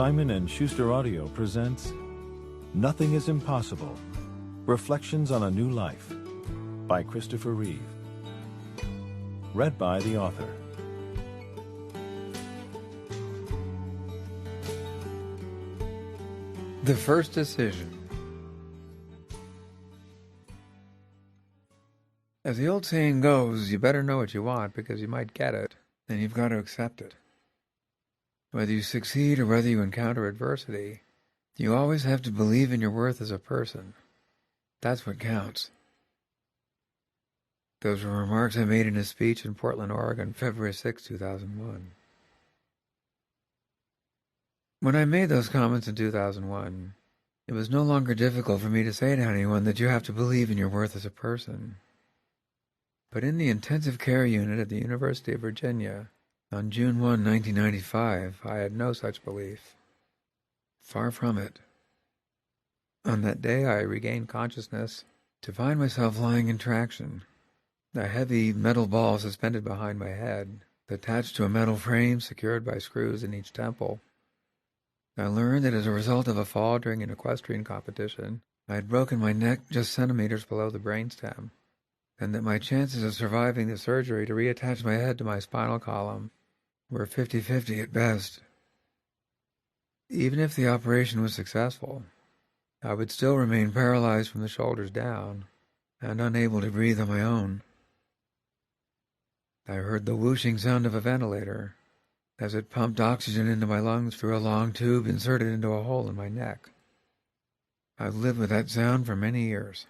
Simon & Schuster Audio presents Nothing is Impossible, Reflections on a New Life by Christopher Reeve. Read by the author. The first decision. As the old saying goes, you better know what you want because you might get it, and you've got to accept it. Whether you succeed or whether you encounter adversity, you always have to believe in your worth as a person. That's what counts. Those were remarks I made in a speech in Portland, Oregon, February 6, 2001. When I made those comments in 2001, it was no longer difficult for me to say to anyone that you have to believe in your worth as a person. But in the intensive care unit at the University of Virginia, on June 1, 1995, I had no such belief. Far from it. On that day, I regained consciousness to find myself lying in traction, a heavy metal ball suspended behind my head, attached to a metal frame secured by screws in each temple. I learned that as a result of a fall during an equestrian competition, I had broken my neck just centimeters below the brainstem, and that my chances of surviving the surgery to reattach my head to my spinal column were 50-50 at best. Even if the operation was successful, I would still remain paralyzed from the shoulders down and unable to breathe on my own. I heard the whooshing sound of a ventilator as it pumped oxygen into my lungs through a long tube inserted into a hole in my neck. I've lived with that sound for many years.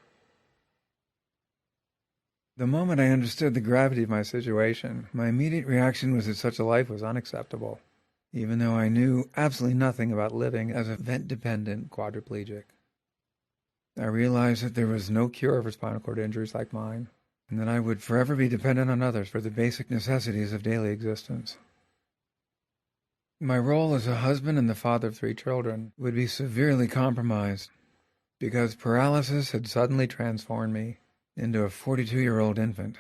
The moment I understood the gravity of my situation, my immediate reaction was that such a life was unacceptable, even though I knew absolutely nothing about living as a vent-dependent quadriplegic. I realized that there was no cure for spinal cord injuries like mine, and that I would forever be dependent on others for the basic necessities of daily existence. My role as a husband and the father of 3 children would be severely compromised because paralysis had suddenly transformed me into a 42-year-old infant.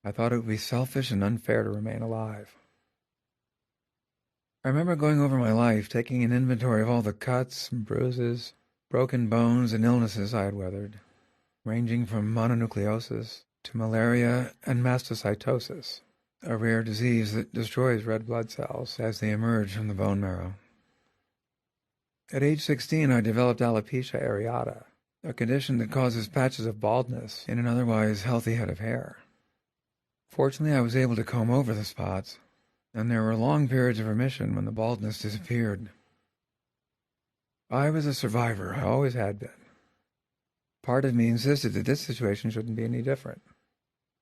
I thought it would be selfish and unfair to remain alive. I remember going over my life, taking an inventory of all the cuts, bruises, broken bones, and illnesses I had weathered, ranging from mononucleosis to malaria and mastocytosis, a rare disease that destroys red blood cells as they emerge from the bone marrow. At age 16, I developed alopecia areata, a condition that causes patches of baldness in an otherwise healthy head of hair. Fortunately, I was able to comb over the spots, and there were long periods of remission when the baldness disappeared. I was a survivor, I always had been. Part of me insisted that this situation shouldn't be any different.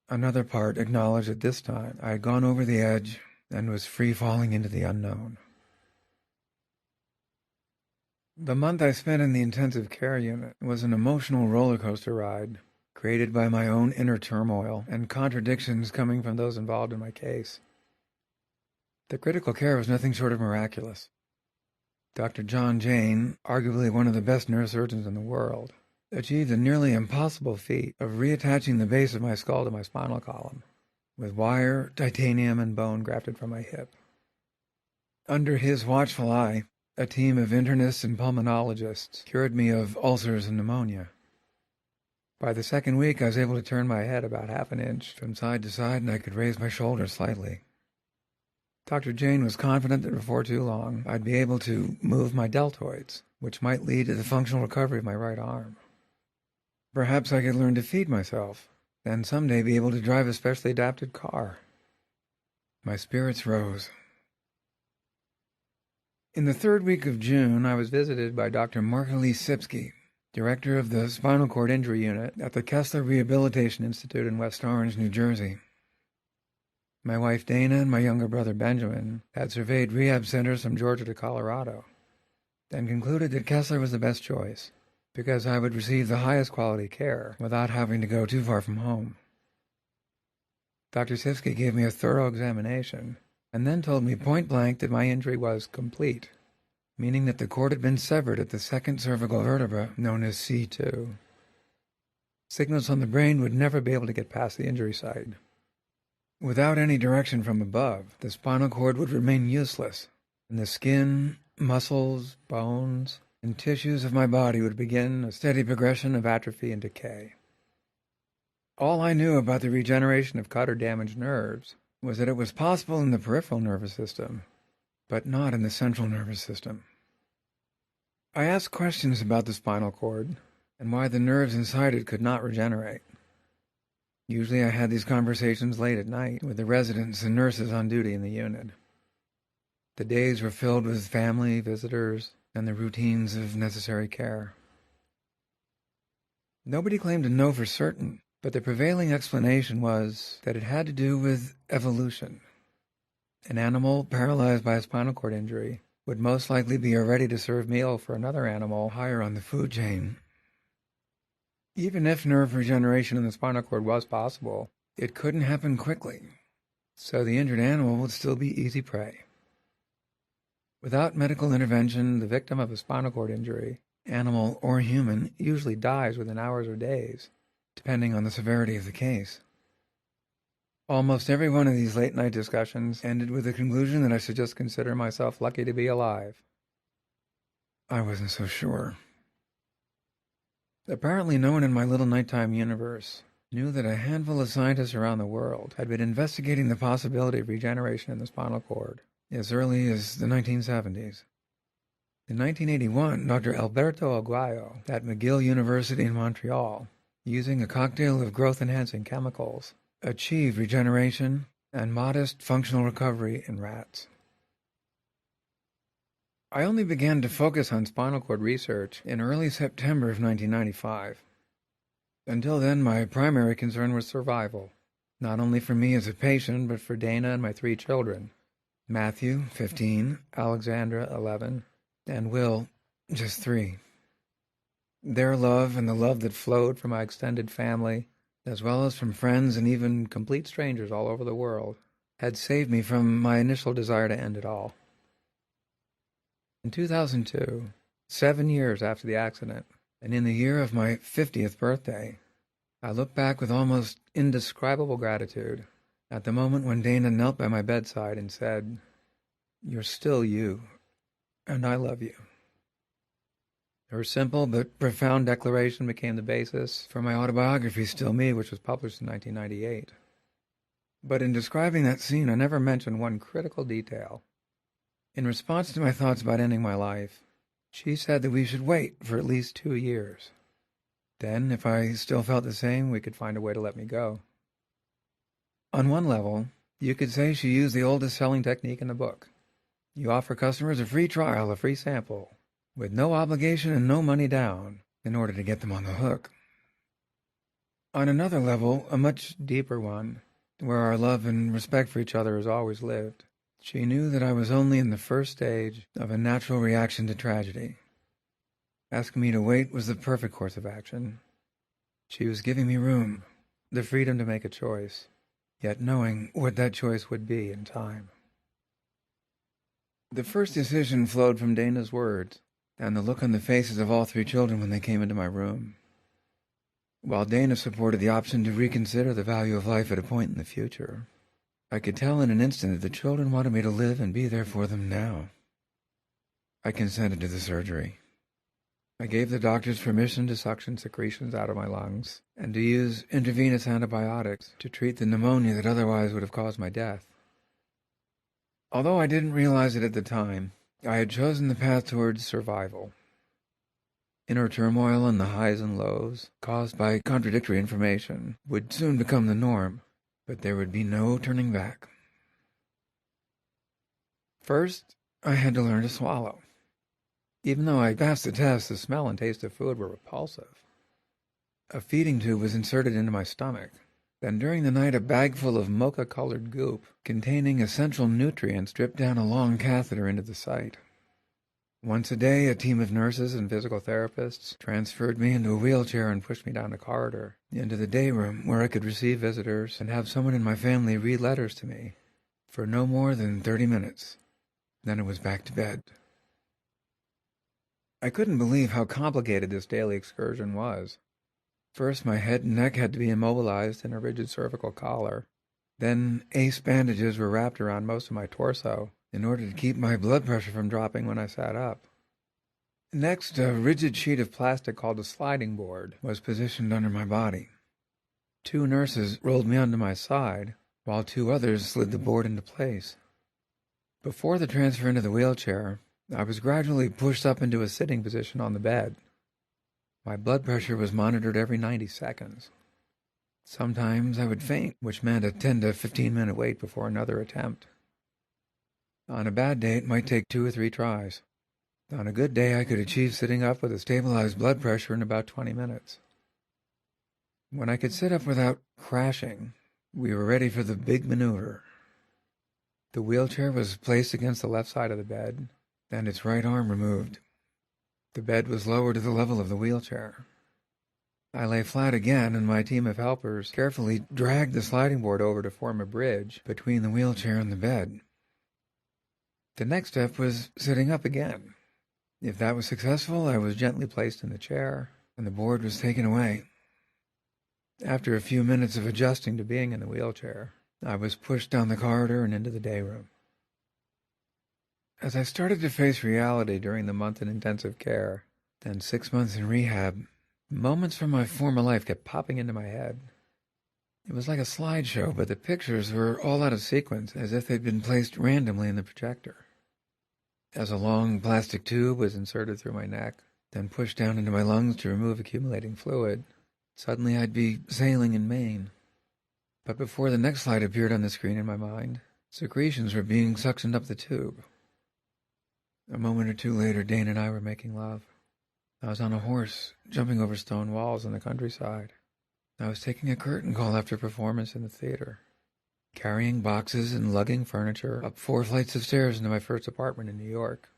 Another part acknowledged that this time I had gone over the edge and was free falling into the unknown. The month I spent in the intensive care unit was an emotional roller coaster ride, created by my own inner turmoil and contradictions coming from those involved in my case. The critical care was nothing short of miraculous. Dr. John Jane, arguably one of the best neurosurgeons in the world, achieved the nearly impossible feat of reattaching the base of my skull to my spinal column, with wire, titanium, and bone grafted from my hip. Under his watchful eye, a team of internists and pulmonologists cured me of ulcers and pneumonia. By the second week, I was able to turn my head about half an inch from side to side, and I could raise my shoulders slightly. Dr. Jane was confident that before too long, I'd be able to move my deltoids, which might lead to the functional recovery of my right arm. Perhaps I could learn to feed myself, and someday be able to drive a specially adapted car. My spirits rose. In the 3rd week of June, I was visited by Dr. Mark-Elise Sipsky, director of the Spinal Cord Injury Unit at the Kessler Rehabilitation Institute in West Orange, New Jersey. My wife Dana and my younger brother Benjamin had surveyed rehab centers from Georgia to Colorado, and concluded that Kessler was the best choice, because I would receive the highest quality care without having to go too far from home. Dr. Sipsky gave me a thorough examination, and then told me point-blank that my injury was complete, meaning that the cord had been severed at the second cervical vertebra, known as C2. Signals from the brain would never be able to get past the injury site. Without any direction from above, the spinal cord would remain useless, and the skin, muscles, bones, and tissues of my body would begin a steady progression of atrophy and decay. All I knew about the regeneration of cut or damaged nerves was that it was possible in the peripheral nervous system, but not in the central nervous system. I asked questions about the spinal cord and why the nerves inside it could not regenerate. Usually I had these conversations late at night with the residents and nurses on duty in the unit. The days were filled with family, visitors, and the routines of necessary care. Nobody claimed to know for certain, but the prevailing explanation was that it had to do with evolution. An animal paralyzed by a spinal cord injury would most likely be a ready-to-serve meal for another animal higher on the food chain. Even if nerve regeneration in the spinal cord was possible, it couldn't happen quickly, so the injured animal would still be easy prey. Without medical intervention, the victim of a spinal cord injury, animal or human, usually dies within hours or days, depending on the severity of the case. Almost every one of these late-night discussions ended with the conclusion that I should just consider myself lucky to be alive. I wasn't so sure. Apparently no one in my little nighttime universe knew that a handful of scientists around the world had been investigating the possibility of regeneration in the spinal cord as early as the 1970s. In 1981, Dr. Alberto Aguayo at McGill University in Montreal, using a cocktail of growth-enhancing chemicals, achieved regeneration and modest functional recovery in rats. I only began to focus on spinal cord research in early September of 1995. Until then, my primary concern was survival, not only for me as a patient, but for Dana and my 3 children, Matthew, 15, Alexandra, 11, and Will, just 3. Their love and the love that flowed from my extended family, as well as from friends and even complete strangers all over the world, had saved me from my initial desire to end it all. In 2002, 7 years after the accident, and in the year of my 50th birthday, I look back with almost indescribable gratitude at the moment when Dana knelt by my bedside and said, "You're still you, and I love you." Her simple but profound declaration became the basis for my autobiography, Still Me, which was published in 1998. But in describing that scene, I never mentioned one critical detail. In response to my thoughts about ending my life, she said that we should wait for at least 2 years. Then, if I still felt the same, we could find a way to let me go. On one level, you could say she used the oldest selling technique in the book. You offer customers a free trial, a free sample, with no obligation and no money down, in order to get them on the hook. On another level, a much deeper one, where our love and respect for each other has always lived, she knew that I was only in the first stage of a natural reaction to tragedy. Asking me to wait was the perfect course of action. She was giving me room, the freedom to make a choice, yet knowing what that choice would be in time. The first decision flowed from Dana's words and the look on the faces of all 3 children when they came into my room. While Dana supported the option to reconsider the value of life at a point in the future, I could tell in an instant that the children wanted me to live and be there for them now. I consented to the surgery. I gave the doctors permission to suction secretions out of my lungs and to use intravenous antibiotics to treat the pneumonia that otherwise would have caused my death. Although I didn't realize it at the time, I had chosen the path towards survival. Inner turmoil and the highs and lows caused by contradictory information would soon become the norm, but there would be no turning back. First, I had to learn to swallow. Even though I passed the test, the smell and taste of food were repulsive. A feeding tube was inserted into my stomach. Then during the night, a bag full of mocha-colored goop containing essential nutrients dripped down a long catheter into the site. Once a day, a team of nurses and physical therapists transferred me into a wheelchair and pushed me down a corridor into the day room where I could receive visitors and have someone in my family read letters to me for no more than 30 minutes. Then it was back to bed. I couldn't believe how complicated this daily excursion was. First, my head and neck had to be immobilized in a rigid cervical collar. Then, ACE bandages were wrapped around most of my torso in order to keep my blood pressure from dropping when I sat up. Next, a rigid sheet of plastic called a sliding board was positioned under my body. 2 nurses rolled me onto my side, while 2 others slid the board into place. Before the transfer into the wheelchair, I was gradually pushed up into a sitting position on the bed. My blood pressure was monitored every 90 seconds. Sometimes I would faint, which meant a 10 to 15-minute wait before another attempt. On a bad day, it might take 2 or 3 tries. On a good day, I could achieve sitting up with a stabilized blood pressure in about 20 minutes. When I could sit up without crashing, we were ready for the big maneuver. The wheelchair was placed against the left side of the bed, and its right arm removed. The bed was lowered to the level of the wheelchair. I lay flat again, and my team of helpers carefully dragged the sliding board over to form a bridge between the wheelchair and the bed. The next step was sitting up again. If that was successful, I was gently placed in the chair, and the board was taken away. After a few minutes of adjusting to being in the wheelchair, I was pushed down the corridor and into the day room. As I started to face reality during the month in intensive care, then 6 months in rehab, moments from my former life kept popping into my head. It was like a slideshow, but the pictures were all out of sequence, as if they'd been placed randomly in the projector. As a long plastic tube was inserted through my neck, then pushed down into my lungs to remove accumulating fluid, suddenly I'd be sailing in Maine. But before the next slide appeared on the screen in my mind, secretions were being suctioned up the tube. A moment or 2 later, Dane and I were making love. I was on a horse, jumping over stone walls in the countryside. I was taking a curtain call after performance in the theater, carrying boxes and lugging furniture up 4 flights of stairs into my first apartment in New York.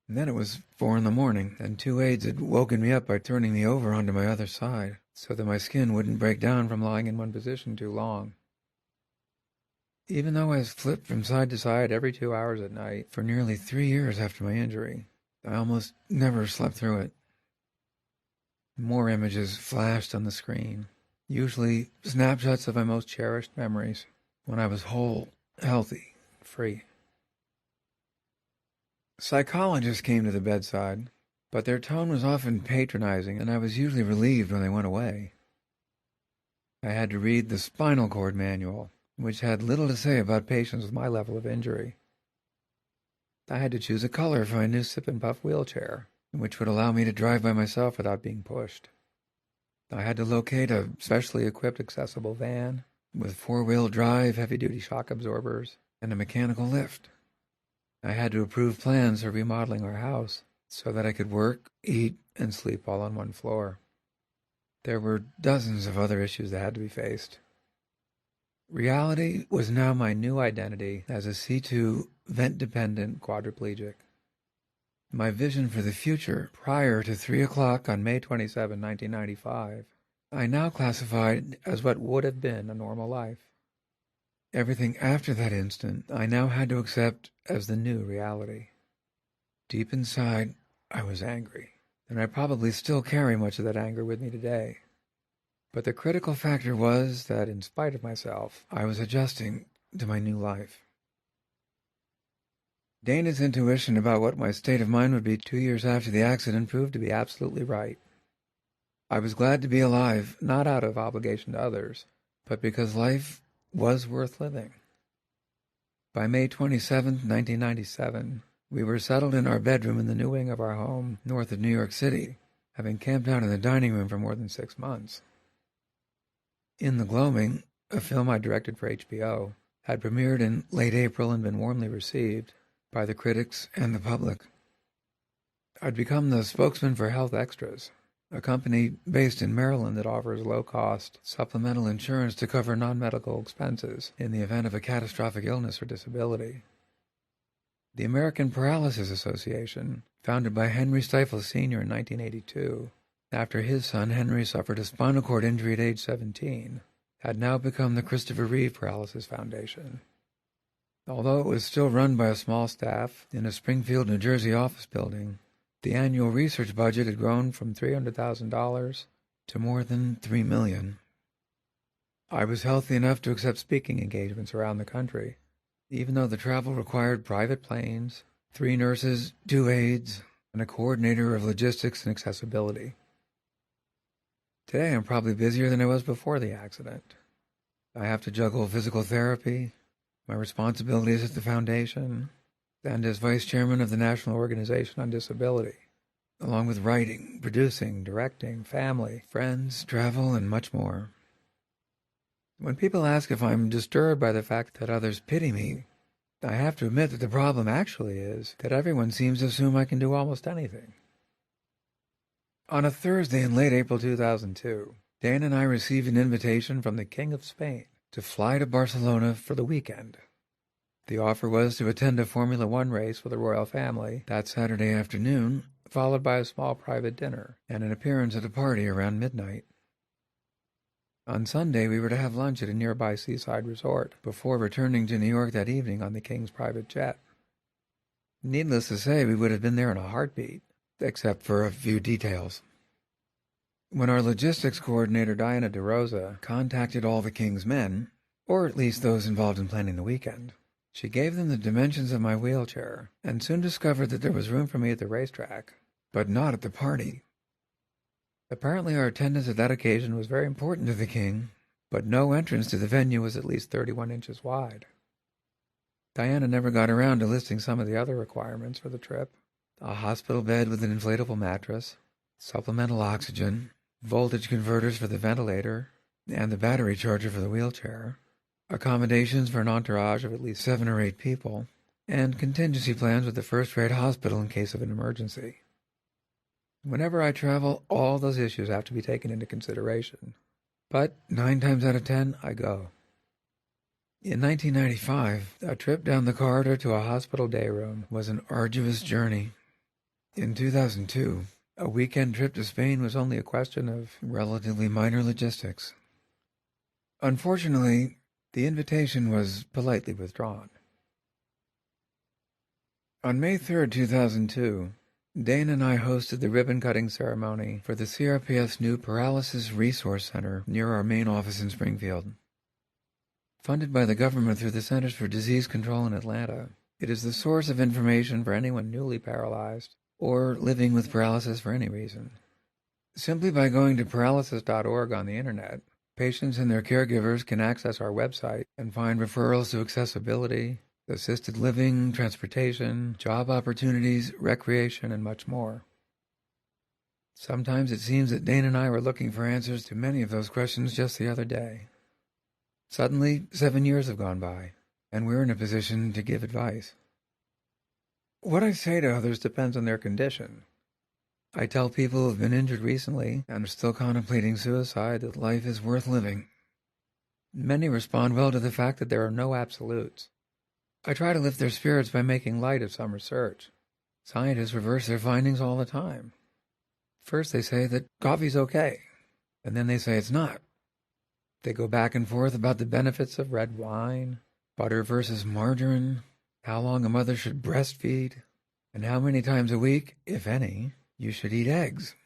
And then it was 4 a.m, and 2 aides had woken me up by turning me over onto my other side, so that my skin wouldn't break down from lying in one position too long. Even though I was flipped from side to side every 2 hours at night for nearly 3 years after my injury, I almost never slept through it. More images flashed on the screen, usually snapshots of my most cherished memories, when I was whole, healthy, free. Psychologists came to the bedside, but their tone was often patronizing, and I was usually relieved when they went away. I had to read the spinal cord manual, which had little to say about patients with my level of injury. I had to choose a color for my new sip-and-puff wheelchair, which would allow me to drive by myself without being pushed. I had to locate a specially equipped accessible van with 4-wheel drive, heavy-duty shock absorbers, and a mechanical lift. I had to approve plans for remodeling our house so that I could work, eat, and sleep all on one floor. There were dozens of other issues that had to be faced. Reality was now my new identity as a C2 vent-dependent quadriplegic. My vision for the future prior to 3 o'clock on May 27, 1995, I now classified as what would have been a normal life. Everything after that instant I now had to accept as the new reality. Deep inside, I was angry, and I probably still carry much of that anger with me today. But the critical factor was that, in spite of myself, I was adjusting to my new life. Dana's intuition about what my state of mind would be 2 years after the accident proved to be absolutely right. I was glad to be alive, not out of obligation to others, but because life was worth living. By May 27, 1997, we were settled in our bedroom in the new wing of our home north of New York City, having camped out in the dining room for more than 6 months. In the Gloaming, a film I directed for HBO, had premiered in late April and been warmly received by the critics and the public. I'd become the spokesman for Health Extras, a company based in Maryland that offers low-cost supplemental insurance to cover non-medical expenses in the event of a catastrophic illness or disability. The American Paralysis Association, founded by Henry Stifel Sr. in 1982, after his son Henry suffered a spinal cord injury at age 17, had now become the Christopher Reeve Paralysis Foundation. Although it was still run by a small staff in a Springfield, New Jersey office building, the annual research budget had grown from $300,000 to more than $3 million. I was healthy enough to accept speaking engagements around the country, even though the travel required private planes, 3 nurses, 2 aides, and a coordinator of logistics and accessibility. Today I'm probably busier than I was before the accident. I have to juggle physical therapy, my responsibilities at the foundation, and as vice chairman of the National Organization on Disability, along with writing, producing, directing, family, friends, travel, and much more. When people ask if I'm disturbed by the fact that others pity me, I have to admit that the problem actually is that everyone seems to assume I can do almost anything. On a Thursday in late April 2002, Dan and I received an invitation from the King of Spain to fly to Barcelona for the weekend. The offer was to attend a Formula One race with the royal family that Saturday afternoon, followed by a small private dinner and an appearance at a party around midnight. On Sunday, we were to have lunch at a nearby seaside resort before returning to New York that evening on the King's private jet. Needless to say, we would have been there in a heartbeat, except for a few details. When our logistics coordinator, Diana DeRosa, contacted all the King's men, or at least those involved in planning the weekend, she gave them the dimensions of my wheelchair and soon discovered that there was room for me at the racetrack, but not at the party. Apparently our attendance at that occasion was very important to the King, but no entrance to the venue was at least 31 inches wide. Diana never got around to listing some of the other requirements for the trip: a hospital bed with an inflatable mattress, supplemental oxygen, voltage converters for the ventilator, and the battery charger for the wheelchair, accommodations for an entourage of at least 7 or 8 people, and contingency plans with a first-rate hospital in case of an emergency. Whenever I travel, all those issues have to be taken into consideration. But 9 times out of 10, I go. In 1995, a trip down the corridor to a hospital day room was an arduous journey. In 2002, a weekend trip to Spain was only a question of relatively minor logistics. Unfortunately, the invitation was politely withdrawn. On May 3, 2002, Dane and I hosted the ribbon-cutting ceremony for the CRPS's new Paralysis Resource Center near our main office in Springfield. Funded by the government through the Centers for Disease Control in Atlanta, it is the source of information for anyone newly paralyzed or living with paralysis for any reason. Simply by going to paralysis.org on the internet, patients and their caregivers can access our website and find referrals to accessibility, assisted living, transportation, job opportunities, recreation, and much more. Sometimes it seems that Dane and I were looking for answers to many of those questions just the other day. Suddenly, 7 years have gone by, and we're in a position to give advice. What I say to others depends on their condition. I tell people who have been injured recently and are still contemplating suicide that life is worth living. Many respond well to the fact that there are no absolutes. I try to lift their spirits by making light of some research. Scientists reverse their findings all the time. First they say that coffee's okay, and then they say it's not. They go back and forth about the benefits of red wine, butter versus margarine, how long a mother should breastfeed, and how many times a week, if any, you should eat eggs.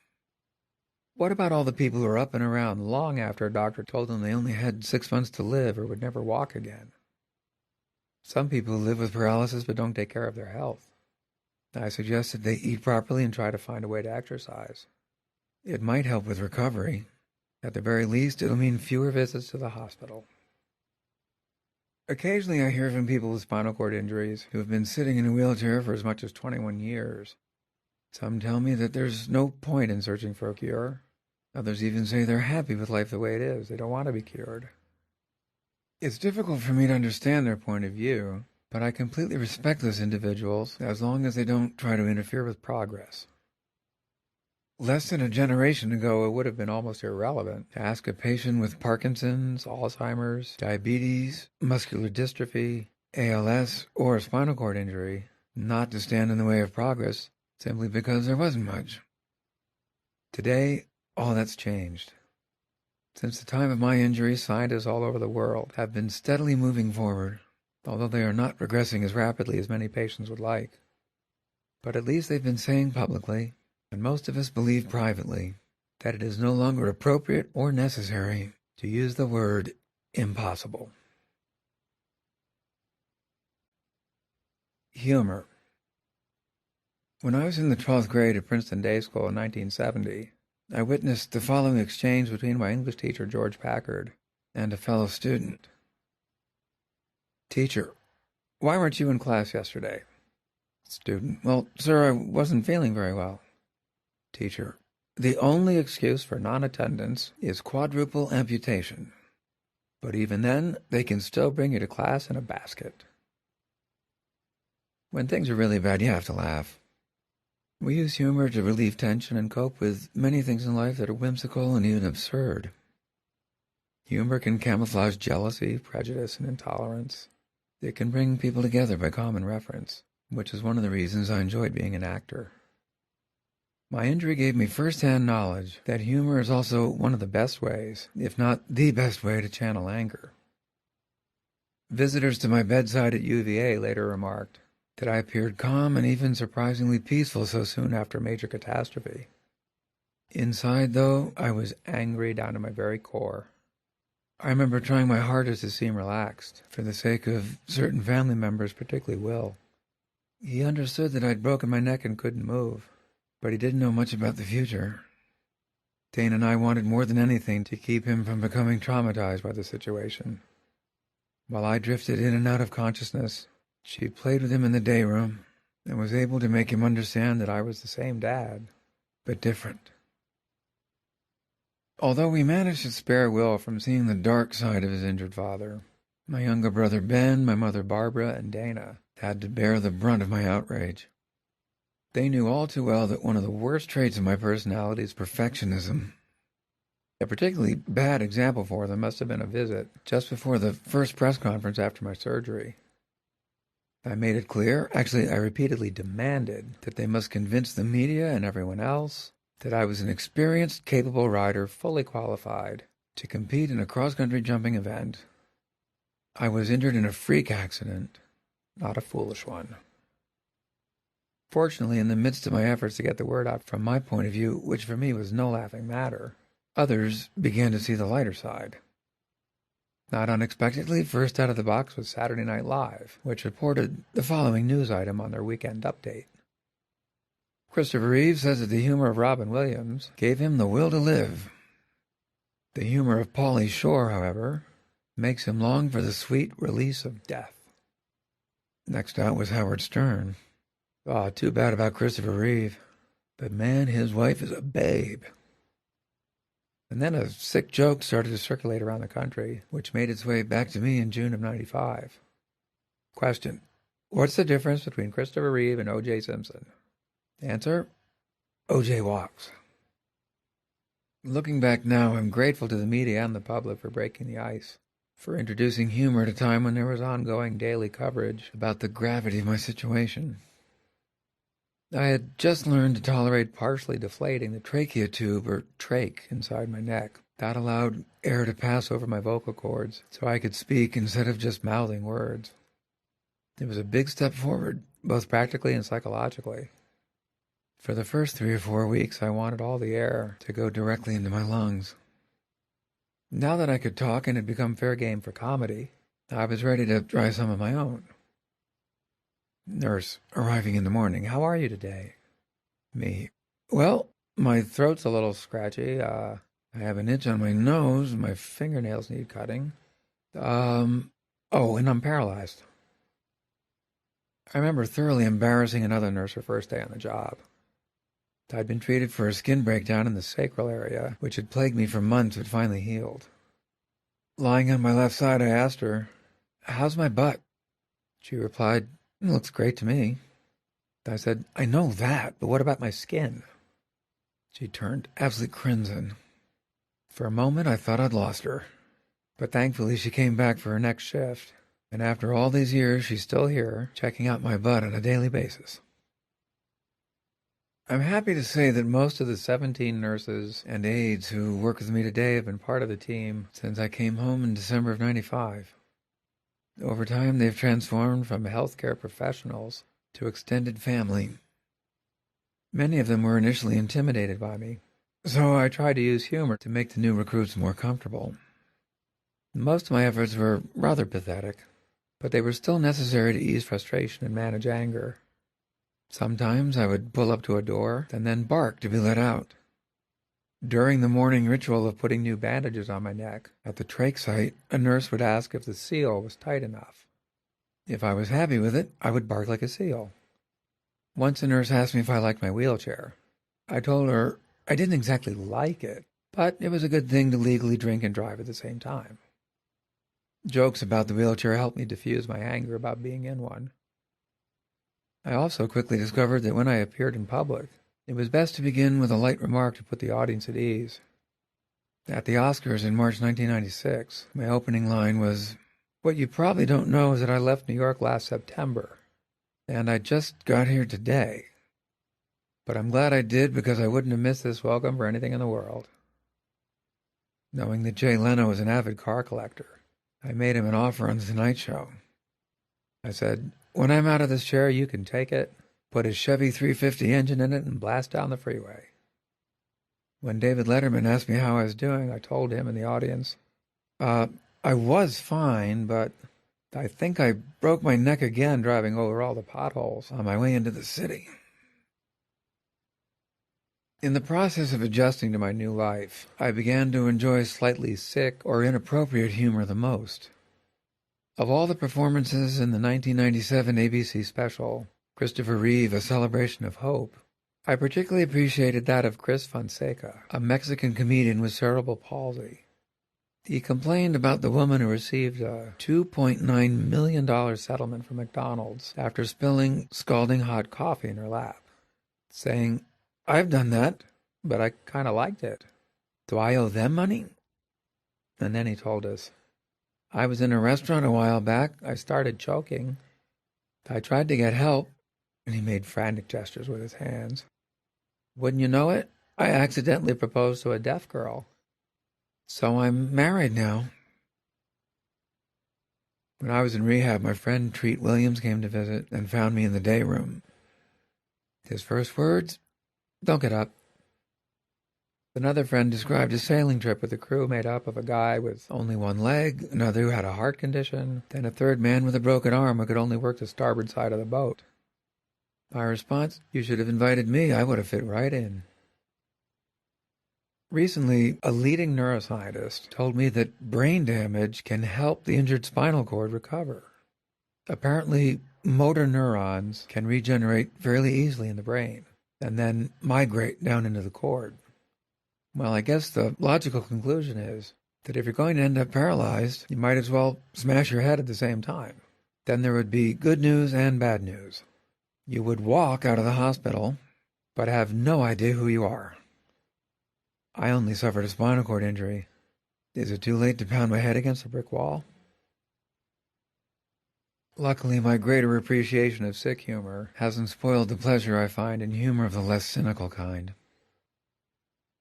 What about all the people who are up and around long after a doctor told them they only had 6 months to live or would never walk again? Some people live with paralysis but don't take care of their health. I suggest that they eat properly and try to find a way to exercise. It might help with recovery. At the very least, it'll mean fewer visits to the hospital. Occasionally I hear from people with spinal cord injuries who have been sitting in a wheelchair for as much as 21 years. Some tell me that there's no point in searching for a cure. Others even say they're happy with life the way it is. They don't want to be cured. It's difficult for me to understand their point of view, but I completely respect those individuals as long as they don't try to interfere with progress. Less than a generation ago, it would have been almost irrelevant to ask a patient with Parkinson's, Alzheimer's, diabetes, muscular dystrophy, ALS, or a spinal cord injury not to stand in the way of progress simply because there wasn't much. Today, all that's changed. Since the time of my injury, scientists all over the world have been steadily moving forward, although they are not progressing as rapidly as many patients would like. But at least they've been saying publicly, and most of us believe privately, that it is no longer appropriate or necessary to use the word impossible. Humor. When I was in the 12th grade at Princeton Day School in 1970, I witnessed the following exchange between my English teacher, George Packard, and a fellow student. Teacher: why weren't you in class yesterday? Student: well, sir, I wasn't feeling very well. Teacher: the only excuse for non-attendance is quadruple amputation. But even then, they can still bring you to class in a basket. When things are really bad, you have to laugh. We use humor to relieve tension and cope with many things in life that are whimsical and even absurd. Humor can camouflage jealousy, prejudice, and intolerance. It can bring people together by common reference, which is one of the reasons I enjoyed being an actor. My injury gave me first-hand knowledge that humor is also one of the best ways, if not the best way, to channel anger. Visitors to my bedside at UVA later remarked that I appeared calm and even surprisingly peaceful so soon after a major catastrophe. Inside, though, I was angry down to my very core. I remember trying my hardest to seem relaxed, for the sake of certain family members, particularly Will. He understood that I'd broken my neck and couldn't move, but he didn't know much about the future. Dane and I wanted more than anything to keep him from becoming traumatized by the situation. While I drifted in and out of consciousness, she played with him in the day room and was able to make him understand that I was the same dad, but different. Although we managed to spare Will from seeing the dark side of his injured father, my younger brother Ben, my mother Barbara, and Dana had to bear the brunt of my outrage. They knew all too well that one of the worst traits of my personality is perfectionism. A particularly bad example for them must have been a visit just before the first press conference after my surgery. I made it clear, actually I repeatedly demanded, that they must convince the media and everyone else that I was an experienced, capable rider, fully qualified to compete in a cross-country jumping event. I was injured in a freak accident, not a foolish one. Fortunately, in the midst of my efforts to get the word out from my point of view, which for me was no laughing matter, others began to see the lighter side. Not unexpectedly, first out of the box was Saturday Night Live, which reported the following news item on their weekend update. Christopher Reeve says that the humor of Robin Williams gave him the will to live. The humor of Pauly Shore, however, makes him long for the sweet release of death. Next out was Howard Stern. Too bad about Christopher Reeve. But man, his wife is a babe. And then a sick joke started to circulate around the country, which made its way back to me in June of '95. Question: what's the difference between Christopher Reeve and O.J. Simpson? Answer: O.J. walks. Looking back now, I'm grateful to the media and the public for breaking the ice, for introducing humor at a time when there was ongoing daily coverage about the gravity of my situation. I had just learned to tolerate partially deflating the trachea tube, or trach, inside my neck. That allowed air to pass over my vocal cords, so I could speak instead of just mouthing words. It was a big step forward, both practically and psychologically. For the first 3 or 4 weeks, I wanted all the air to go directly into my lungs. Now that I could talk and had become fair game for comedy, I was ready to try some of my own. Nurse, arriving in the morning: how are you today? Me: well, my throat's a little scratchy. I have an itch on my nose. My fingernails need cutting. And I'm paralyzed. I remember thoroughly embarrassing another nurse her first day on the job. I'd been treated for a skin breakdown in the sacral area, which had plagued me for months but finally healed. Lying on my left side, I asked her, "How's my butt?" She replied, "It looks great to me." I said, "I know that, but what about my skin?" She turned absolutely crimson. For a moment, I thought I'd lost her. But thankfully, she came back for her next shift. And after all these years, she's still here, checking out my butt on a daily basis. I'm happy to say that most of the 17 nurses and aides who work with me today have been part of the team since I came home in December of '95. Over time, they've transformed from healthcare professionals to extended family. Many of them were initially intimidated by me, so I tried to use humor to make the new recruits more comfortable. Most of my efforts were rather pathetic. but they were still necessary to ease frustration and manage anger. Sometimes I would pull up to a door and then bark to be let out. During the morning ritual of putting new bandages on my neck, at the trach site, a nurse would ask if the seal was tight enough. If I was happy with it, I would bark like a seal. Once a nurse asked me if I liked my wheelchair. I told her I didn't exactly like it, but it was a good thing to legally drink and drive at the same time. Jokes about the wheelchair helped me diffuse my anger about being in one. I also quickly discovered that when I appeared in public, it was best to begin with a light remark to put the audience at ease. At the Oscars in March 1996, my opening line was, "What you probably don't know is that I left New York last September, and I just got here today. But I'm glad I did because I wouldn't have missed this welcome for anything in the world." Knowing that Jay Leno was an avid car collector, I made him an offer on The Tonight Show. I said, "When I'm out of this chair, you can take it, put his Chevy 350 engine in it, and blast down the freeway." When David Letterman asked me how I was doing, I told him and the audience, I was fine, but I think I broke my neck again driving over all the potholes on my way into the city." In the process of adjusting to my new life, I began to enjoy slightly sick or inappropriate humor the most. Of all the performances in the 1997 ABC special, Christopher Reeve, A Celebration of Hope, I particularly appreciated that of Chris Fonseca, a Mexican comedian with cerebral palsy. He complained about the woman who received a $2.9 million settlement from McDonald's after spilling scalding hot coffee in her lap, saying, "I've done that, but I kind of liked it. Do I owe them money?" And then he told us, "I was in a restaurant a while back. I started choking. I tried to get help," and he made frantic gestures with his hands. "Wouldn't you know it, I accidentally proposed to a deaf girl. So I'm married now." When I was in rehab, my friend Treat Williams came to visit and found me in the day room. His first words, "Don't get up." Another friend described a sailing trip with a crew made up of a guy with only one leg, another who had a heart condition, then a third man with a broken arm who could only work the starboard side of the boat. My response, "You should have invited me. I would have fit right in." Recently, a leading neuroscientist told me that brain damage can help the injured spinal cord recover. Apparently, motor neurons can regenerate fairly easily in the brain and then migrate down into the cord. Well, I guess the logical conclusion is that if you're going to end up paralyzed, you might as well smash your head at the same time. Then there would be good news and bad news. You would walk out of the hospital, but have no idea who you are. I only suffered a spinal cord injury. Is it too late to pound my head against a brick wall? Luckily, my greater appreciation of sick humor hasn't spoiled the pleasure I find in humor of the less cynical kind.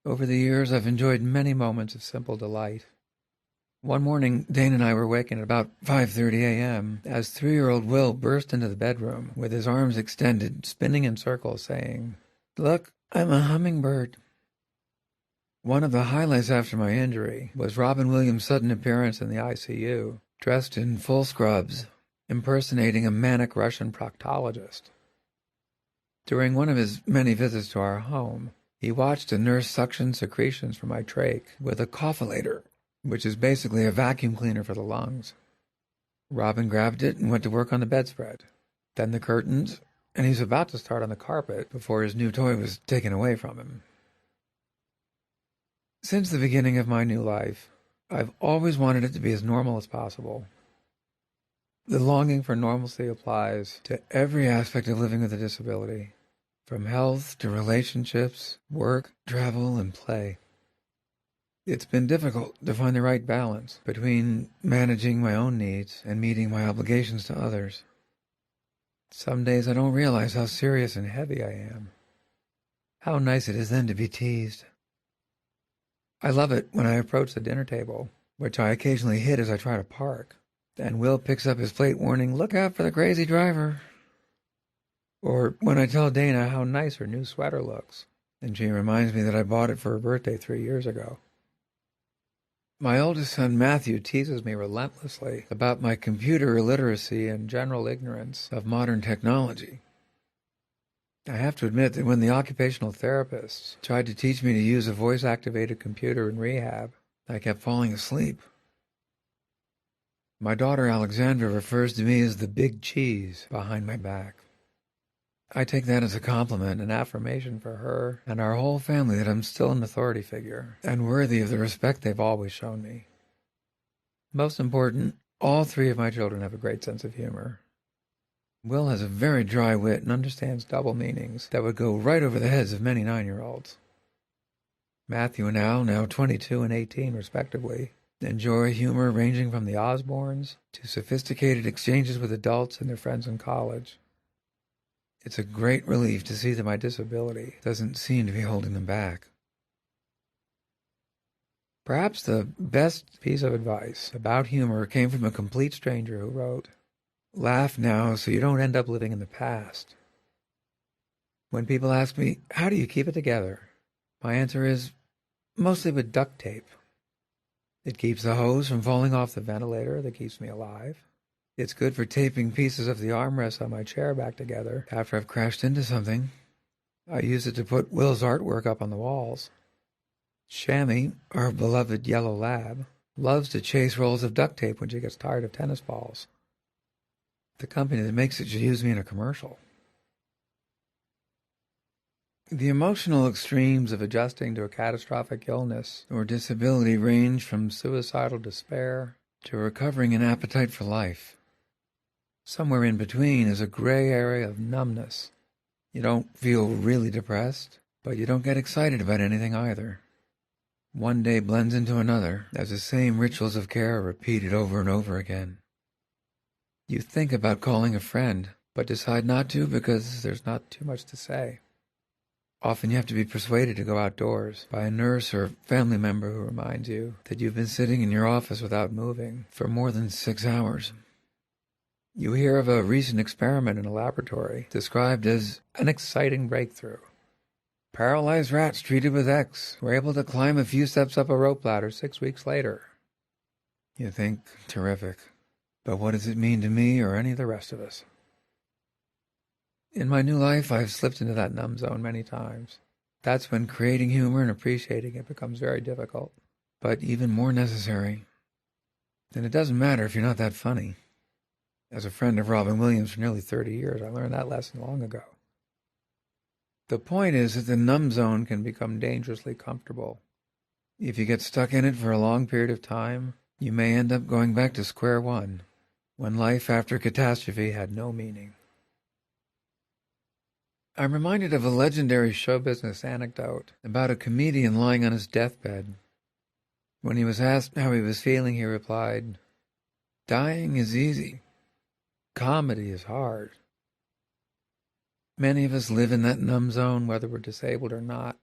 Over the years, I've enjoyed many moments of simple delight. One morning, Dane and I were waking at about 5:30 a.m. as 3-year-old Will burst into the bedroom with his arms extended, spinning in circles, saying, "Look, I'm a hummingbird." One of the highlights after my injury was Robin Williams' sudden appearance in the ICU, dressed in full scrubs, impersonating a manic Russian proctologist. During one of his many visits to our home, he watched a nurse suction secretions from my trach with a cougholator, which is basically a vacuum cleaner for the lungs. Robin grabbed it and went to work on the bedspread, then the curtains, and he's about to start on the carpet before his new toy was taken away from him. Since the beginning of my new life, I've always wanted it to be as normal as possible. The longing for normalcy applies to every aspect of living with a disability, from health to relationships, work, travel, and play. It's been difficult to find the right balance between managing my own needs and meeting my obligations to others. Some days I don't realize how serious and heavy I am. How nice it is then to be teased. I love it when I approach the dinner table, which I occasionally hit as I try to park, and Will picks up his plate warning, "Look out for the crazy driver." Or when I tell Dana how nice her new sweater looks, and she reminds me that I bought it for her birthday 3 years ago. My oldest son Matthew teases me relentlessly about my computer illiteracy and general ignorance of modern technology. I have to admit that when the occupational therapists tried to teach me to use a voice-activated computer in rehab, I kept falling asleep. My daughter Alexandra refers to me as the big cheese behind my back. I take that as a compliment and affirmation for her and our whole family that I'm still an authority figure and worthy of the respect they've always shown me. Most important, all three of my children have a great sense of humor. Will has a very dry wit and understands double meanings that would go right over the heads of many 9-year-olds. Matthew and Al, now 22 and 18 respectively, enjoy humor ranging from the Osbournes to sophisticated exchanges with adults and their friends in college. It's a great relief to see that my disability doesn't seem to be holding them back. Perhaps the best piece of advice about humor came from a complete stranger who wrote, "Laugh now so you don't end up living in the past." When people ask me, how do you keep it together? My answer is, mostly with duct tape. It keeps the hose from falling off the ventilator that keeps me alive. It's good for taping pieces of the armrest on my chair back together after I've crashed into something. I use it to put Will's artwork up on the walls. Shammy, our beloved yellow lab, loves to chase rolls of duct tape when she gets tired of tennis balls. The company that makes it should use me in a commercial. The emotional extremes of adjusting to a catastrophic illness or disability range from suicidal despair to recovering an appetite for life. Somewhere in between is a gray area of numbness. You don't feel really depressed, but you don't get excited about anything either. One day blends into another as the same rituals of care are repeated over and over again. You think about calling a friend, but decide not to because there's not too much to say. Often you have to be persuaded to go outdoors by a nurse or family member who reminds you that you've been sitting in your office without moving for more than 6 hours. You hear of a recent experiment in a laboratory described as an exciting breakthrough. Paralyzed rats treated with X were able to climb a few steps up a rope ladder 6 weeks later. You think, terrific. But what does it mean to me or any of the rest of us? In my new life, I've slipped into that numb zone many times. That's when creating humor and appreciating it becomes very difficult, but even more necessary. And it doesn't matter if you're not that funny. As a friend of Robin Williams for nearly 30 years, I learned that lesson long ago. The point is that the numb zone can become dangerously comfortable. If you get stuck in it for a long period of time, you may end up going back to square one, when life after catastrophe had no meaning. I'm reminded of a legendary show business anecdote about a comedian lying on his deathbed. When he was asked how he was feeling, he replied, "Dying is easy. Comedy is hard." Many of us live in that numb zone, whether we're disabled or not.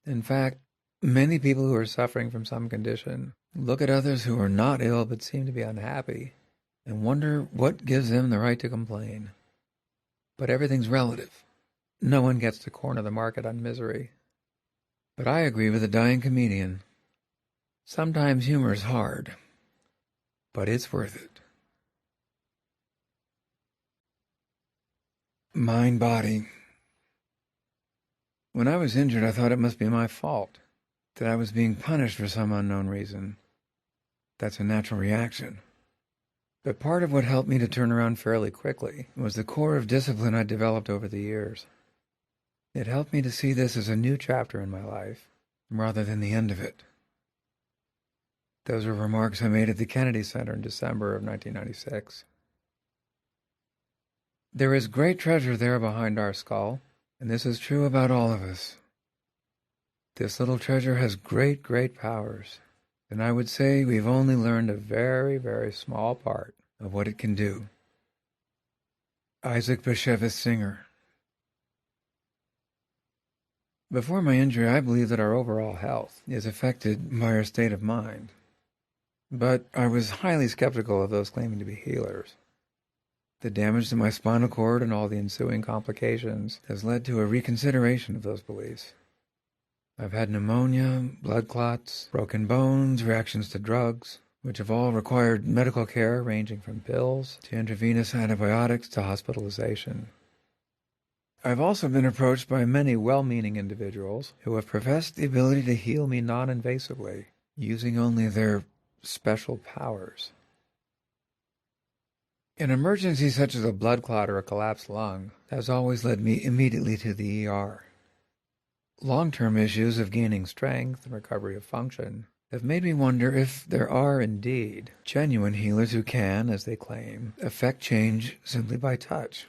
In fact, many people who are suffering from some condition look at others who are not ill but seem to be unhappy and wonder what gives them the right to complain. But everything's relative. No one gets to corner the market on misery. But I agree with the dying comedian. Sometimes humor is hard, but it's worth it. Mind-body. When I was injured, I thought it must be my fault, that I was being punished for some unknown reason. That's a natural reaction. But part of what helped me to turn around fairly quickly was the core of discipline I developed over the years. It helped me to see this as a new chapter in my life, rather than the end of it. Those were remarks I made at the Kennedy Center in December of 1996. There is great treasure there behind our skull, and this is true about all of us. This little treasure has great, great powers, and I would say we've only learned a very, very small part of what it can do. Isaac Bashevis Singer. Before my injury, I believed that our overall health is affected by our state of mind, but I was highly skeptical of those claiming to be healers. The damage to my spinal cord and all the ensuing complications has led to a reconsideration of those beliefs. I've had pneumonia, blood clots, broken bones, reactions to drugs, which have all required medical care ranging from pills to intravenous antibiotics to hospitalization. I've also been approached by many well-meaning individuals who have professed the ability to heal me non-invasively, using only their special powers. An emergency such as a blood clot or a collapsed lung has always led me immediately to the ER. Long-term issues of gaining strength and recovery of function have made me wonder if there are indeed genuine healers who can, as they claim, effect change simply by touch.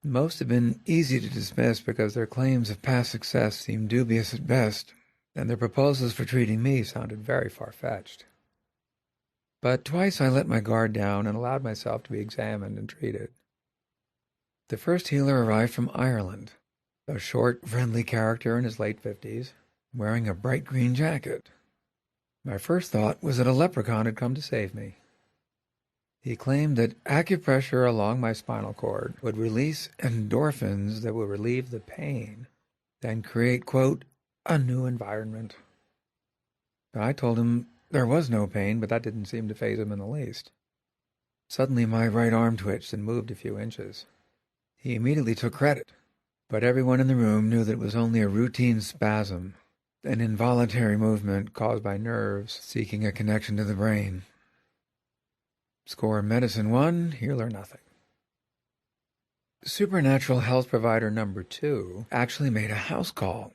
Most have been easy to dismiss because their claims of past success seemed dubious at best, and their proposals for treating me sounded very far-fetched. But twice I let my guard down and allowed myself to be examined and treated. The first healer arrived from Ireland, a short, friendly character in his late 50s, wearing a bright green jacket. My first thought was that a leprechaun had come to save me. He claimed that acupressure along my spinal cord would release endorphins that would relieve the pain and create, quote, a new environment. I told him there was no pain, but that didn't seem to faze him in the least. Suddenly my right arm twitched and moved a few inches. He immediately took credit, but everyone in the room knew that it was only a routine spasm, an involuntary movement caused by nerves seeking a connection to the brain. Score medicine 1, healer nothing. Supernatural health provider number 2 actually made a house call.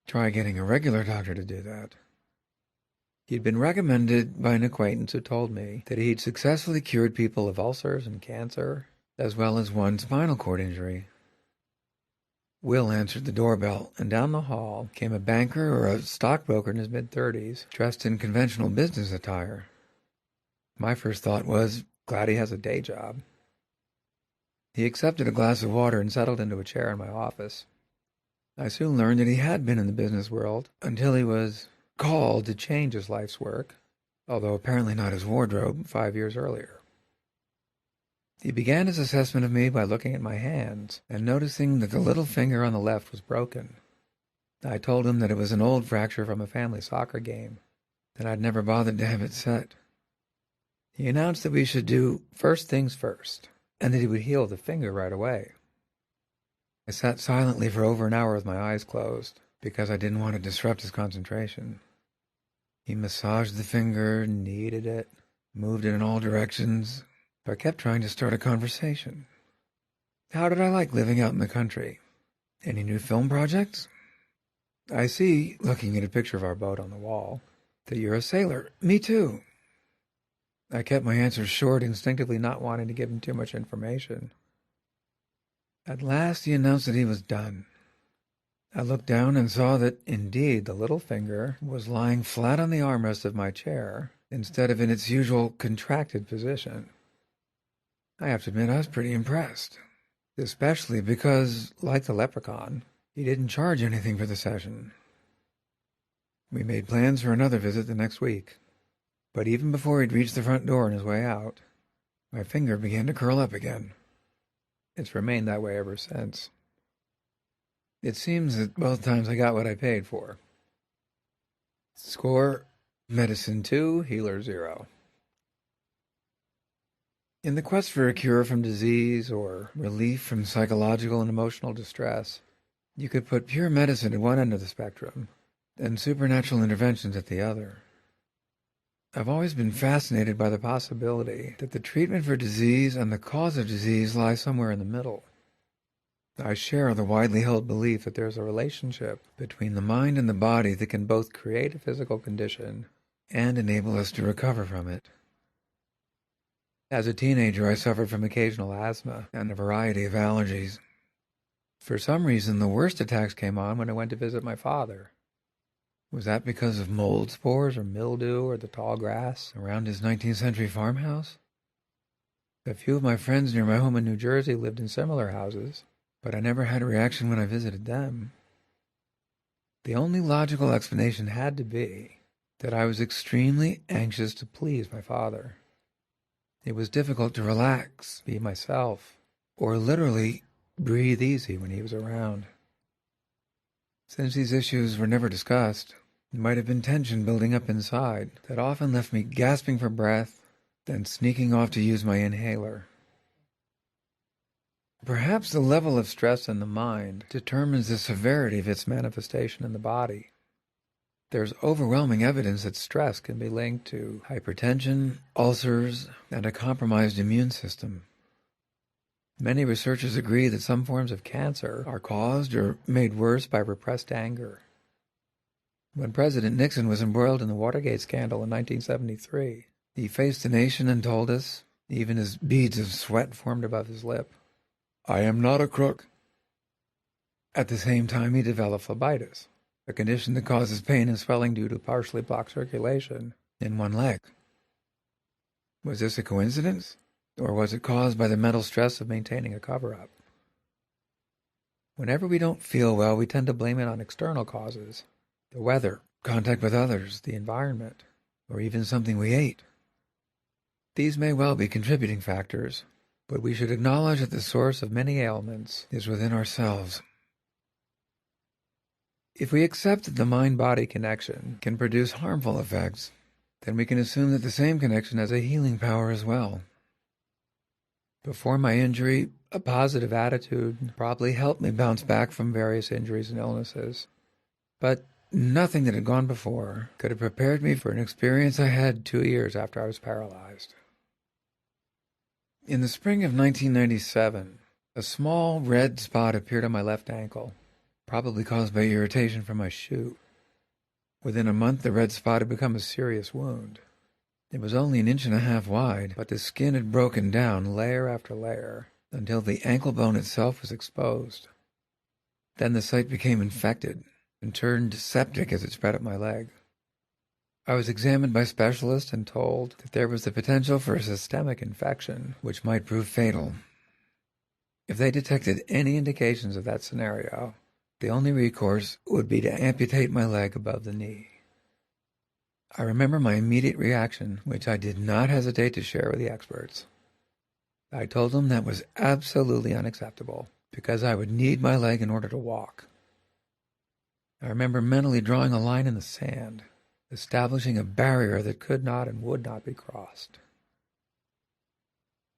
Try getting a regular doctor to do that. He'd been recommended by an acquaintance who told me that he'd successfully cured people of ulcers and cancer, as well as one spinal cord injury. Will answered the doorbell, and down the hall came a banker or a stockbroker in his mid-30s, dressed in conventional business attire. My first thought was, glad he has a day job. He accepted a glass of water and settled into a chair in my office. I soon learned that he had been in the business world until he was called to change his life's work, although apparently not his wardrobe, 5 years earlier. He began his assessment of me by looking at my hands and noticing that the little finger on the left was broken. I told him that it was an old fracture from a family soccer game, and I'd never bothered to have it set. He announced that we should do first things first, and that he would heal the finger right away. I sat silently for over an hour with my eyes closed, because I didn't want to disrupt his concentration. He massaged the finger, kneaded it, moved it in all directions. I kept trying to start a conversation. How did I like living out in the country? Any new film projects? I see, looking at a picture of our boat on the wall, that you're a sailor. Me too. I kept my answers short, instinctively not wanting to give him too much information. At last he announced that he was done. I looked down and saw that, indeed, the little finger was lying flat on the armrest of my chair, instead of in its usual contracted position. I have to admit I was pretty impressed, especially because, like the leprechaun, he didn't charge anything for the session. We made plans for another visit the next week. But even before he'd reached the front door on his way out, my finger began to curl up again. It's remained that way ever since. It seems that both times I got what I paid for. Score, medicine 2, healer 0. In the quest for a cure from disease or relief from psychological and emotional distress, you could put pure medicine at one end of the spectrum and supernatural interventions at the other. I've always been fascinated by the possibility that the treatment for disease and the cause of disease lie somewhere in the middle. I share the widely held belief that there's a relationship between the mind and the body that can both create a physical condition and enable us to recover from it. As a teenager, I suffered from occasional asthma and a variety of allergies. For some reason, the worst attacks came on when I went to visit my father. Was that because of mold spores or mildew or the tall grass around his 19th century farmhouse? A few of my friends near my home in New Jersey lived in similar houses, but I never had a reaction when I visited them. The only logical explanation had to be that I was extremely anxious to please my father. It was difficult to relax, be myself, or literally breathe easy when he was around. Since these issues were never discussed, there might have been tension building up inside that often left me gasping for breath, then sneaking off to use my inhaler. Perhaps the level of stress in the mind determines the severity of its manifestation in the body. There's overwhelming evidence that stress can be linked to hypertension, ulcers, and a compromised immune system. Many researchers agree that some forms of cancer are caused or made worse by repressed anger. When President Nixon was embroiled in the Watergate scandal in 1973, he faced the nation and told us, even as beads of sweat formed above his lip, "I am not a crook." At the same time, he developed phlebitis, a condition that causes pain and swelling due to partially blocked circulation in one leg. Was this a coincidence? Or was it caused by the mental stress of maintaining a cover-up? Whenever we don't feel well, we tend to blame it on external causes. The weather, contact with others, the environment, or even something we ate. These may well be contributing factors, but we should acknowledge that the source of many ailments is within ourselves. If we accept that the mind-body connection can produce harmful effects, then we can assume that the same connection has a healing power as well. Before my injury, a positive attitude probably helped me bounce back from various injuries and illnesses. But nothing that had gone before could have prepared me for an experience I had 2 years after I was paralyzed. In the spring of 1997, a small red spot appeared on my left ankle, probably caused by irritation from my shoe. Within a month, the red spot had become a serious wound. It was only 1.5 inches wide, but the skin had broken down layer after layer until the ankle bone itself was exposed. Then the site became infected and turned septic as it spread up my leg. I was examined by specialists and told that there was the potential for a systemic infection, which might prove fatal. If they detected any indications of that scenario, the only recourse would be to amputate my leg above the knee. I remember my immediate reaction, which I did not hesitate to share with the experts. I told them that was absolutely unacceptable, because I would need my leg in order to walk. I remember mentally drawing a line in the sand, establishing a barrier that could not and would not be crossed.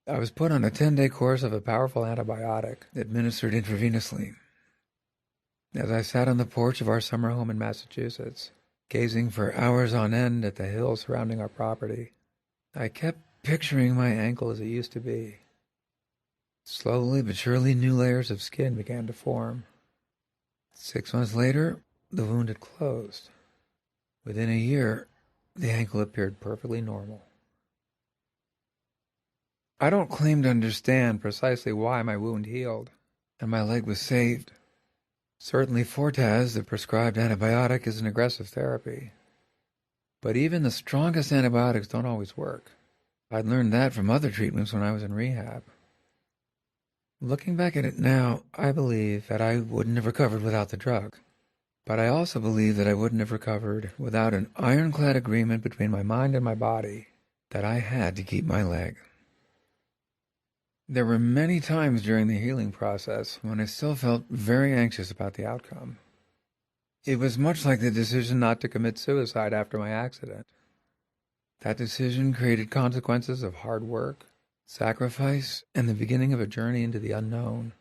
I was put on a 10-day course of a powerful antibiotic administered intravenously. As I sat on the porch of our summer home in Massachusetts, gazing for hours on end at the hills surrounding our property, I kept picturing my ankle as it used to be. Slowly but surely, new layers of skin began to form. 6 months later, the wound had closed. Within a year, the ankle appeared perfectly normal. I don't claim to understand precisely why my wound healed and my leg was saved. Certainly Fortaz, the prescribed antibiotic, is an aggressive therapy. But even the strongest antibiotics don't always work. I'd learned that from other treatments when I was in rehab. Looking back at it now, I believe that I wouldn't have recovered without the drug. But I also believe that I wouldn't have recovered without an ironclad agreement between my mind and my body that I had to keep my leg. There were many times during the healing process when I still felt very anxious about the outcome. It was much like the decision not to commit suicide after my accident. That decision created consequences of hard work, sacrifice, and the beginning of a journey into the unknown.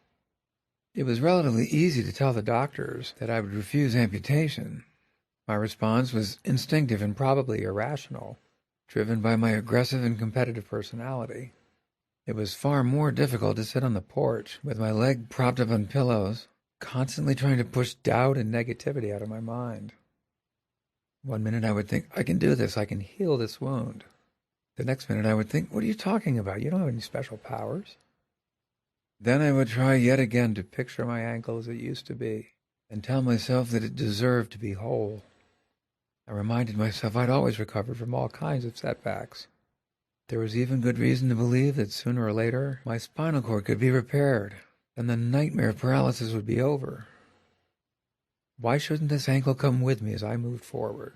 It was relatively easy to tell the doctors that I would refuse amputation. My response was instinctive and probably irrational, driven by my aggressive and competitive personality. It was far more difficult to sit on the porch with my leg propped up on pillows, constantly trying to push doubt and negativity out of my mind. One minute I would think, I can do this, I can heal this wound. The next minute I would think, what are you talking about? You don't have any special powers. Then I would try yet again to picture my ankle as it used to be, and tell myself that it deserved to be whole. I reminded myself I'd always recovered from all kinds of setbacks. There was even good reason to believe that sooner or later my spinal cord could be repaired, and the nightmare of paralysis would be over. Why shouldn't this ankle come with me as I moved forward?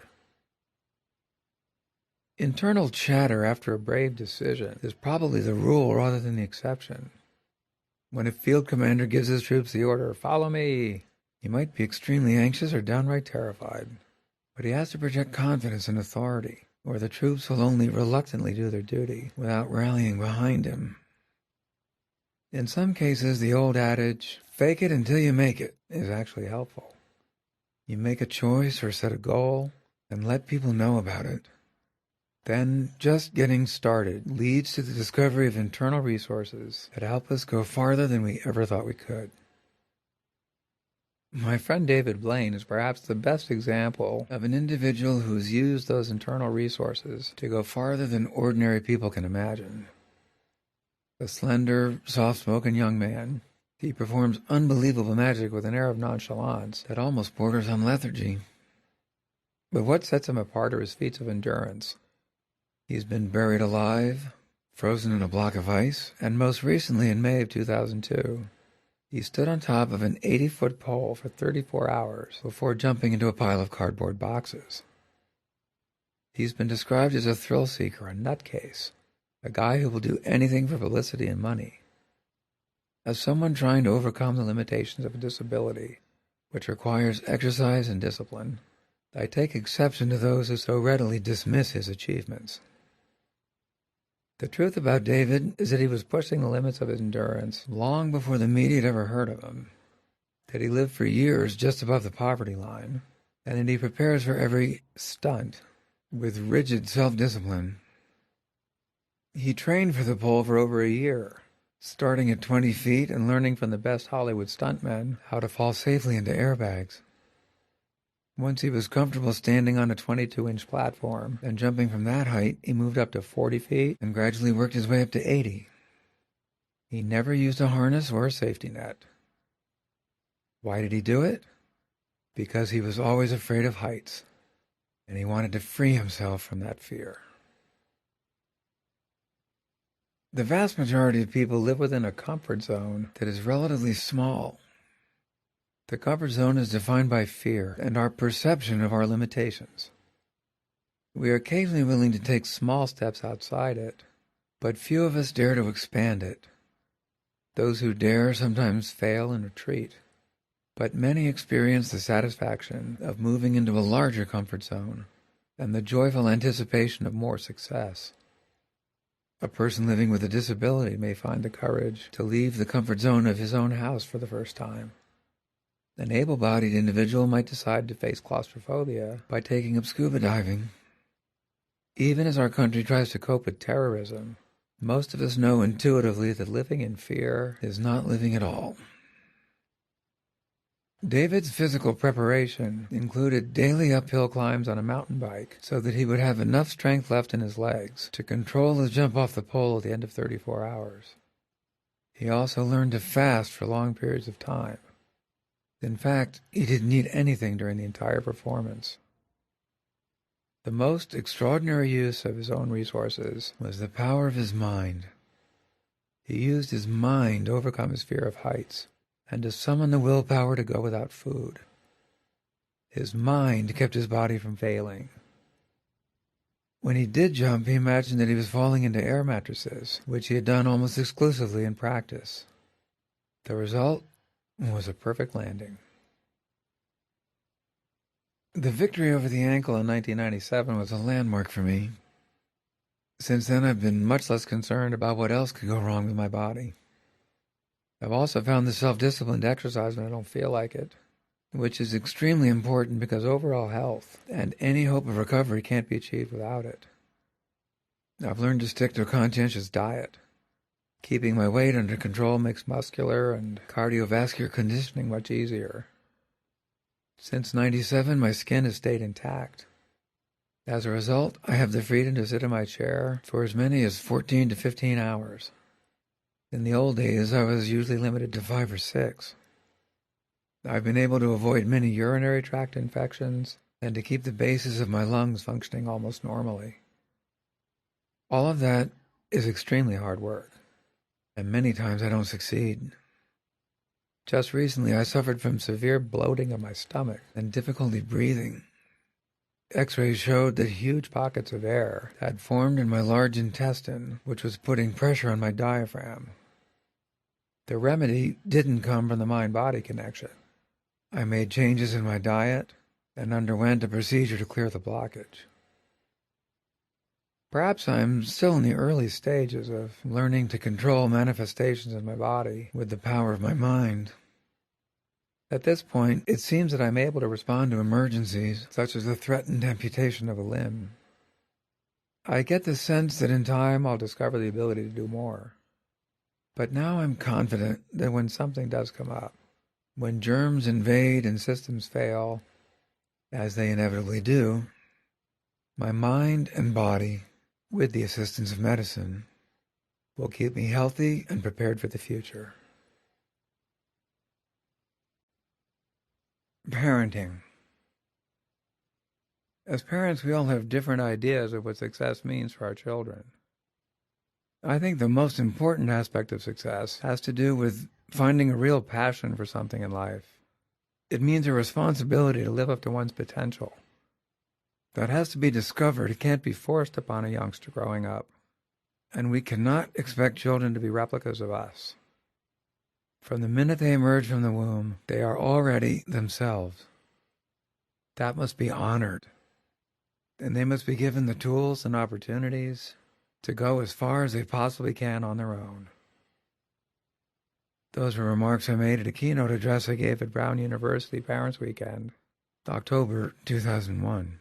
Internal chatter after a brave decision is probably the rule rather than the exception. When a field commander gives his troops the order, "Follow me," He might be extremely anxious or downright terrified, but he has to project confidence and authority, or the troops will only reluctantly do their duty without rallying behind him. In some cases, the old adage, "fake it until you make it," is actually helpful. You make a choice or set a goal, and let people know about it. Then, just getting started leads to the discovery of internal resources that help us go farther than we ever thought we could. My friend David Blaine is perhaps the best example of an individual who's used those internal resources to go farther than ordinary people can imagine. A slender, soft-spoken young man, he performs unbelievable magic with an air of nonchalance that almost borders on lethargy. But what sets him apart are his feats of endurance. He's been buried alive, frozen in a block of ice, and most recently in May of 2002, he stood on top of an 80-foot pole for 34 hours before jumping into a pile of cardboard boxes. He's been described as a thrill seeker, a nutcase, a guy who will do anything for publicity and money. As someone trying to overcome the limitations of a disability, which requires exercise and discipline, I take exception to those who so readily dismiss his achievements. The truth about David is that he was pushing the limits of his endurance long before the media had ever heard of him, that he lived for years just above the poverty line, and that he prepares for every stunt with rigid self-discipline. He trained for the pole for over a year, starting at 20 feet and learning from the best Hollywood stuntmen how to fall safely into airbags. Once he was comfortable standing on a 22-inch platform and jumping from that height, he moved up to 40 feet and gradually worked his way up to 80. He never used a harness or a safety net. Why did he do it? Because he was always afraid of heights, and he wanted to free himself from that fear. The vast majority of people live within a comfort zone that is relatively small. The comfort zone is defined by fear and our perception of our limitations. We are occasionally willing to take small steps outside it, but few of us dare to expand it. Those who dare sometimes fail and retreat, but many experience the satisfaction of moving into a larger comfort zone and the joyful anticipation of more success. A person living with a disability may find the courage to leave the comfort zone of his own house for the first time. An able-bodied individual might decide to face claustrophobia by taking up scuba diving. Even as our country tries to cope with terrorism, most of us know intuitively that living in fear is not living at all. David's physical preparation included daily uphill climbs on a mountain bike so that he would have enough strength left in his legs to control his jump off the pole at the end of 34 hours. He also learned to fast for long periods of time. In fact, he didn't eat anything during the entire performance. The most extraordinary use of his own resources was the power of his mind. He used his mind to overcome his fear of heights and to summon the willpower to go without food. His mind kept his body from failing. When he did jump, he imagined that he was falling into air mattresses, which he had done almost exclusively in practice. The result was a perfect landing. The victory over the ankle in 1997 was a landmark for me. Since then, I've been much less concerned about what else could go wrong with my body. I've also found the self-discipline to exercise when I don't feel like it, which is extremely important because overall health and any hope of recovery can't be achieved without it. I've learned to stick to a conscientious diet. Keeping my weight under control makes muscular and cardiovascular conditioning much easier. Since '97, my skin has stayed intact. As a result, I have the freedom to sit in my chair for as many as 14 to 15 hours. In the old days, I was usually limited to 5 or 6. I've been able to avoid many urinary tract infections and to keep the bases of my lungs functioning almost normally. All of that is extremely hard work, and many times I don't succeed. Just recently, I suffered from severe bloating of my stomach and difficulty breathing. X-rays showed that huge pockets of air had formed in my large intestine, which was putting pressure on my diaphragm. The remedy didn't come from the mind-body connection. I made changes in my diet and underwent a procedure to clear the blockage. Perhaps I'm still in the early stages of learning to control manifestations in my body with the power of my mind. At this point, it seems that I'm able to respond to emergencies, such as the threatened amputation of a limb. I get the sense that in time I'll discover the ability to do more. But now I'm confident that when something does come up, when germs invade and systems fail, as they inevitably do, my mind and body, with the assistance of medicine, will keep me healthy and prepared for the future. Parenting. As parents, we all have different ideas of what success means for our children. I think the most important aspect of success has to do with finding a real passion for something in life. It means a responsibility to live up to one's potential. That has to be discovered. It can't be forced upon a youngster growing up. And we cannot expect children to be replicas of us. From the minute they emerge from the womb, they are already themselves. That must be honored. And they must be given the tools and opportunities to go as far as they possibly can on their own. Those were remarks I made at a keynote address I gave at Brown University Parents Weekend, October 2001.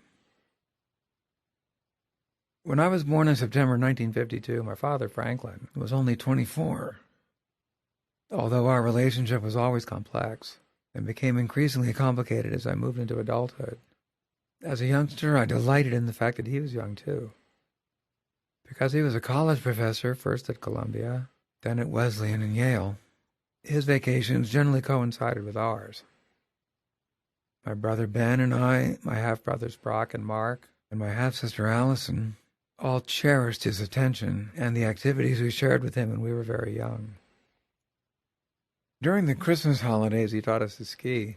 When I was born in September 1952, my father, Franklin, was only 24. Although our relationship was always complex and became increasingly complicated as I moved into adulthood. As a youngster, I delighted in the fact that he was young too. Because he was a college professor, first at Columbia, then at Wesleyan and Yale, his vacations generally coincided with ours. My brother Ben and I, my half-brothers Brock and Mark, and my half-sister Allison all cherished his attention and the activities we shared with him when we were very young. During the Christmas holidays, he taught us to ski.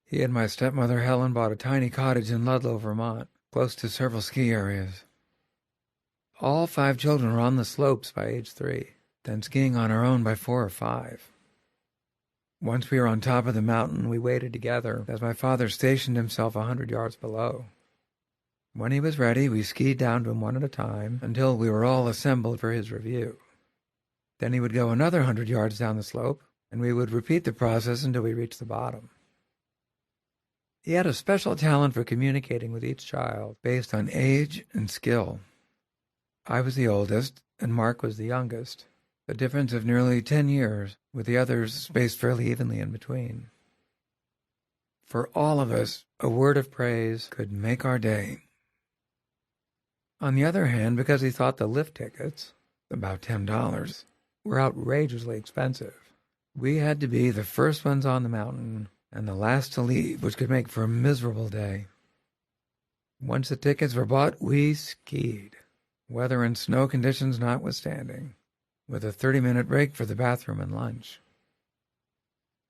He and my stepmother Helen bought a tiny cottage in Ludlow, Vermont, close to several ski areas. All 5 children were on the slopes by age 3, then skiing on our own by 4 or 5. Once we were on top of the mountain, we waited together as my father stationed himself 100 yards below. When he was ready, we skied down to him one at a time until we were all assembled for his review. Then he would go another 100 yards down the slope, and we would repeat the process until we reached the bottom. He had a special talent for communicating with each child based on age and skill. I was the oldest, and Mark was the youngest, a difference of nearly 10 years, with the others spaced fairly evenly in between. For all of us, a word of praise could make our day. On the other hand, because he thought the lift tickets, about $10, were outrageously expensive, we had to be the first ones on the mountain and the last to leave, which could make for a miserable day. Once the tickets were bought, we skied, weather and snow conditions notwithstanding, with a 30-minute break for the bathroom and lunch.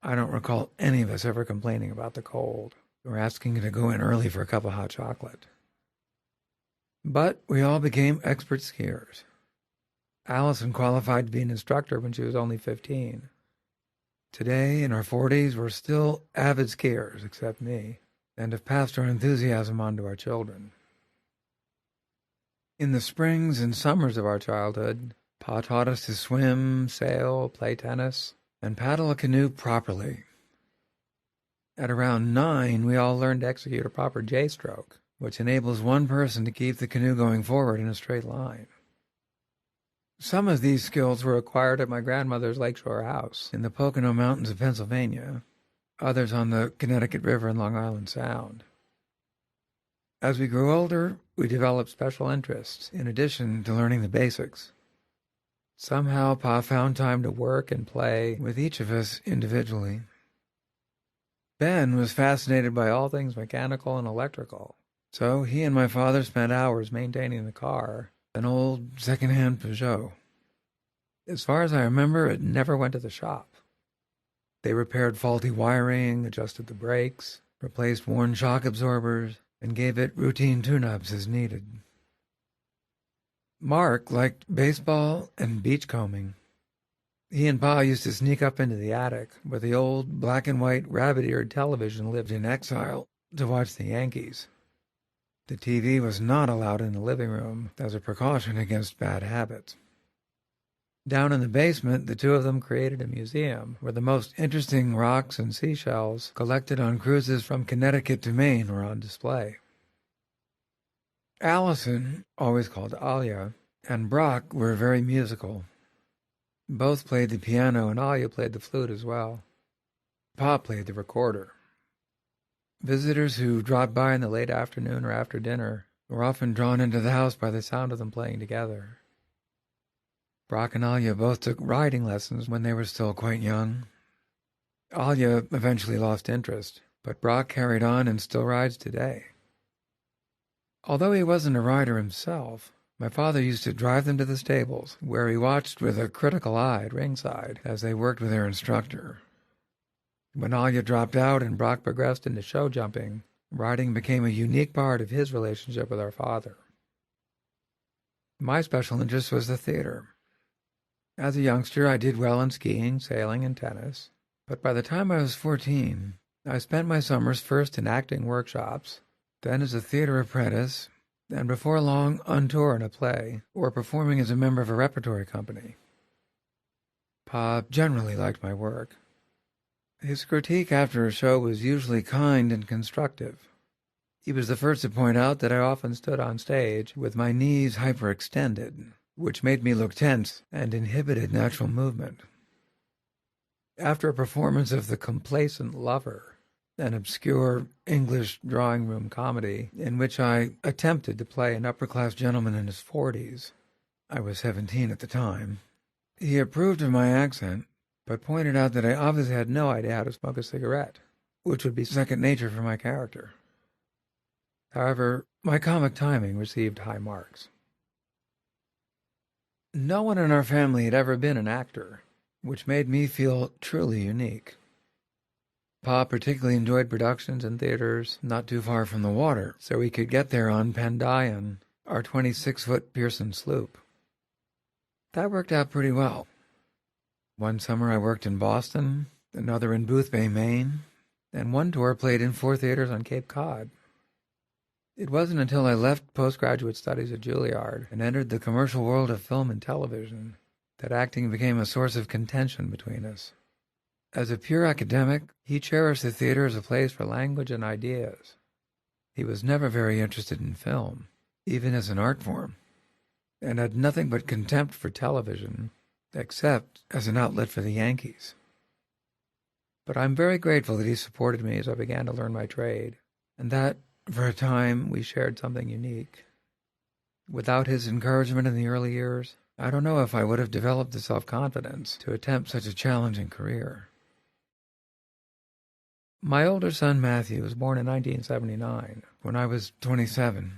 I don't recall any of us ever complaining about the cold or asking to go in early for a cup of hot chocolate. But we all became expert skiers. Allison qualified to be an instructor when she was only 15. Today, in our 40s, we're still avid skiers, except me, and have passed our enthusiasm on to our children. In the springs and summers of our childhood, Pa taught us to swim, sail, play tennis, and paddle a canoe properly. At around 9, we all learned to execute a proper J-stroke, which enables one person to keep the canoe going forward in a straight line. Some of these skills were acquired at my grandmother's lakeshore house in the Pocono Mountains of Pennsylvania, others on the Connecticut River and Long Island Sound. As we grew older, we developed special interests, in addition to learning the basics. Somehow, Pa found time to work and play with each of us individually. Ben was fascinated by all things mechanical and electrical, so he and my father spent hours maintaining the car, an old second-hand Peugeot. As far as I remember, it never went to the shop. They repaired faulty wiring, adjusted the brakes, replaced worn shock absorbers, and gave it routine tune-ups as needed. Mark liked baseball and beachcombing. He and Pa used to sneak up into the attic, where the old black-and-white rabbit-eared television lived in exile, to watch the Yankees. The TV was not allowed in the living room as a precaution against bad habits. Down in the basement, the two of them created a museum where the most interesting rocks and seashells collected on cruises from Connecticut to Maine were on display. Allison, always called Alia, and Brock were very musical. Both played the piano, and Alia played the flute as well. Pa played the recorder. Visitors who dropped by in the late afternoon or after dinner were often drawn into the house by the sound of them playing together. Brock and Alia both took riding lessons when they were still quite young. Alia eventually lost interest, but Brock carried on and still rides today. Although he wasn't a rider himself, my father used to drive them to the stables, where he watched with a critical eye at ringside as they worked with their instructor. When Alia dropped out and Brock progressed into show jumping, riding became a unique part of his relationship with our father. My special interest was the theater. As a youngster, I did well in skiing, sailing, and tennis, but by the time I was 14, I spent my summers first in acting workshops, then as a theater apprentice, and before long on tour in a play, or performing as a member of a repertory company. Pa generally liked my work. His critique after a show was usually kind and constructive. He was the first to point out that I often stood on stage with my knees hyperextended, which made me look tense and inhibited natural movement. After a performance of The Complacent Lover, an obscure English drawing room comedy in which I attempted to play an upper-class gentleman in his 40s, I was 17 at the time, he approved of my accent, but pointed out that I obviously had no idea how to smoke a cigarette, which would be second nature for my character. However, my comic timing received high marks. No one in our family had ever been an actor, which made me feel truly unique. Pa particularly enjoyed productions in theaters not too far from the water, so we could get there on Pandion, our 26-foot Pearson sloop. That worked out pretty well. One summer I worked in Boston, another in Boothbay, Maine, and one tour played in 4 theaters on Cape Cod. It wasn't until I left postgraduate studies at Juilliard and entered the commercial world of film and television that acting became a source of contention between us. As a pure academic, he cherished the theater as a place for language and ideas. He was never very interested in film, even as an art form, and had nothing but contempt for television, except as an outlet for the Yankees. But I'm very grateful that he supported me as I began to learn my trade, and that, for a time, we shared something unique. Without his encouragement in the early years, I don't know if I would have developed the self-confidence to attempt such a challenging career. My older son, Matthew, was born in 1979, when I was 27.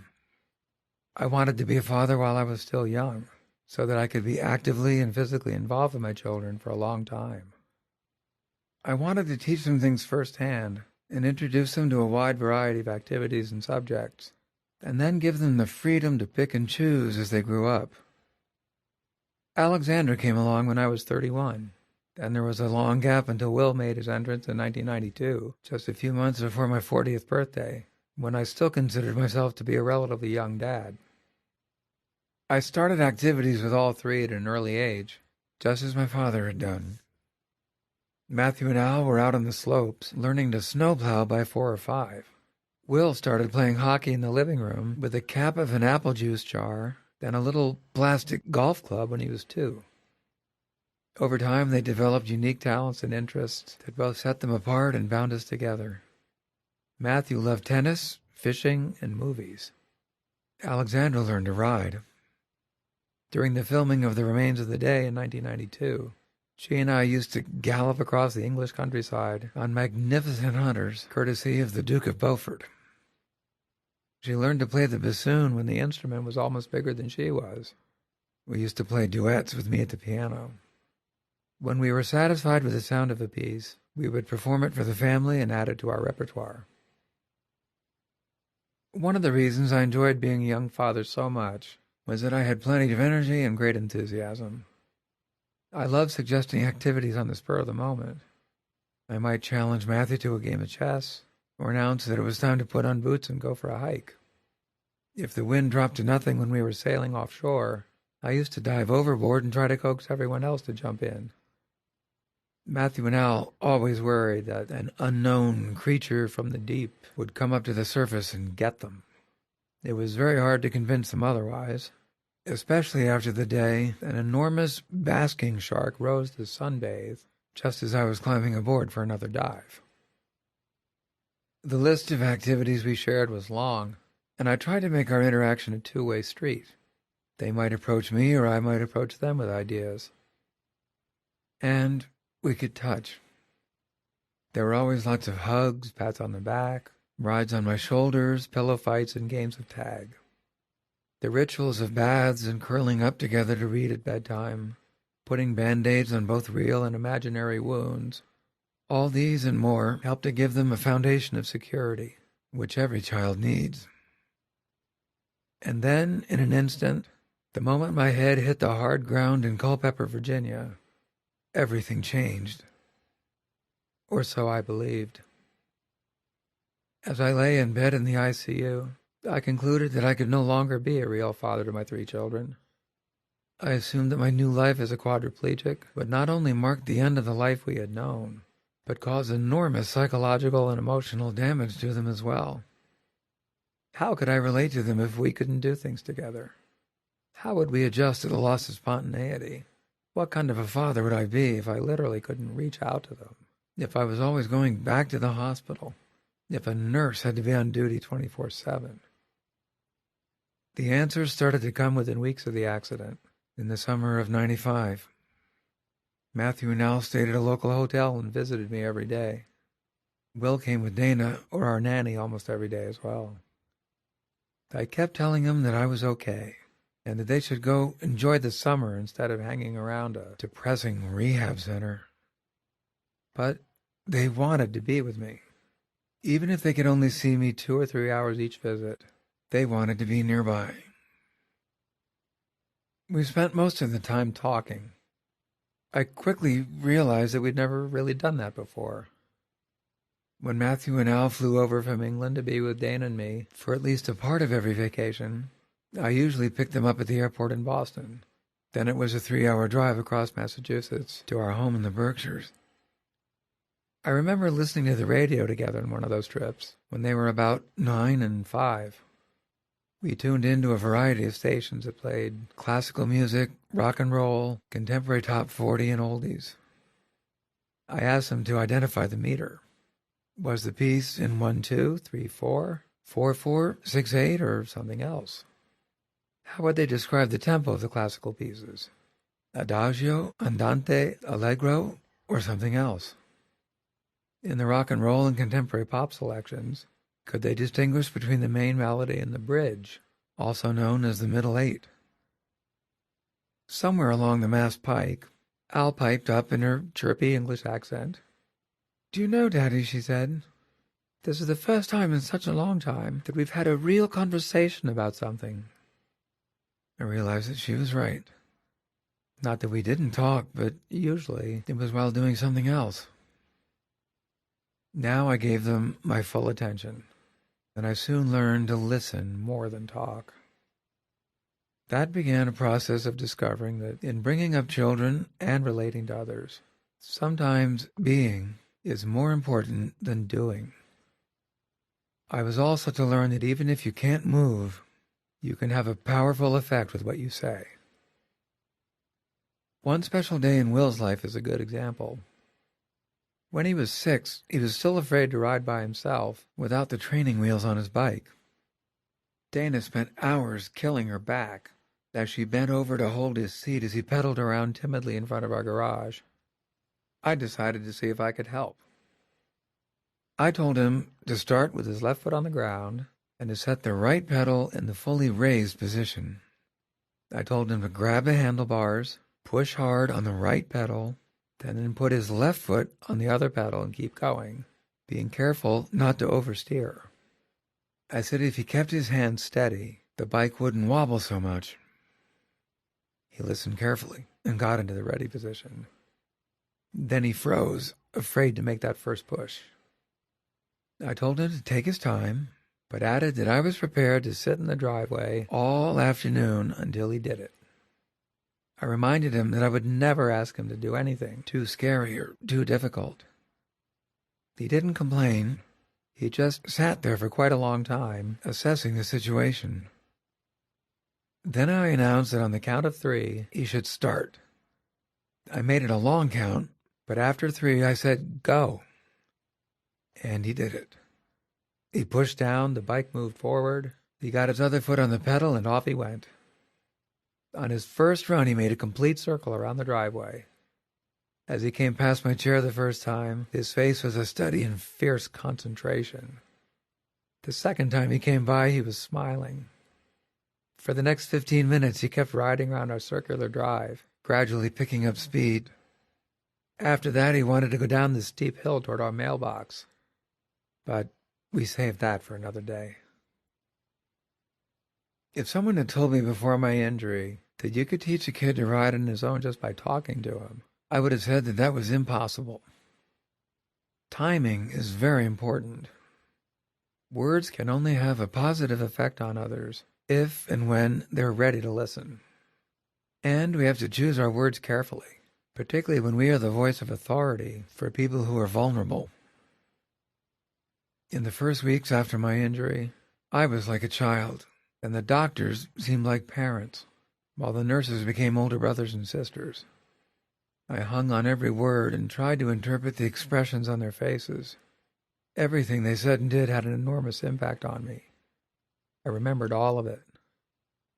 I wanted to be a father while I was still young, so that I could be actively and physically involved with my children for a long time. I wanted to teach them things firsthand and introduce them to a wide variety of activities and subjects, and then give them the freedom to pick and choose as they grew up. Alexander came along when I was 31, and there was a long gap until Will made his entrance in 1992, just a few months before my 40th birthday, when I still considered myself to be a relatively young dad. I started activities with all 3 at an early age, just as my father had done. Matthew and Al were out on the slopes, learning to snowplow by 4 or 5. Will started playing hockey in the living room with the cap of an apple juice jar and a little plastic golf club when he was 2. Over time, they developed unique talents and interests that both set them apart and bound us together. Matthew loved tennis, fishing, and movies. Alexandra learned to ride. During the filming of The Remains of the Day in 1992, she and I used to gallop across the English countryside on magnificent hunters, courtesy of the Duke of Beaufort. She learned to play the bassoon when the instrument was almost bigger than she was. We used to play duets with me at the piano. When we were satisfied with the sound of a piece, we would perform it for the family and add it to our repertoire. One of the reasons I enjoyed being a young father so much was that I had plenty of energy and great enthusiasm. I love suggesting activities on the spur of the moment. I might challenge Matthew to a game of chess, or announce that it was time to put on boots and go for a hike. If the wind dropped to nothing when we were sailing offshore, I used to dive overboard and try to coax everyone else to jump in. Matthew and Al always worried that an unknown creature from the deep would come up to the surface and get them. It was very hard to convince them otherwise, especially after the day an enormous basking shark rose to sunbathe just as I was climbing aboard for another dive. The list of activities we shared was long, and I tried to make our interaction a two-way street. They might approach me or I might approach them with ideas. And we could touch. There were always lots of hugs, pats on the back, rides on my shoulders, pillow fights, and games of tag. The rituals of baths and curling up together to read at bedtime, putting Band-Aids on both real and imaginary wounds, all these and more help to give them a foundation of security, which every child needs. And then, in an instant, the moment my head hit the hard ground in Culpeper, Virginia, everything changed. Or so I believed. As I lay in bed in the ICU, I concluded that I could no longer be a real father to my 3 children. I assumed that my new life as a quadriplegic would not only mark the end of the life we had known, but cause enormous psychological and emotional damage to them as well. How could I relate to them if we couldn't do things together? How would we adjust to the loss of spontaneity? What kind of a father would I be if I literally couldn't reach out to them? If I was always going back to the hospital? If a nurse had to be on duty 24/7? The answers started to come within weeks of the accident, in the summer of '95. Matthew and Al stayed at a local hotel and visited me every day. Will came with Dana, or our nanny, almost every day as well. I kept telling them that I was okay, and that they should go enjoy the summer instead of hanging around a depressing rehab center. But they wanted to be with me. Even if they could only see me 2 or 3 hours each visit, they wanted to be nearby. We spent most of the time talking. I quickly realized that we'd never really done that before. When Matthew and Al flew over from England to be with Dana and me for at least a part of every vacation, I usually picked them up at the airport in Boston. Then it was a 3-hour drive across Massachusetts to our home in the Berkshires. I remember listening to the radio together on one of those trips when they were about 9 and 5. We tuned into a variety of stations that played classical music, rock and roll, contemporary top 40, and oldies. I asked them to identify the meter. Was the piece in 1-2, 3-4, 4-4, 6-8, or something else? How would they describe the tempo of the classical pieces? Adagio, andante, allegro, or something else? In the rock and roll and contemporary pop selections, could they distinguish between the main melody and the bridge, also known as the middle 8? Somewhere along the Mass Pike, Al piped up in her chirpy English accent. "Do you know, Daddy," she said, "this is the first time in such a long time that we've had a real conversation about something." I realized that she was right. Not that we didn't talk, but usually it was while doing something else. Now I gave them my full attention, and I soon learned to listen more than talk. That began a process of discovering that in bringing up children and relating to others, sometimes being is more important than doing. I was also to learn that even if you can't move, you can have a powerful effect with what you say. One special day in Will's life is a good example. When he was 6, he was still afraid to ride by himself without the training wheels on his bike. Dana spent hours killing her back as she bent over to hold his seat as he pedaled around timidly in front of our garage. I decided to see if I could help. I told him to start with his left foot on the ground and to set the right pedal in the fully raised position. I told him to grab the handlebars, push hard on the right pedal, then put his left foot on the other pedal and keep going, being careful not to oversteer. I said if he kept his hands steady, the bike wouldn't wobble so much. He listened carefully and got into the ready position. Then he froze, afraid to make that first push. I told him to take his time, but added that I was prepared to sit in the driveway all afternoon until he did it. I reminded him that I would never ask him to do anything too scary or too difficult. He didn't complain. He just sat there for quite a long time, assessing the situation. Then I announced that on the count of 3, he should start. I made it a long count, but after 3 I said, "Go." And he did it. He pushed down, the bike moved forward, he got his other foot on the pedal, and off he went. On his first run, he made a complete circle around the driveway. As he came past my chair the first time, his face was a study in fierce concentration. The second time he came by, he was smiling. For the next 15 minutes, he kept riding around our circular drive, gradually picking up speed. After that, he wanted to go down the steep hill toward our mailbox. But we saved that for another day. If someone had told me before my injury that you could teach a kid to ride on his own just by talking to him, I would have said that that was impossible. Timing is very important. Words can only have a positive effect on others if and when they're ready to listen. And we have to choose our words carefully, particularly when we are the voice of authority for people who are vulnerable. In the first weeks after my injury, I was like a child, and the doctors seemed like parents, while the nurses became older brothers and sisters. I hung on every word and tried to interpret the expressions on their faces. Everything they said and did had an enormous impact on me. I remembered all of it.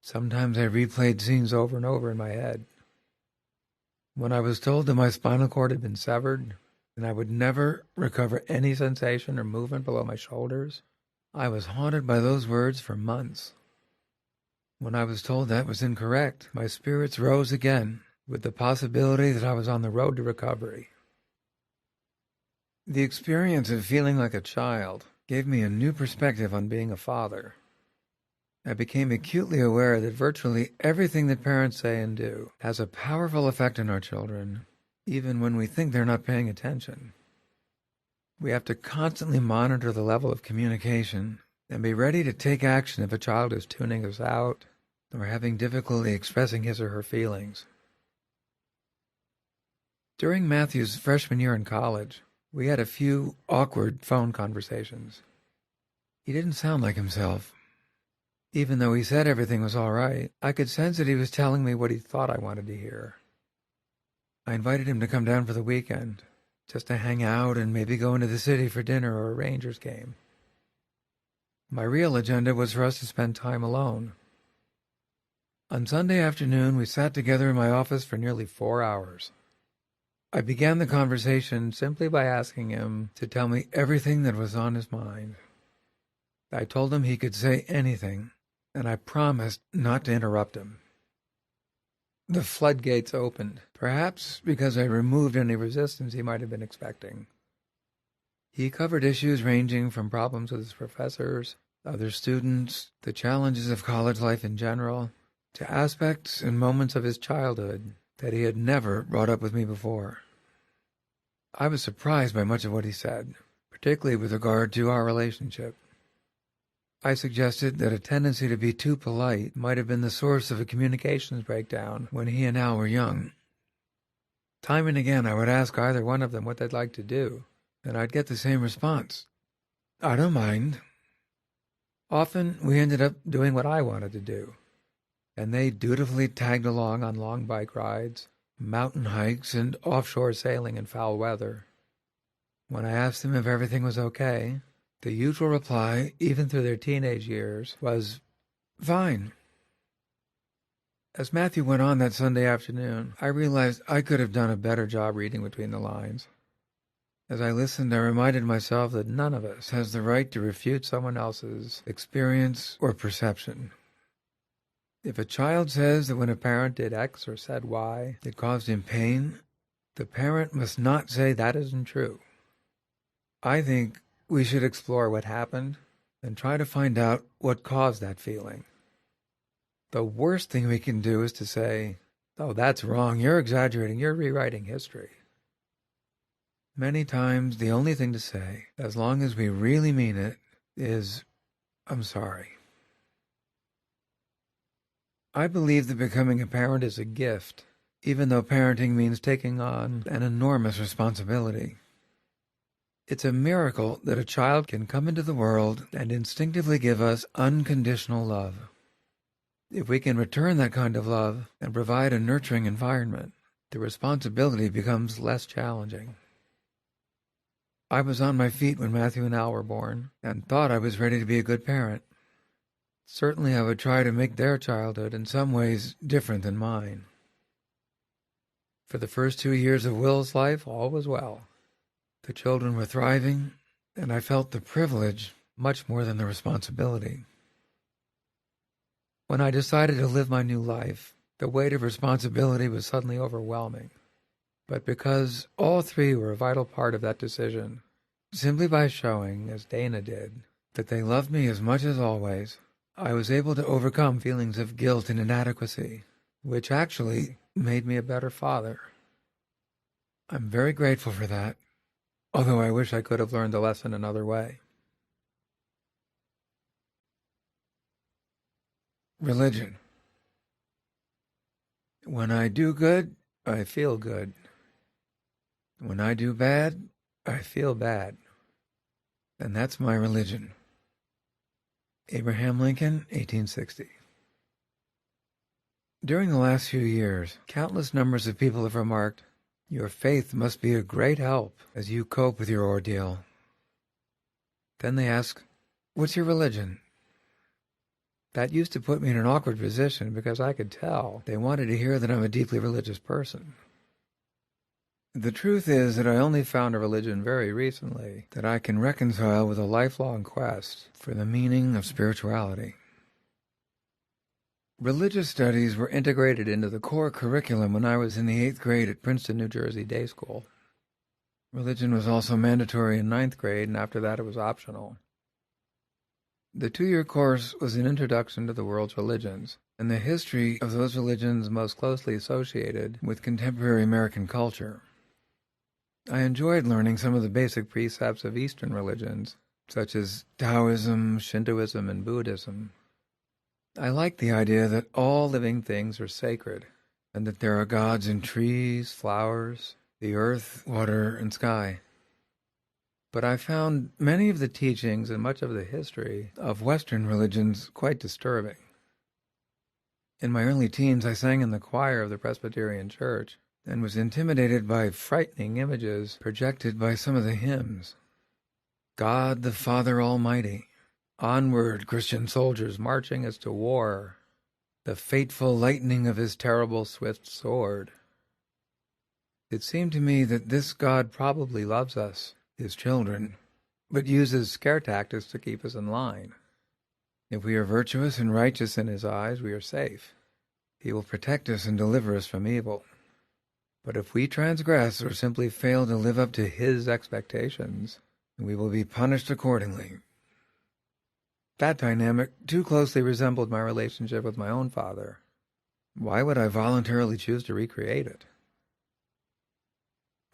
Sometimes I replayed scenes over and over in my head. When I was told that my spinal cord had been severed and I would never recover any sensation or movement below my shoulders, I was haunted by those words for months. When I was told that was incorrect, my spirits rose again with the possibility that I was on the road to recovery. The experience of feeling like a child gave me a new perspective on being a father. I became acutely aware that virtually everything that parents say and do has a powerful effect on our children, even when we think they're not paying attention. We have to constantly monitor the level of communication and be ready to take action if a child is tuning us out or having difficulty expressing his or her feelings. During Matthew's freshman year in college, we had a few awkward phone conversations. He didn't sound like himself. Even though he said everything was all right, I could sense that he was telling me what he thought I wanted to hear. I invited him to come down for the weekend, just to hang out and maybe go into the city for dinner or a Rangers game. My real agenda was for us to spend time alone. On Sunday afternoon, we sat together in my office for nearly 4 hours. I began the conversation simply by asking him to tell me everything that was on his mind. I told him he could say anything, and I promised not to interrupt him. The floodgates opened, perhaps because I removed any resistance he might have been expecting. He covered issues ranging from problems with his professors, other students, the challenges of college life in general, to aspects and moments of his childhood that he had never brought up with me before. I was surprised by much of what he said, particularly with regard to our relationship. I suggested that a tendency to be too polite might have been the source of a communications breakdown when he and Al were young. Time and again I would ask either one of them what they'd like to do, and I'd get the same response. "I don't mind." Often we ended up doing what I wanted to do, and they dutifully tagged along on long bike rides, mountain hikes, and offshore sailing in foul weather. When I asked them if everything was okay, the usual reply, even through their teenage years, was, "Fine." As Matthew went on that Sunday afternoon, I realized I could have done a better job reading between the lines. As I listened, I reminded myself that none of us has the right to refute someone else's experience or perception. If a child says that when a parent did X or said Y, it caused him pain, the parent must not say that isn't true. I think we should explore what happened and try to find out what caused that feeling. The worst thing we can do is to say, "Oh, that's wrong. You're exaggerating. You're rewriting history." Many times, the only thing to say, as long as we really mean it, is, "I'm sorry." I believe that becoming a parent is a gift, even though parenting means taking on an enormous responsibility. It's a miracle that a child can come into the world and instinctively give us unconditional love. If we can return that kind of love and provide a nurturing environment, the responsibility becomes less challenging. I was on my feet when Matthew and Al were born, and thought I was ready to be a good parent. Certainly I would try to make their childhood in some ways different than mine. For the first 2 years of Will's life, all was well. The children were thriving, and I felt the privilege much more than the responsibility. When I decided to live my new life, the weight of responsibility was suddenly overwhelming. But because all three were a vital part of that decision, simply by showing, as Dana did, that they loved me as much as always, I was able to overcome feelings of guilt and inadequacy, which actually made me a better father. I'm very grateful for that, although I wish I could have learned the lesson another way. Religion. When I do good, I feel good. When I do bad, I feel bad. And that's my religion. Abraham Lincoln, 1860. During the last few years, countless numbers of people have remarked, "Your faith must be a great help as you cope with your ordeal." Then they ask, "What's your religion?" That used to put me in an awkward position because I could tell they wanted to hear that I'm a deeply religious person. The truth is that I only found a religion very recently that I can reconcile with a lifelong quest for the meaning of spirituality. Religious studies were integrated into the core curriculum when I was in the 8th grade at Princeton, New Jersey day school. Religion was also mandatory in 9th grade, and after that it was optional. The 2-year course was an introduction to the world's religions, and the history of those religions most closely associated with contemporary American culture. I enjoyed learning some of the basic precepts of Eastern religions, such as Taoism, Shintoism, and Buddhism. I liked the idea that all living things are sacred, and that there are gods in trees, flowers, the earth, water, and sky. But I found many of the teachings and much of the history of Western religions quite disturbing. In my early teens, I sang in the choir of the Presbyterian Church and was intimidated by frightening images projected by some of the hymns. God the Father Almighty, onward Christian soldiers marching as to war, the fateful lightning of his terrible swift sword. It seemed to me that this God probably loves us, his children, but uses scare tactics to keep us in line. If we are virtuous and righteous in his eyes, we are safe. He will protect us and deliver us from evil. But if we transgress or simply fail to live up to his expectations, we will be punished accordingly. That dynamic too closely resembled my relationship with my own father. Why would I voluntarily choose to recreate it?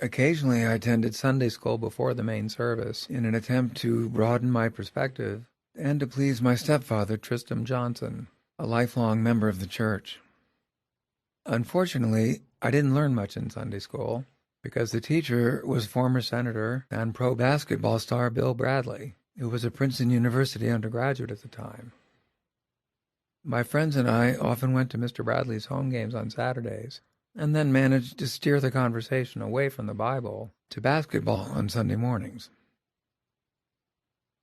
Occasionally I attended Sunday school before the main service in an attempt to broaden my perspective and to please my stepfather, Tristram Johnson, a lifelong member of the church. Unfortunately, I didn't learn much in Sunday school because the teacher was former Senator and pro basketball star Bill Bradley, who was a Princeton University undergraduate at the time. My friends and I often went to Mr. Bradley's home games on Saturdays, and then managed to steer the conversation away from the Bible to basketball on Sunday mornings.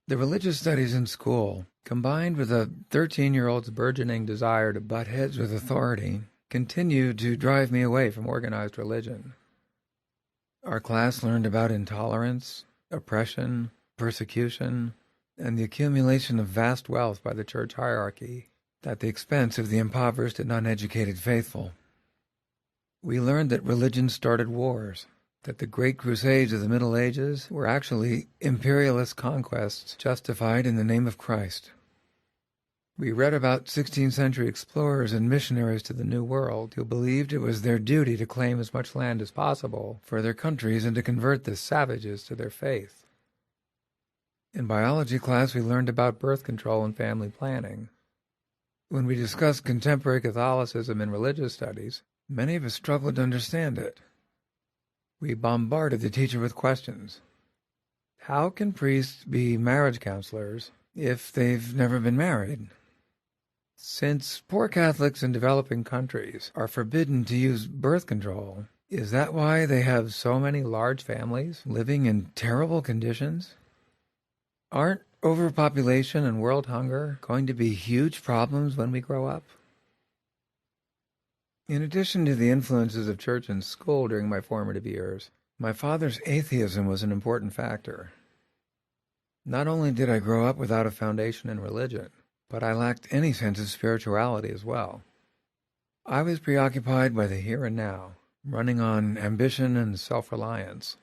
The religious studies in school, combined with a 13-year-old's burgeoning desire to butt heads with authority, continued to drive me away from organized religion. Our class learned about intolerance, oppression, persecution, and the accumulation of vast wealth by the church hierarchy at the expense of the impoverished and uneducated faithful. We learned that religion started wars, that the great crusades of the Middle Ages were actually imperialist conquests justified in the name of Christ. We read about 16th century explorers and missionaries to the New World who believed it was their duty to claim as much land as possible for their countries and to convert the savages to their faith. In biology class, we learned about birth control and family planning. When we discussed contemporary Catholicism in religious studies, many of us struggled to understand it. We bombarded the teacher with questions. How can priests be marriage counselors if they've never been married? Since poor Catholics in developing countries are forbidden to use birth control, is that why they have so many large families living in terrible conditions? Aren't overpopulation and world hunger going to be huge problems when we grow up? In addition to the influences of church and school during my formative years, my father's atheism was an important factor. Not only did I grow up without a foundation in religion, but I lacked any sense of spirituality as well. I was preoccupied by the here and now, running on ambition and self-reliance.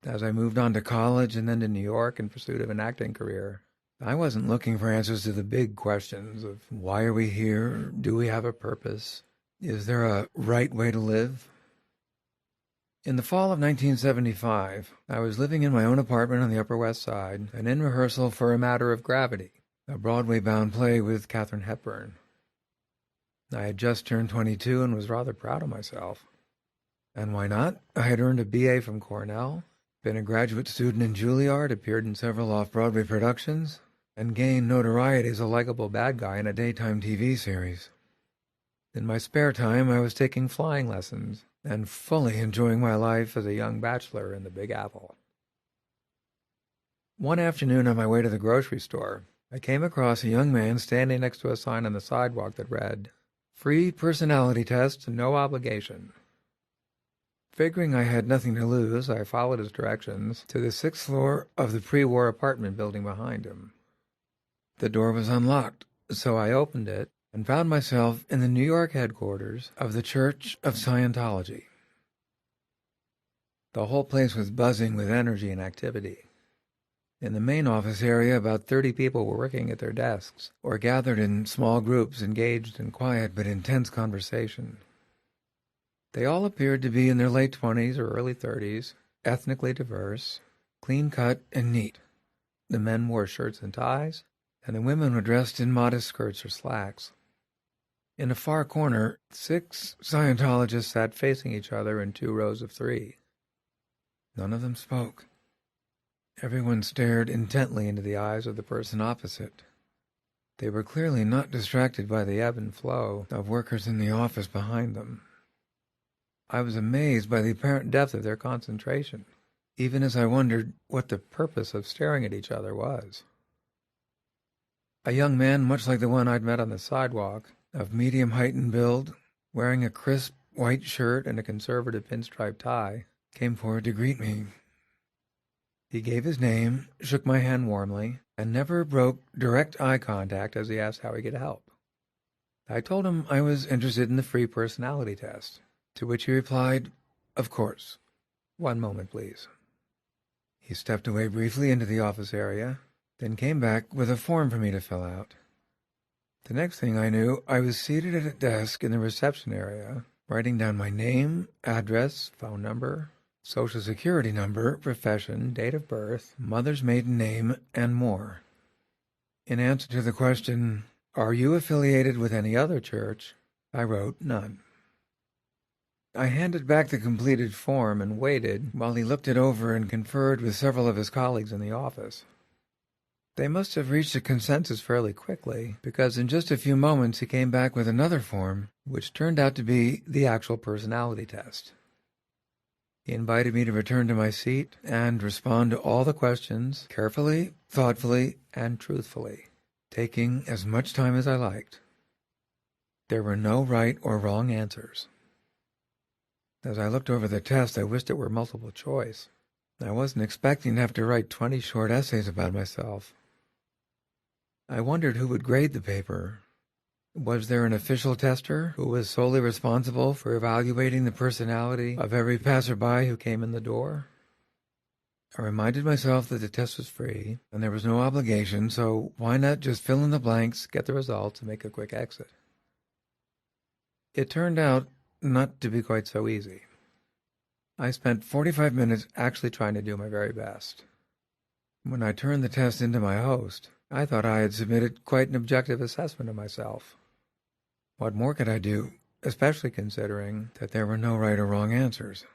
As I moved on to college and then to New York in pursuit of an acting career, I wasn't looking for answers to the big questions of why are we here, do we have a purpose, is there a right way to live? In the fall of 1975, I was living in my own apartment on the Upper West Side and in rehearsal for A Matter of Gravity, a Broadway-bound play with Katharine Hepburn. I had just turned 22 and was rather proud of myself. And why not? I had earned a BA from Cornell, been a graduate student in Juilliard, appeared in several off-Broadway productions, and gained notoriety as a likable bad guy in a daytime TV series. In my spare time, I was taking flying lessons and fully enjoying my life as a young bachelor in the Big Apple. One afternoon on my way to the grocery store, I came across a young man standing next to a sign on the sidewalk that read, "Free personality test, no obligation." Figuring I had nothing to lose, I followed his directions to the 6th floor of the pre-war apartment building behind him. The door was unlocked, so I opened it and found myself in the New York headquarters of the Church of Scientology. The whole place was buzzing with energy and activity. In the main office area, about 30 people were working at their desks or gathered in small groups engaged in quiet but intense conversation. They all appeared to be in their late 20s or early 30s, ethnically diverse, clean-cut and neat. The men wore shirts and ties, and the women were dressed in modest skirts or slacks. In a far corner, 6 Scientologists sat facing each other in 2 rows of 3. None of them spoke. Everyone stared intently into the eyes of the person opposite. They were clearly not distracted by the ebb and flow of workers in the office behind them. I was amazed by the apparent depth of their concentration, even as I wondered what the purpose of staring at each other was. A young man, much like the one I'd met on the sidewalk, of medium height and build, wearing a crisp white shirt and a conservative pinstripe tie, came forward to greet me. He gave his name, shook my hand warmly, and never broke direct eye contact as he asked how he could help. I told him I was interested in the free personality test, to which he replied, "Of course. One moment, please." He stepped away briefly into the office area, then came back with a form for me to fill out. The next thing I knew, I was seated at a desk in the reception area, writing down my name, address, phone number, Social Security number, profession, date of birth, mother's maiden name, and more. In answer to the question, "Are you affiliated with any other church?" I wrote, "None." I handed back the completed form and waited while he looked it over and conferred with several of his colleagues in the office. They must have reached a consensus fairly quickly, because in just a few moments he came back with another form, which turned out to be the actual personality test. He invited me to return to my seat and respond to all the questions carefully, thoughtfully, and truthfully, taking as much time as I liked. There were no right or wrong answers. As I looked over the test, I wished it were multiple choice. I wasn't expecting to have to write 20 short essays about myself. I wondered who would grade the paper. Was there an official tester who was solely responsible for evaluating the personality of every passerby who came in the door? I reminded myself that the test was free and there was no obligation, so why not just fill in the blanks, get the results, and make a quick exit? It turned out not to be quite so easy. I spent 45 minutes actually trying to do my very best. When I turned the test into my host, I thought I had submitted quite an objective assessment of myself. What more could I do, especially considering that there were no right or wrong answers?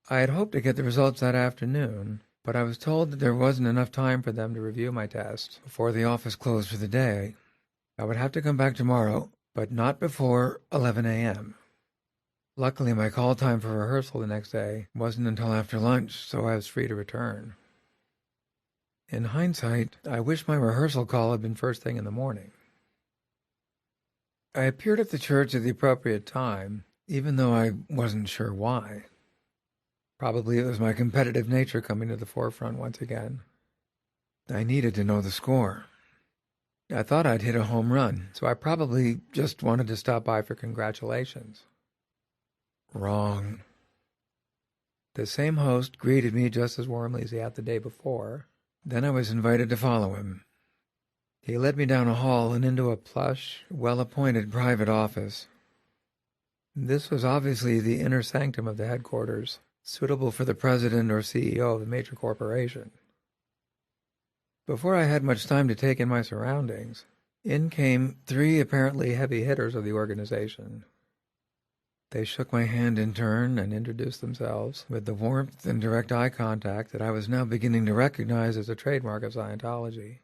I had hoped to get the results that afternoon, but I was told that there wasn't enough time for them to review my test before the office closed for the day. I would have to come back tomorrow, but not before 11 a.m. Luckily, my call time for rehearsal the next day wasn't until after lunch, so I was free to return. In hindsight, I wish my rehearsal call had been first thing in the morning. I appeared at the church at the appropriate time, even though I wasn't sure why. Probably it was my competitive nature coming to the forefront once again. I needed to know the score. I thought I'd hit a home run, so I probably just wanted to stop by for congratulations. Wrong. The same host greeted me just as warmly as he had the day before. Then I was invited to follow him. He led me down a hall and into a plush, well-appointed private office. This was obviously the inner sanctum of the headquarters, suitable for the president or CEO of a major corporation. Before I had much time to take in my surroundings, in came three apparently heavy hitters of the organization. They shook my hand in turn and introduced themselves with the warmth and direct eye contact that I was now beginning to recognize as a trademark of Scientology.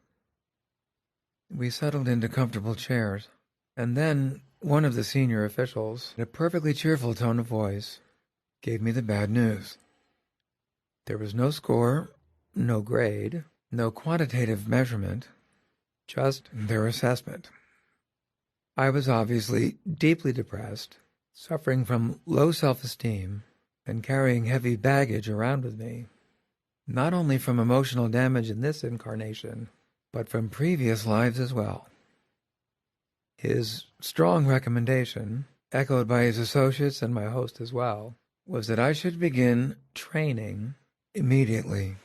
We settled into comfortable chairs, and then one of the senior officials, in a perfectly cheerful tone of voice, gave me the bad news. There was no score, no grade, no quantitative measurement, just their assessment. I was obviously deeply depressed, suffering from low self-esteem, and carrying heavy baggage around with me, not only from emotional damage in this incarnation, but from previous lives as well. His strong recommendation, echoed by his associates and my host as well, was that I should begin training immediately.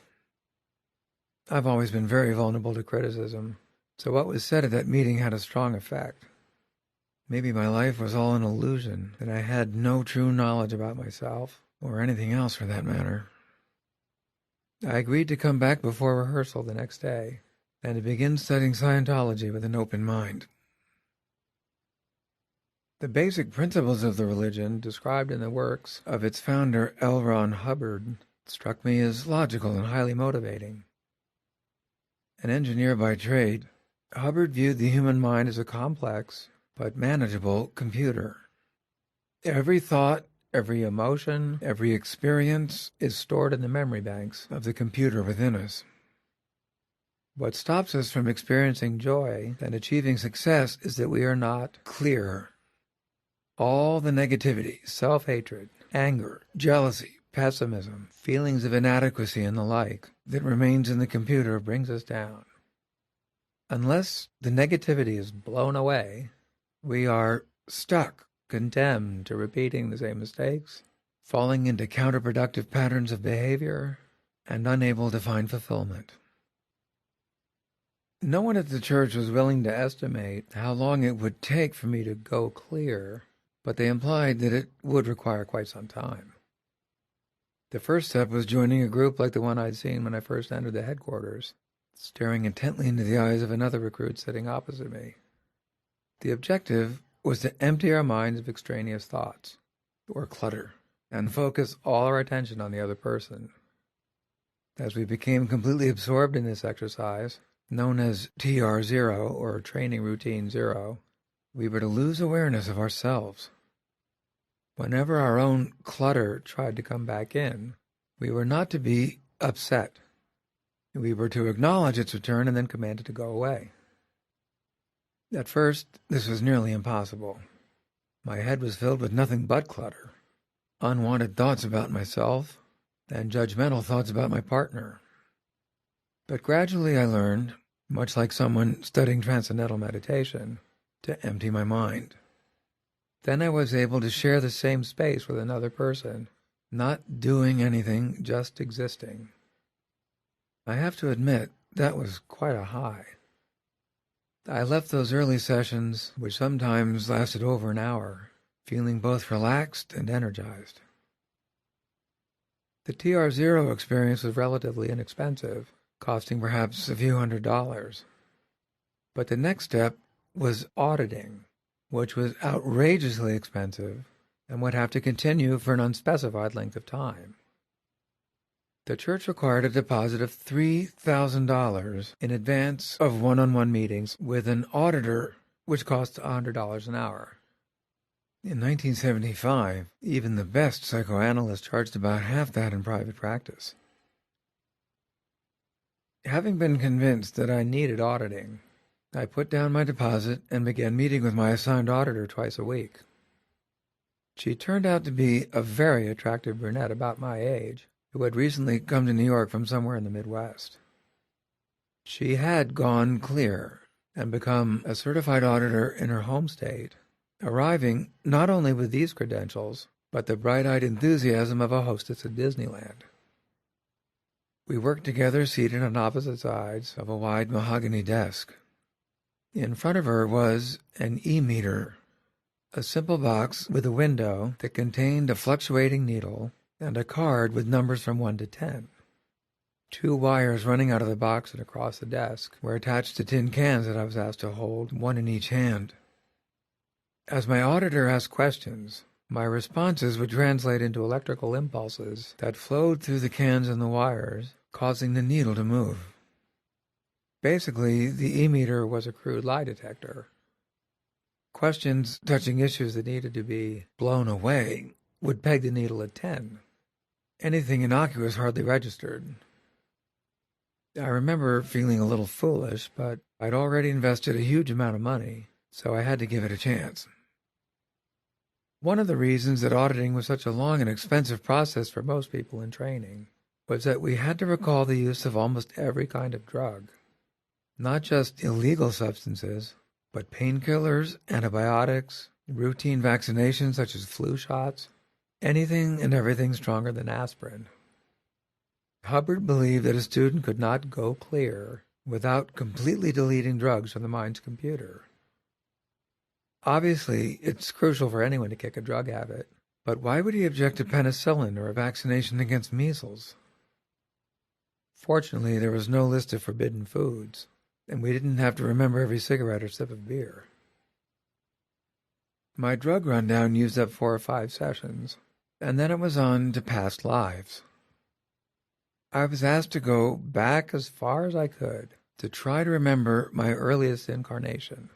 I've always been very vulnerable to criticism, so what was said at that meeting had a strong effect. Maybe my life was all an illusion, and I had no true knowledge about myself, or anything else for that matter. I agreed to come back before rehearsal the next day, and to begin studying Scientology with an open mind. The basic principles of the religion, described in the works of its founder L. Ron Hubbard, struck me as logical and highly motivating. An engineer by trade, Hubbard viewed the human mind as a complex but manageable computer. Every thought, every emotion, every experience is stored in the memory banks of the computer within us. What stops us from experiencing joy and achieving success is that we are not clear. All the negativity, self-hatred, anger, jealousy, pessimism, feelings of inadequacy, and the like that remains in the computer brings us down. Unless the negativity is blown away, we are stuck, condemned to repeating the same mistakes, falling into counterproductive patterns of behavior, and unable to find fulfillment. No one at the church was willing to estimate how long it would take for me to go clear, but they implied that it would require quite some time. The first step was joining a group like the one I'd seen when I first entered the headquarters, staring intently into the eyes of another recruit sitting opposite me. The objective was to empty our minds of extraneous thoughts, or clutter, and focus all our attention on the other person. As we became completely absorbed in this exercise, known as TR0, or Training Routine 0, we were to lose awareness of ourselves. Whenever our own clutter tried to come back in, we were not to be upset. We were to acknowledge its return and then command it to go away. At first, this was nearly impossible. My head was filled with nothing but clutter, unwanted thoughts about myself, and judgmental thoughts about my partner. But gradually I learned, much like someone studying transcendental meditation, to empty my mind. Then I was able to share the same space with another person not doing anything, just existing. I have to admit, that was quite a high. I left those early sessions, which sometimes lasted over an hour, feeling both relaxed and energized. The TR0 experience was relatively inexpensive, costing perhaps a few $100s. But the next step was auditing, which was outrageously expensive and would have to continue for an unspecified length of time. The church required a deposit of $3,000 in advance of one-on-one meetings with an auditor, which cost $100 an hour. In 1975, even the best psychoanalysts charged about half that in private practice. Having been convinced that I needed auditing, I put down my deposit and began meeting with my assigned auditor twice a week. She turned out to be a very attractive brunette about my age, who had recently come to New York from somewhere in the Midwest. She had gone clear and become a certified auditor in her home state, arriving not only with these credentials, but the bright-eyed enthusiasm of a hostess at Disneyland. We worked together seated on opposite sides of a wide mahogany desk. In front of her was an e-meter, a simple box with a window that contained a fluctuating needle and a card with numbers from 1 to 10. 2 wires running out of the box and across the desk were attached to tin cans that I was asked to hold, one in each hand. As my auditor asked questions, my responses would translate into electrical impulses that flowed through the cans and the wires, causing the needle to move. Basically, the e-meter was a crude lie detector. Questions touching issues that needed to be blown away would peg the needle at 10. Anything innocuous hardly registered. I remember feeling a little foolish, but I'd already invested a huge amount of money, so I had to give it a chance. One of the reasons that auditing was such a long and expensive process for most people in training was that we had to recall the use of almost every kind of drug. Not just illegal substances, but painkillers, antibiotics, routine vaccinations such as flu shots, anything and everything stronger than aspirin. Hubbard believed that a student could not go clear without completely deleting drugs from the mind's computer. Obviously, it's crucial for anyone to kick a drug habit, but why would he object to penicillin or a vaccination against measles? Fortunately, there was no list of forbidden foods, and we didn't have to remember every cigarette or sip of beer. My drug rundown used up 4 or 5 sessions, and then it was on to past lives. I was asked to go back as far as I could to try to remember my earliest incarnation.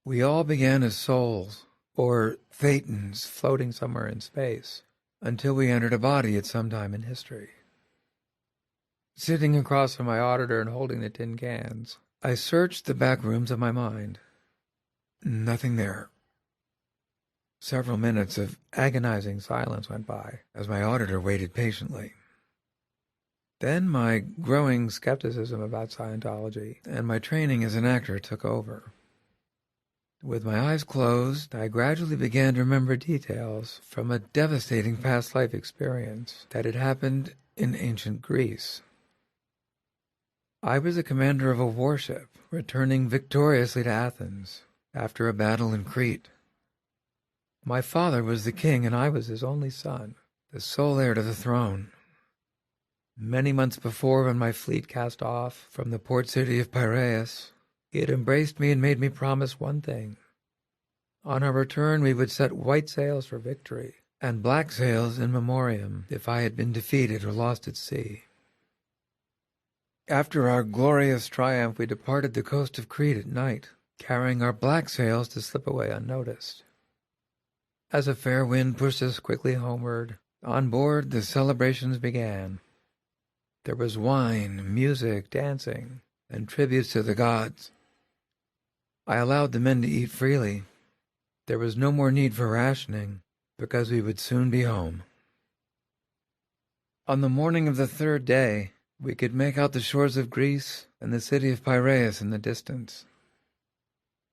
We all began as souls, or thetans floating somewhere in space, until we entered a body at some time in history. Sitting across from my auditor and holding the tin cans, I searched the back rooms of my mind. Nothing there. Several minutes of agonizing silence went by as my auditor waited patiently. Then my growing skepticism about Scientology and my training as an actor took over. With my eyes closed, I gradually began to remember details from a devastating past life experience that had happened in ancient Greece. I was the commander of a warship returning victoriously to Athens after a battle in Crete. My father was the king and I was his only son, the sole heir to the throne. Many months before, when my fleet cast off from the port city of Piraeus, he had embraced me and made me promise one thing. On our return we would set white sails for victory, and black sails in memoriam if I had been defeated or lost at sea. After our glorious triumph, we departed the coast of Crete at night, carrying our black sails to slip away unnoticed. As a fair wind pushed us quickly homeward, on board the celebrations began. There was wine, music, dancing, and tributes to the gods. I allowed the men to eat freely. There was no more need for rationing, because we would soon be home. On the morning of the 3rd day, we could make out the shores of Greece and the city of Piraeus in the distance.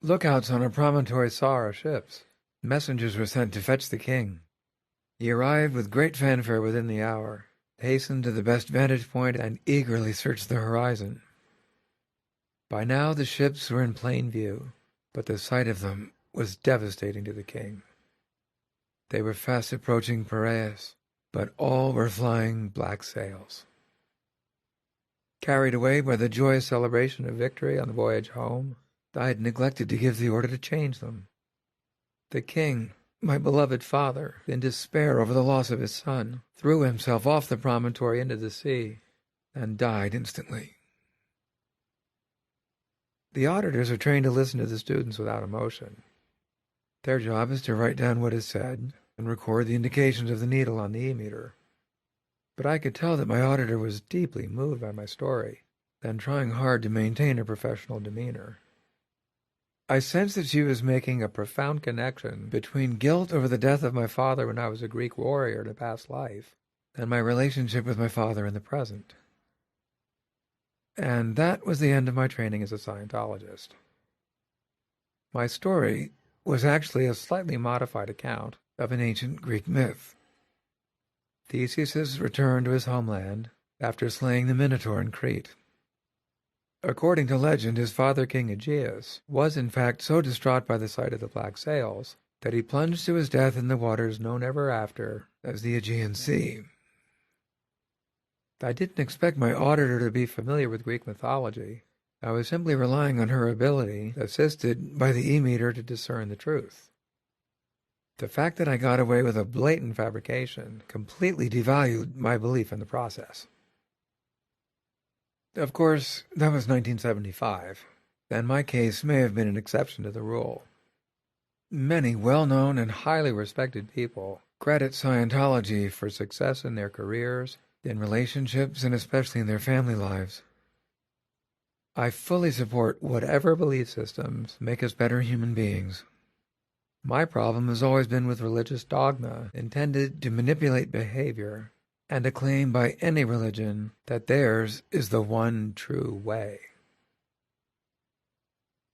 Lookouts on our promontory saw our ships. Messengers were sent to fetch the king. He arrived with great fanfare within the hour, hastened to the best vantage point, and eagerly searched the horizon. By now the ships were in plain view, but the sight of them was devastating to the king. They were fast approaching Piraeus, but all were flying black sails. Carried away by the joyous celebration of victory on the voyage home, I had neglected to give the order to change them. The king, my beloved father, in despair over the loss of his son, threw himself off the promontory into the sea and died instantly. The auditors are trained to listen to the students without emotion. Their job is to write down what is said and record the indications of the needle on the e-meter. But I could tell that my auditor was deeply moved by my story and trying hard to maintain a professional demeanor. I sensed that she was making a profound connection between guilt over the death of my father when I was a Greek warrior in a past life and my relationship with my father in the present. And that was the end of my training as a Scientologist. My story was actually a slightly modified account of an ancient Greek myth. Theseus returned to his homeland after slaying the Minotaur in Crete. According to legend, his father, King Aegeus, was in fact so distraught by the sight of the black sails that he plunged to his death in the waters known ever after as the Aegean Sea. I didn't expect my auditor to be familiar with Greek mythology. I was simply relying on her ability, assisted by the e-meter, to discern the truth. The fact that I got away with a blatant fabrication completely devalued my belief in the process. Of course, that was 1975, and my case may have been an exception to the rule. Many well-known and highly respected people credit Scientology for success in their careers, in relationships, and especially in their family lives. I fully support whatever belief systems make us better human beings. My problem has always been with religious dogma intended to manipulate behavior and a claim by any religion that theirs is the one true way.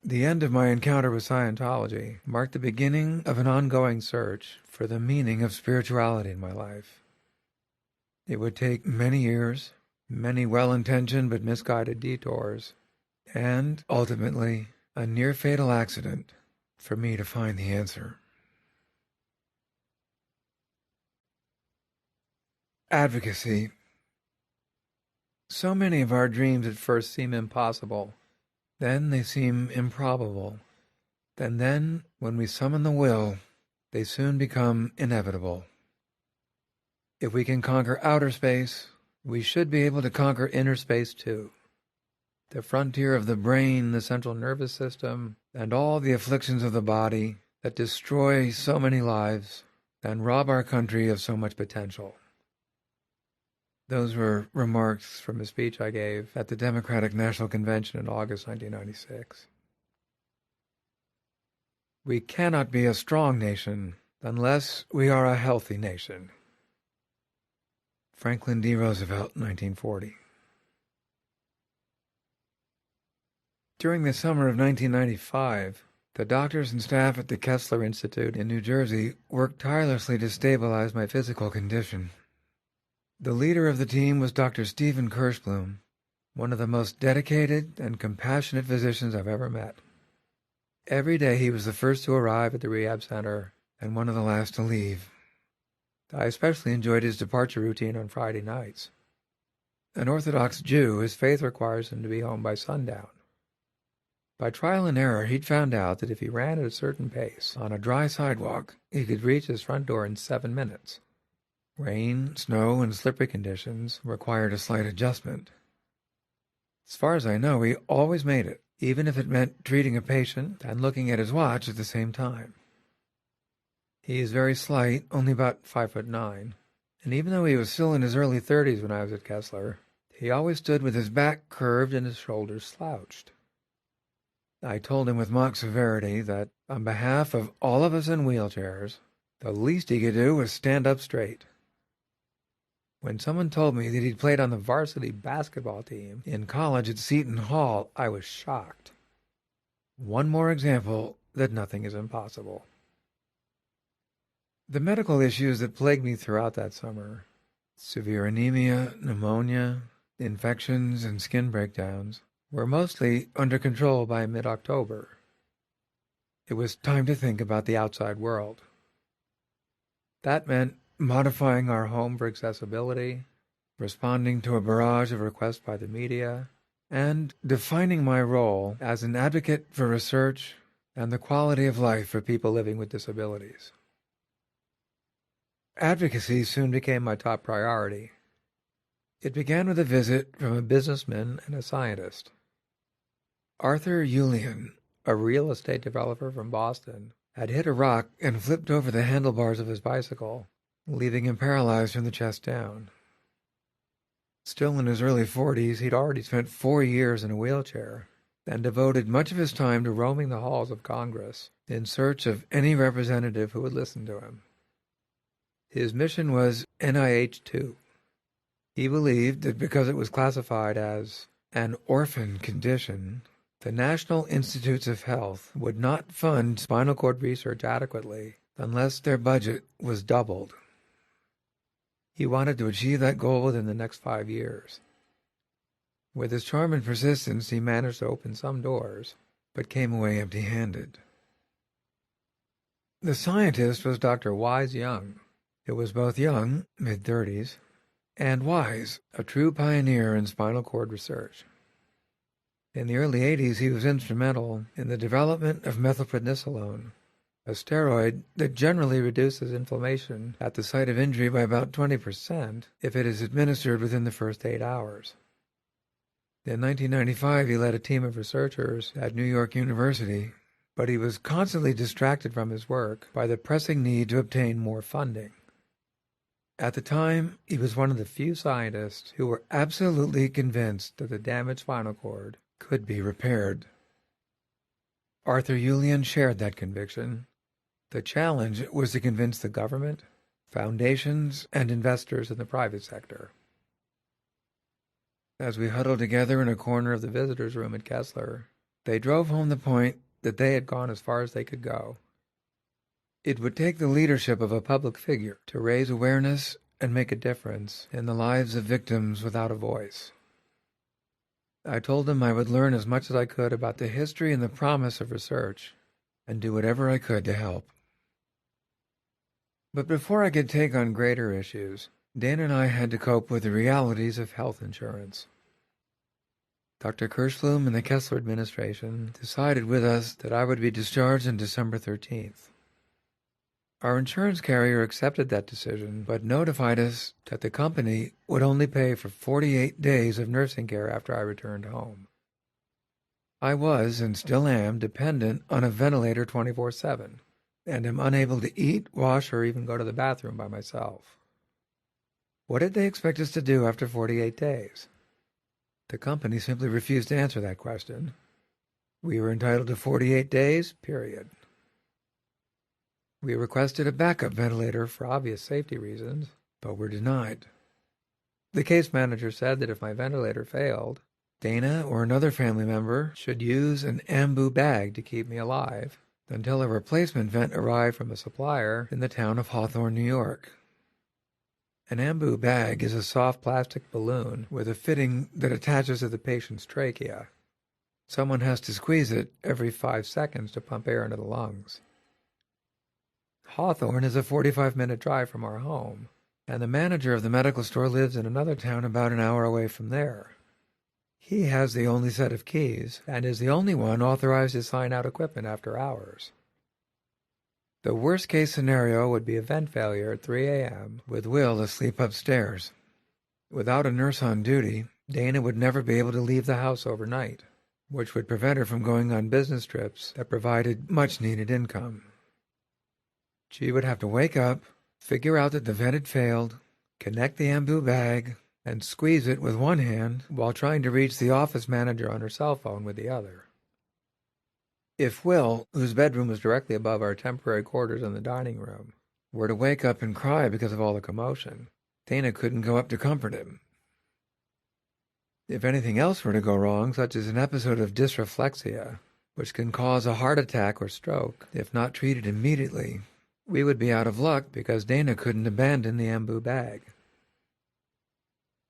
The end of my encounter with Scientology marked the beginning of an ongoing search for the meaning of spirituality in my life. It would take many years, many well-intentioned but misguided detours, and, ultimately, a near-fatal accident for me to find the answer. Advocacy. So many of our dreams at first seem impossible. Then they seem improbable. And then, when we summon the will, they soon become inevitable. If we can conquer outer space, we should be able to conquer inner space too. The frontier of the brain, the central nervous system, and all the afflictions of the body that destroy so many lives and rob our country of so much potential. Those were remarks from a speech I gave at the Democratic National Convention in August 1996. We cannot be a strong nation unless we are a healthy nation. Franklin D. Roosevelt, 1940. During the summer of 1995, the doctors and staff at the Kessler Institute in New Jersey worked tirelessly to stabilize my physical condition. The leader of the team was Dr. Stephen Kirschblum, one of the most dedicated and compassionate physicians I've ever met. Every day he was the first to arrive at the rehab center and one of the last to leave. I especially enjoyed his departure routine on Friday nights. An Orthodox Jew, his faith requires him to be home by sundown. By trial and error, he'd found out that if he ran at a certain pace on a dry sidewalk, he could reach his front door in 7 minutes. Rain, snow, and slippery conditions required a slight adjustment. As far as I know, he always made it, even if it meant treating a patient and looking at his watch at the same time. He is very slight, only about 5'9", and even though he was still in his early 30s when I was at Kessler, he always stood with his back curved and his shoulders slouched. I told him with mock severity that, on behalf of all of us in wheelchairs, the least he could do was stand up straight. When someone told me that he'd played on the varsity basketball team in college at Seton Hall, I was shocked. One more example that nothing is impossible. The medical issues that plagued me throughout that summer, severe anemia, pneumonia, infections, and skin breakdowns, were mostly under control by mid-October. It was time to think about the outside world. That meant modifying our home for accessibility, responding to a barrage of requests by the media, and defining my role as an advocate for research and the quality of life for people living with disabilities. Advocacy soon became my top priority. It began with a visit from a businessman and a scientist. Arthur Julian, a real estate developer from Boston, had hit a rock and flipped over the handlebars of his bicycle, leaving him paralyzed from the chest down. Still in his early 40s, he'd already spent 4 years in a wheelchair and devoted much of his time to roaming the halls of Congress in search of any representative who would listen to him. His mission was NIH-2. He believed that because it was classified as an orphan condition, the National Institutes of Health would not fund spinal cord research adequately unless their budget was doubled. He wanted to achieve that goal within the next 5 years. With his charm and persistence, he managed to open some doors, but came away empty-handed. The scientist was Dr. Wise Young, who was both young, mid-30s, and wise, a true pioneer in spinal cord research. In the early 80s, he was instrumental in the development of methylprednisolone, a steroid that generally reduces inflammation at the site of injury by about 20% if it is administered within the first 8 hours. In 1995, he led a team of researchers at New York University, but he was constantly distracted from his work by the pressing need to obtain more funding. At the time, he was one of the few scientists who were absolutely convinced that the damaged spinal cord could be repaired. Arthur Julian shared that conviction. The challenge was to convince the government, foundations, and investors in the private sector. As we huddled together in a corner of the visitors' room at Kessler, they drove home the point that they had gone as far as they could go. It would take the leadership of a public figure to raise awareness and make a difference in the lives of victims without a voice. I told them I would learn as much as I could about the history and the promise of research, and do whatever I could to help. But before I could take on greater issues, Dana and I had to cope with the realities of health insurance. Dr. Kirschblum and the Kessler administration decided with us that I would be discharged on December 13th. Our insurance carrier accepted that decision, but notified us that the company would only pay for 48 days of nursing care after I returned home. I was, and still am, dependent on a ventilator 24/7, and am unable to eat, wash, or even go to the bathroom by myself. What did they expect us to do after 48 days? The company simply refused to answer that question. We were entitled to 48 days, period. We requested a backup ventilator for obvious safety reasons, but were denied. The case manager said that if my ventilator failed, Dana or another family member should use an ambu bag to keep me alive until a replacement vent arrived from a supplier in the town of Hawthorne, New York. An ambu bag is a soft plastic balloon with a fitting that attaches to the patient's trachea. Someone has to squeeze it every 5 seconds to pump air into the lungs. Hawthorne is a 45-minute drive from our home, and the manager of the medical store lives in another town about an hour away from there. He has the only set of keys, and is the only one authorized to sign out equipment after hours. The worst-case scenario would be a vent failure at 3 a.m., with Will asleep upstairs. Without a nurse on duty, Dana would never be able to leave the house overnight, which would prevent her from going on business trips that provided much-needed income. She would have to wake up, figure out that the vent had failed, connect the ambu bag, and squeeze it with one hand while trying to reach the office manager on her cell phone with the other. If Will, whose bedroom was directly above our temporary quarters in the dining room, were to wake up and cry because of all the commotion, Dana couldn't go up to comfort him. If anything else were to go wrong, such as an episode of dysreflexia, which can cause a heart attack or stroke if not treated immediately, we would be out of luck because Dana couldn't abandon the Ambu bag.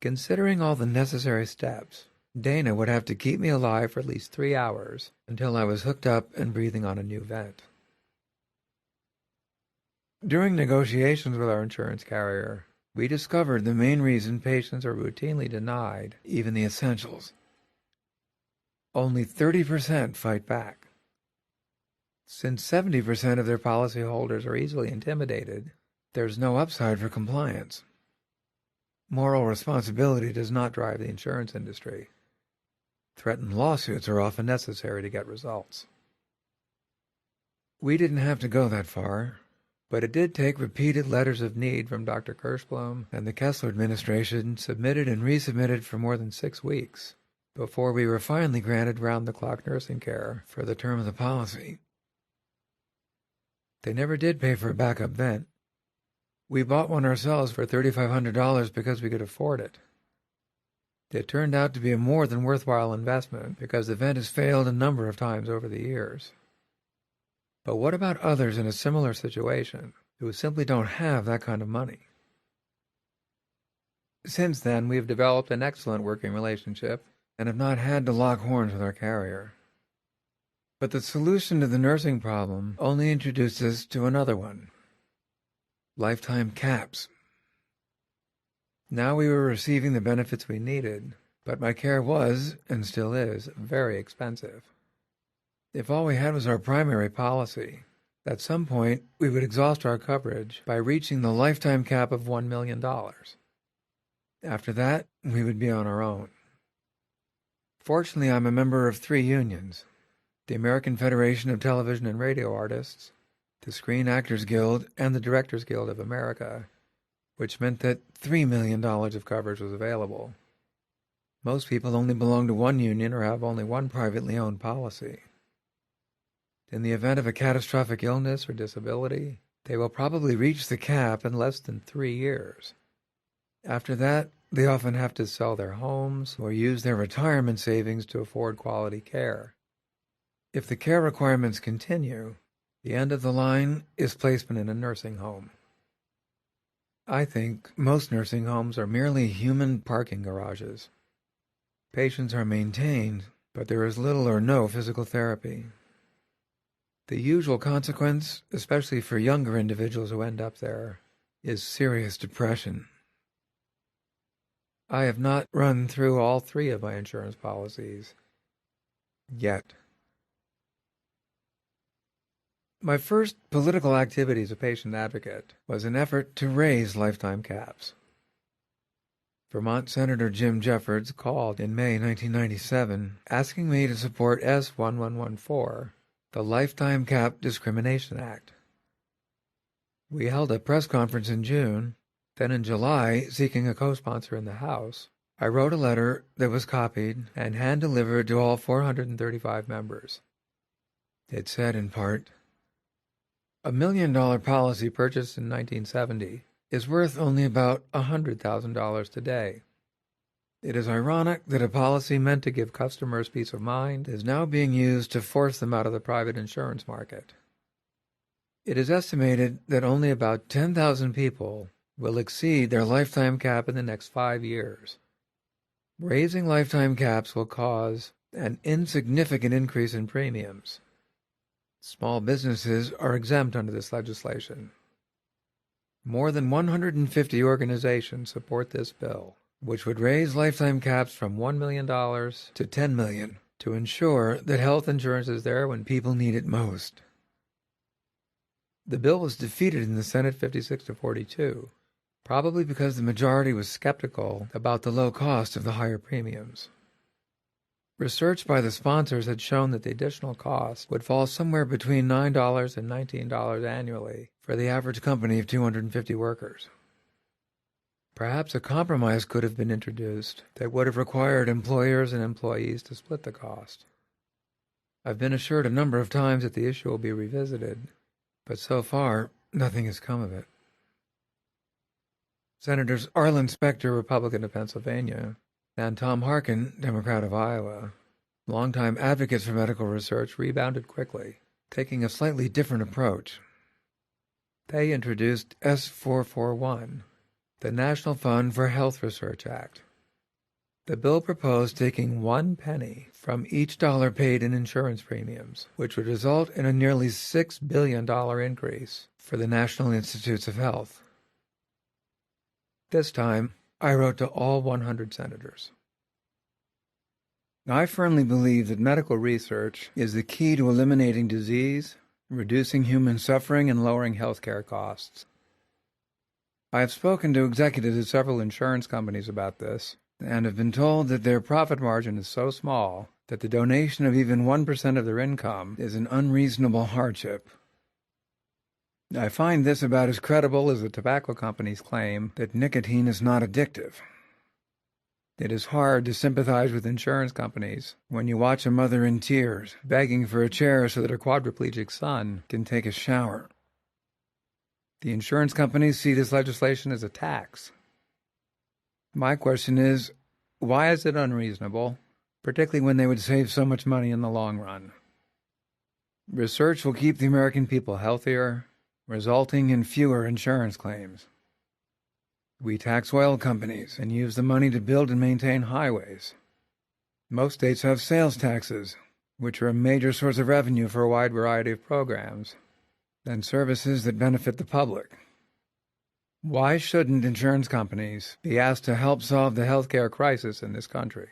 Considering all the necessary steps, Dana would have to keep me alive for at least 3 hours until I was hooked up and breathing on a new vent. During negotiations with our insurance carrier, we discovered the main reason patients are routinely denied even the essentials. Only 30% fight back. Since 70% of their policyholders are easily intimidated, there's no upside for compliance. Moral responsibility does not drive the insurance industry. Threatened lawsuits are often necessary to get results. We didn't have to go that far, but it did take repeated letters of need from Dr. Kirschblum and the Kessler administration, submitted and resubmitted for more than 6 weeks, before we were finally granted round-the-clock nursing care for the term of the policy. They never did pay for a backup vent. We bought one ourselves for $3,500 because we could afford it. It turned out to be a more than worthwhile investment because the vent has failed a number of times over the years. But what about others in a similar situation who simply don't have that kind of money? Since then, we've developed an excellent working relationship and have not had to lock horns with our carrier. But the solution to the nursing problem only introduced us to another one: lifetime caps. Now we were receiving the benefits we needed, but my care was, and still is, very expensive. If all we had was our primary policy, at some point we would exhaust our coverage by reaching the lifetime cap of $1 million. After that, we would be on our own. Fortunately, I'm a member of 3 unions: the American Federation of Television and Radio Artists, the Screen Actors Guild, and the Directors Guild of America, which meant that $3 million of coverage was available. Most people only belong to one union or have only one privately owned policy. In the event of a catastrophic illness or disability, they will probably reach the cap in less than 3 years. After that, they often have to sell their homes or use their retirement savings to afford quality care. If the care requirements continue, the end of the line is placement in a nursing home. I think most nursing homes are merely human parking garages. Patients are maintained, but there is little or no physical therapy. The usual consequence, especially for younger individuals who end up there, is serious depression. I have not run through all 3 of my insurance policies yet. My first political activity as a patient advocate was an effort to raise lifetime caps. Vermont Senator Jim Jeffords called in May 1997 asking me to support S1114, the Lifetime Cap Discrimination Act. We held a press conference in June. Then in July, seeking a co-sponsor in the House, I wrote a letter that was copied and hand-delivered to all 435 members. It said, in part, "A $1 million policy purchased in 1970 is worth only about $100,000 today. It is ironic that a policy meant to give customers peace of mind is now being used to force them out of the private insurance market. It is estimated that only about 10,000 people will exceed their lifetime cap in the next 5 years. Raising lifetime caps will cause an insignificant increase in premiums. Small businesses are exempt under this legislation. More than 150 organizations support this bill, which would raise lifetime caps from $1 million to $10 million to ensure that health insurance is there when people need it most." The bill was defeated in the Senate 56-42, probably because the majority was skeptical about the low cost of the higher premiums. Research by the sponsors had shown that the additional cost would fall somewhere between $9 and $19 annually for the average company of 250 workers. Perhaps a compromise could have been introduced that would have required employers and employees to split the cost. I've been assured a number of times that the issue will be revisited, but so far, nothing has come of it. Senators Arlen Specter, Republican of Pennsylvania, and Tom Harkin, Democrat of Iowa, longtime advocates for medical research, rebounded quickly, taking a slightly different approach. they introduced S441, the National Fund for Health Research Act. The bill proposed taking 1 penny from each dollar paid in insurance premiums, which would result in a nearly $6 billion increase for the National Institutes of Health. This time, I wrote to all 100 senators. I firmly believe that medical research is the key to eliminating disease, reducing human suffering, and lowering healthcare costs. I have spoken to executives of several insurance companies about this, and have been told that their profit margin is so small that the donation of even 1% of their income is an unreasonable hardship. I find this about as credible as the tobacco companies' claim that nicotine is not addictive. It is hard to sympathize with insurance companies when you watch a mother in tears begging for a chair so that her quadriplegic son can take a shower. The insurance companies see this legislation as a tax. My question is, why is it unreasonable, particularly when they would save so much money in the long run? Research will keep the American people healthier, resulting in fewer insurance claims. We tax oil companies and use the money to build and maintain highways. Most states have sales taxes, which are a major source of revenue for a wide variety of programs, and services that benefit the public. Why shouldn't insurance companies be asked to help solve the healthcare crisis in this country?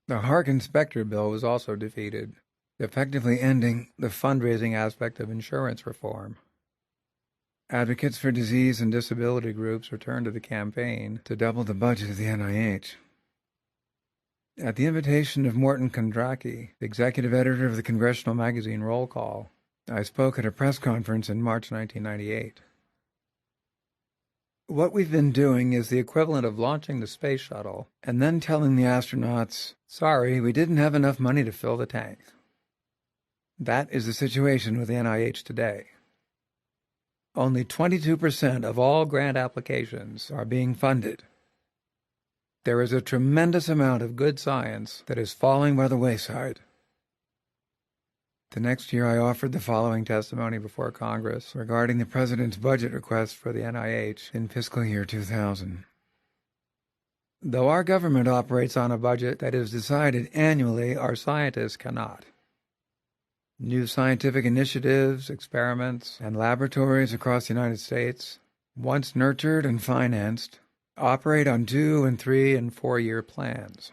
The Harkin-Specter bill was also defeated, effectively ending the fundraising aspect of insurance reform. Advocates for disease and disability groups returned to the campaign to double the budget of the NIH. At the invitation of Morton Kondracki, the executive editor of the congressional magazine Roll Call, I spoke at a press conference in March 1998. What we've been doing is the equivalent of launching the space shuttle and then telling the astronauts, sorry, we didn't have enough money to fill the tank. That is the situation with the NIH today. Only 22% of all grant applications are being funded. There is a tremendous amount of good science that is falling by the wayside. The next year I offered the following testimony before Congress regarding the President's budget request for the NIH in fiscal year 2000. Though our government operates on a budget that is decided annually, our scientists cannot. New scientific initiatives, experiments, and laboratories across the United States, once nurtured and financed, operate on 2-, 3-, and 4-year plans.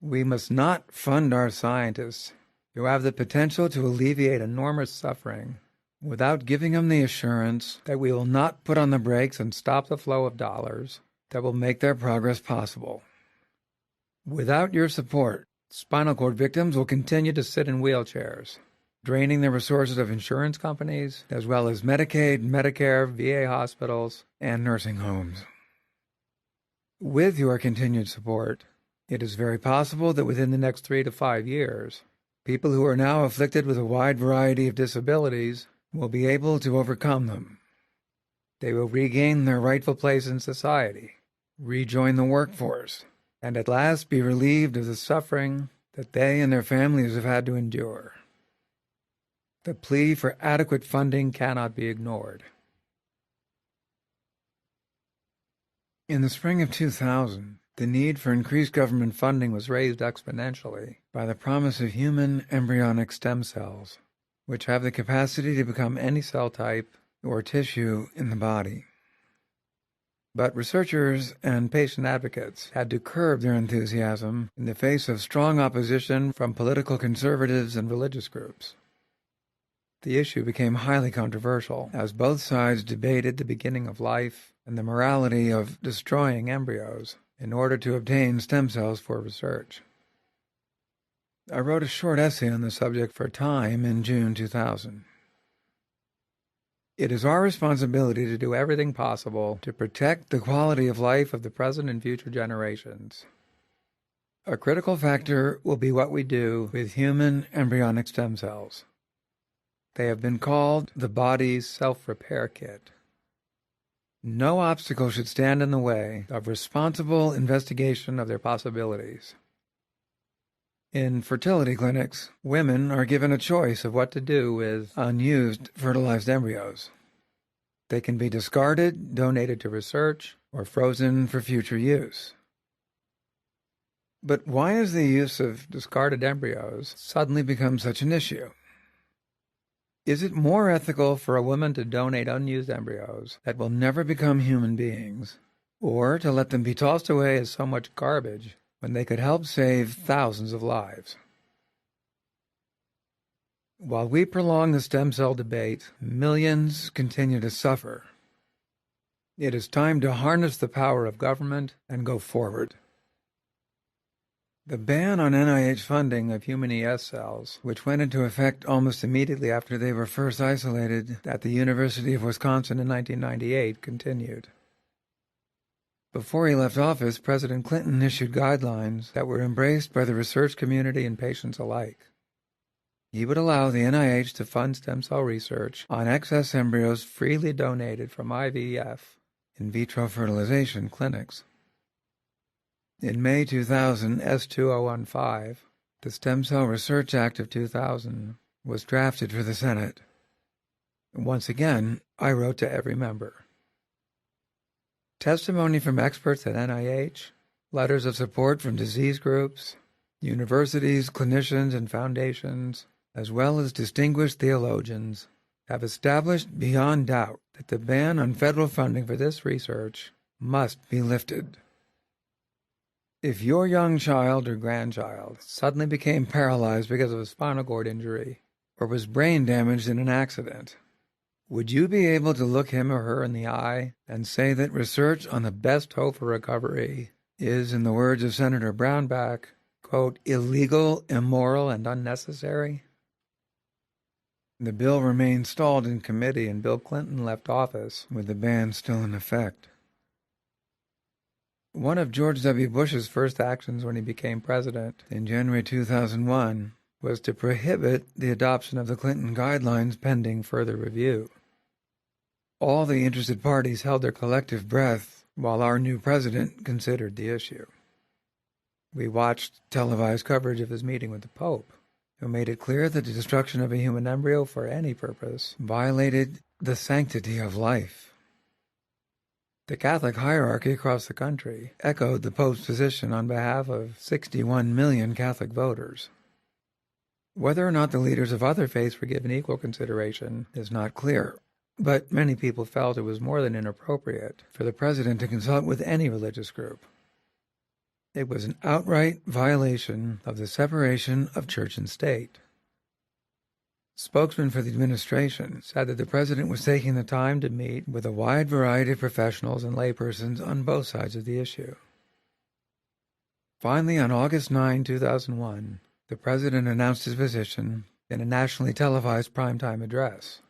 We must not fund our scientists who have the potential to alleviate enormous suffering without giving them the assurance that we will not put on the brakes and stop the flow of dollars that will make their progress possible. Without your support, spinal cord victims will continue to sit in wheelchairs, draining the resources of insurance companies, as well as Medicaid, Medicare, VA hospitals, and nursing homes. With your continued support, it is very possible that within the next 3 to 5 years, people who are now afflicted with a wide variety of disabilities will be able to overcome them. They will regain their rightful place in society, rejoin the workforce, and at last be relieved of the suffering that they and their families have had to endure. The plea for adequate funding cannot be ignored. In the spring of 2000, the need for increased government funding was raised exponentially by the promise of human embryonic stem cells, which have the capacity to become any cell type or tissue in the body. But researchers and patient advocates had to curb their enthusiasm in the face of strong opposition from political conservatives and religious groups. The issue became highly controversial as both sides debated the beginning of life and the morality of destroying embryos in order to obtain stem cells for research. I wrote a short essay on the subject for Time in June 2000. It is our responsibility to do everything possible to protect the quality of life of the present and future generations. A critical factor will be what we do with human embryonic stem cells. They have been called the body's self-repair kit. No obstacle should stand in the way of responsible investigation of their possibilities. In fertility clinics, women are given a choice of what to do with unused fertilized embryos. They can be discarded, donated to research, or frozen for future use. But why has the use of discarded embryos suddenly become such an issue? Is it more ethical for a woman to donate unused embryos that will never become human beings, or to let them be tossed away as so much garbage when they could help save thousands of lives? While we prolong the stem cell debate, millions continue to suffer. It is time to harness the power of government and go forward. The ban on NIH funding of human ES cells, which went into effect almost immediately after they were first isolated at the University of Wisconsin in 1998, continued. Before he left office, President Clinton issued guidelines that were embraced by the research community and patients alike. He would allow the NIH to fund stem cell research on excess embryos freely donated from IVF, in vitro fertilization, clinics. In May 2000, S2015, the Stem Cell Research Act of 2000 was drafted for the Senate. Once again, I wrote to every member. Testimony from experts at NIH, letters of support from disease groups, universities, clinicians, and foundations, as well as distinguished theologians, have established beyond doubt that the ban on federal funding for this research must be lifted. If your young child or grandchild suddenly became paralyzed because of a spinal cord injury or was brain damaged in an accident, would you be able to look him or her in the eye and say that research on the best hope for recovery is, in the words of Senator Brownback, quote, illegal, immoral, and unnecessary? The bill remained stalled in committee, and Bill Clinton left office with the ban still in effect. One of George W. Bush's first actions when he became president in January 2001 was to prohibit the adoption of the Clinton guidelines pending further review. All the interested parties held their collective breath while our new president considered the issue. We watched televised coverage of his meeting with the Pope, who made it clear that the destruction of a human embryo for any purpose violated the sanctity of life. The Catholic hierarchy across the country echoed the Pope's position on behalf of 61 million Catholic voters. Whether or not the leaders of other faiths were given equal consideration is not clear, but many people felt it was more than inappropriate for the president to consult with any religious group. It was an outright violation of the separation of church and state. Spokesmen for the administration said that the president was taking the time to meet with a wide variety of professionals and laypersons on both sides of the issue. Finally, on August 9, 2001, the president announced his position in a nationally televised primetime address.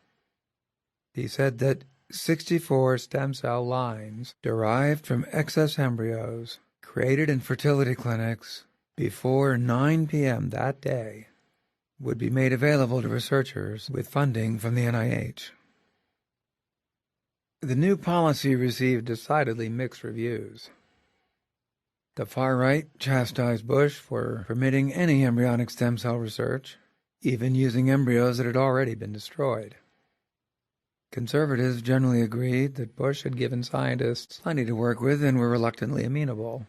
He said that 64 stem cell lines derived from excess embryos created in fertility clinics before 9 p.m. that day would be made available to researchers with funding from the NIH. The new policy received decidedly mixed reviews. The far right chastised Bush for permitting any embryonic stem cell research, even using embryos that had already been destroyed. Conservatives generally agreed that Bush had given scientists plenty to work with and were reluctantly amenable,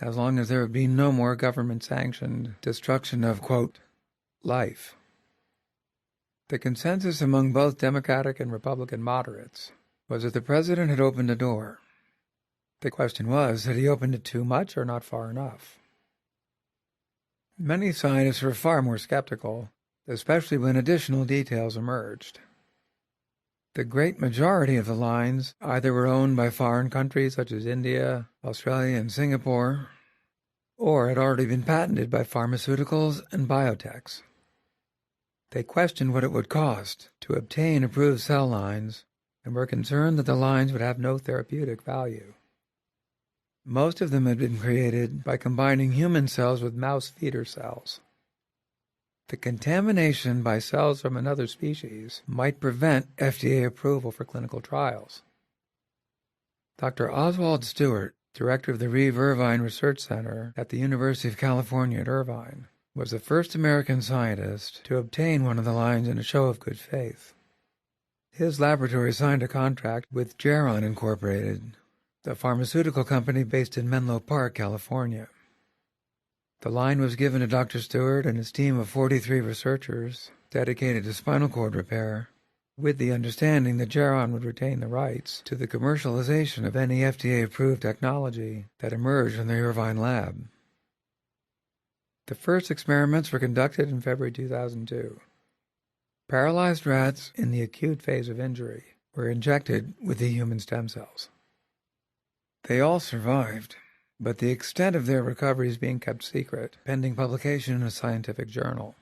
as long as there would be no more government-sanctioned destruction of, quote, life. The consensus among both Democratic and Republican moderates was that the president had opened a door. The question was, had he opened it too much or not far enough? Many scientists were far more skeptical, especially when additional details emerged. The great majority of the lines either were owned by foreign countries such as India, Australia, and Singapore, or had already been patented by pharmaceuticals and biotechs. They questioned what it would cost to obtain approved cell lines and were concerned that the lines would have no therapeutic value. Most of them had been created by combining human cells with mouse feeder cells. The contamination by cells from another species might prevent FDA approval for clinical trials. Dr. Oswald Stewart, director of the Reeve Irvine Research Center at the University of California at Irvine, was the first American scientist to obtain one of the lines in a show of good faith. His laboratory signed a contract with Geron Incorporated, a pharmaceutical company based in Menlo Park, California. The line was given to Dr. Stewart and his team of 43 researchers dedicated to spinal cord repair, with the understanding that Geron would retain the rights to the commercialization of any FDA-approved technology that emerged in the Irvine lab. The first experiments were conducted in February 2002. Paralyzed rats in the acute phase of injury were injected with the human stem cells. They all survived, but the extent of their recovery is being kept secret, pending publication in a scientific journal.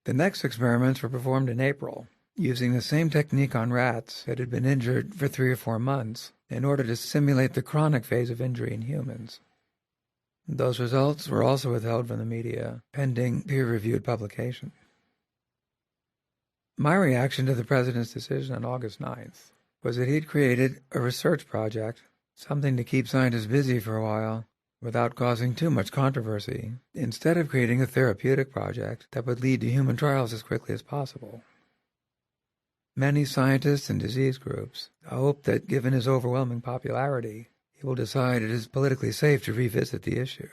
The next experiments were performed in April, using the same technique on rats that had been injured for 3 or 4 months in order to simulate the chronic phase of injury in humans. Those results were also withheld from the media, pending peer-reviewed publication. My reaction to the president's decision on August 9th was that he'd created a research project, something to keep scientists busy for a while, without causing too much controversy, instead of creating a therapeutic project that would lead to human trials as quickly as possible. Many scientists and disease groups hope that, given his overwhelming popularity, he will decide it is politically safe to revisit the issue.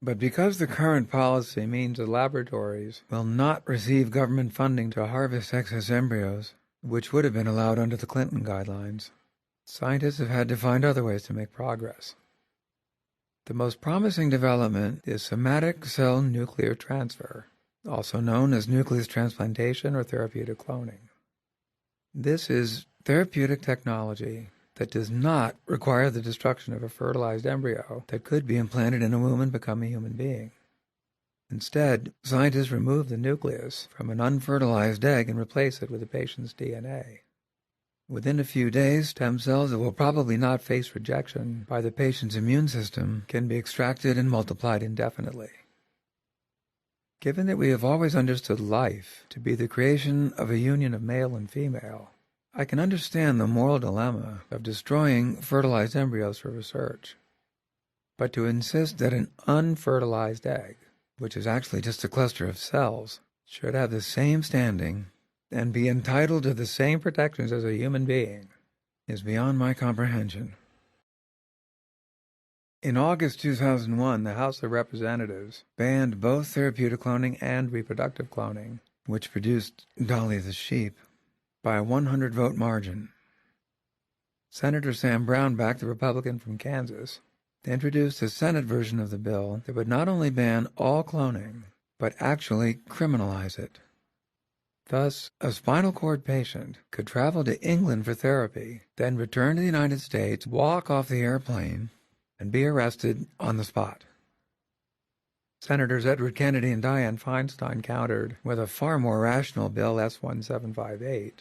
But because the current policy means that laboratories will not receive government funding to harvest excess embryos, which would have been allowed under the Clinton guidelines, scientists have had to find other ways to make progress. The most promising development is somatic cell nuclear transfer, also known as nucleus transplantation or therapeutic cloning. This is therapeutic technology that does not require the destruction of a fertilized embryo that could be implanted in a womb and become a human being. Instead, scientists remove the nucleus from an unfertilized egg and replace it with the patient's DNA. Within a few days, stem cells that will probably not face rejection by the patient's immune system can be extracted and multiplied indefinitely. Given that we have always understood life to be the creation of a union of male and female, I can understand the moral dilemma of destroying fertilized embryos for research. But to insist that an unfertilized egg, which is actually just a cluster of cells, should have the same standing and be entitled to the same protections as a human being is beyond my comprehension. In August 2001, the House of Representatives banned both therapeutic cloning and reproductive cloning, which produced Dolly the sheep, by a 100-vote margin. Senator Sam Brownback, the Republican from Kansas, introduced a Senate version of the bill that would not only ban all cloning, but actually criminalize it. Thus, a spinal cord patient could travel to England for therapy, then return to the United States, walk off the airplane, and be arrested on the spot. Senators Edward Kennedy and Dianne Feinstein countered with a far more rational bill, S-1758,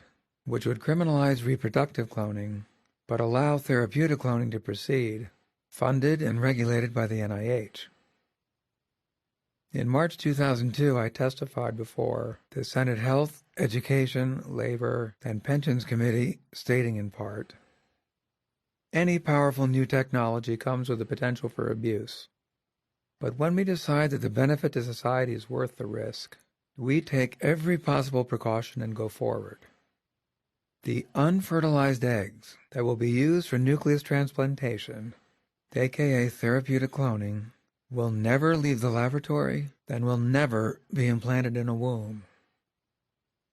which would criminalize reproductive cloning, but allow therapeutic cloning to proceed, funded and regulated by the NIH. In March 2002, I testified before the Senate Health, Education, Labor, and Pensions Committee, stating in part, "Any powerful new technology comes with the potential for abuse. But when we decide that the benefit to society is worth the risk, we take every possible precaution and go forward. The unfertilized eggs that will be used for nucleus transplantation, aka therapeutic cloning, will never leave the laboratory and will never be implanted in a womb.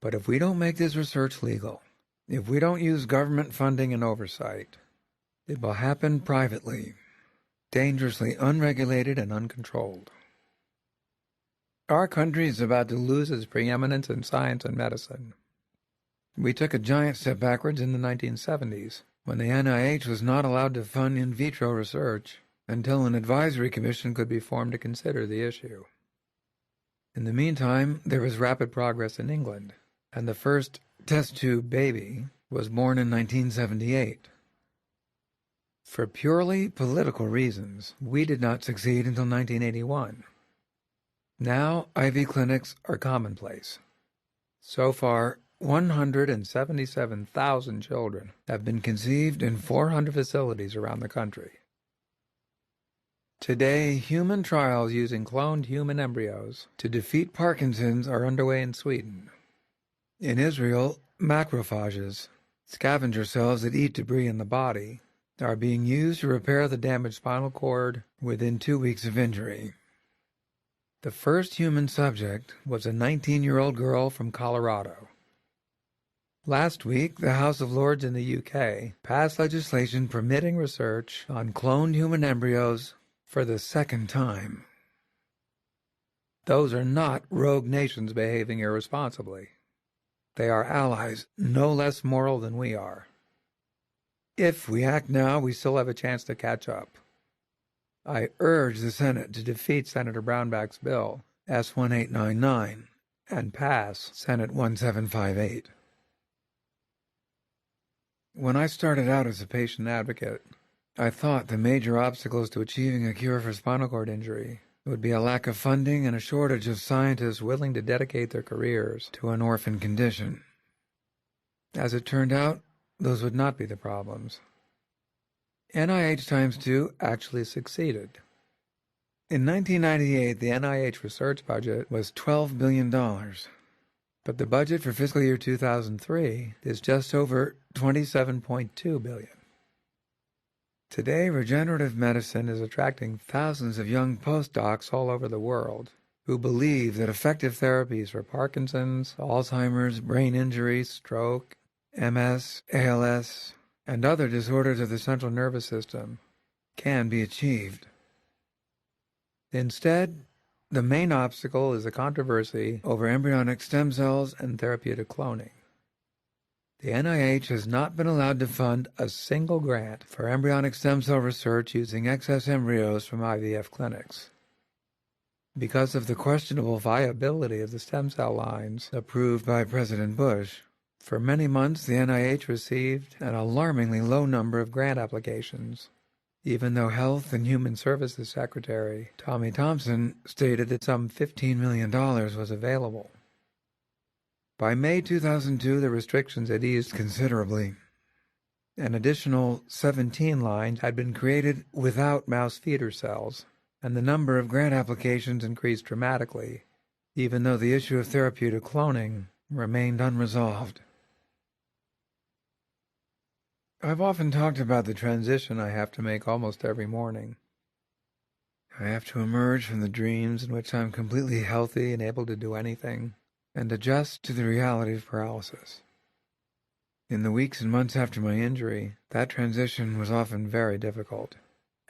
But if we don't make this research legal, if we don't use government funding and oversight, it will happen privately, dangerously unregulated and uncontrolled." Our country is about to lose its preeminence in science and medicine. We took a giant step backwards in the 1970s, when the NIH was not allowed to fund in vitro research until an advisory commission could be formed to consider the issue. In the meantime, there was rapid progress in England, and the first test tube baby was born in 1978. For purely political reasons, we did not succeed until 1981. Now, IV clinics are commonplace. So far, 177,000 children have been conceived in 400 facilities around the country. Today, human trials using cloned human embryos to defeat Parkinson's are underway in Sweden. In Israel, macrophages, scavenger cells that eat debris in the body, are being used to repair the damaged spinal cord within 2 weeks of injury. The first human subject was a 19-year-old girl from Colorado. Last week, the House of Lords in the UK passed legislation permitting research on cloned human embryos for the second time. Those are not rogue nations behaving irresponsibly. They are allies no less moral than we are. If we act now, we still have a chance to catch up. I urge the Senate to defeat Senator Brownback's bill, S-1899, and pass Senate 1758. When I started out as a patient advocate, I thought the major obstacles to achieving a cure for spinal cord injury would be a lack of funding and a shortage of scientists willing to dedicate their careers to an orphan condition. As it turned out, those would not be the problems. NIH ×2 actually succeeded. In 1998, the NIH research budget was $12 billion, but the budget for fiscal year 2003 is just over $27.2 billion. Today, regenerative medicine is attracting thousands of young postdocs all over the world who believe that effective therapies for Parkinson's, Alzheimer's, brain injury, stroke, MS, ALS, and other disorders of the central nervous system can be achieved. Instead, the main obstacle is a controversy over embryonic stem cells and therapeutic cloning. The NIH has not been allowed to fund a single grant for embryonic stem cell research using excess embryos from IVF clinics. Because of the questionable viability of the stem cell lines approved by President Bush, for many months the NIH received an alarmingly low number of grant applications, even though Health and Human Services Secretary Tommy Thompson stated that some $15 million was available. By May 2002, the restrictions had eased considerably. An additional 17 lines had been created without mouse feeder cells, and the number of grant applications increased dramatically, even though the issue of therapeutic cloning remained unresolved. I've often talked about the transition I have to make almost every morning. I have to emerge from the dreams in which I'm completely healthy and able to do anything, and adjust to the reality of paralysis. In the weeks and months after my injury, that transition was often very difficult.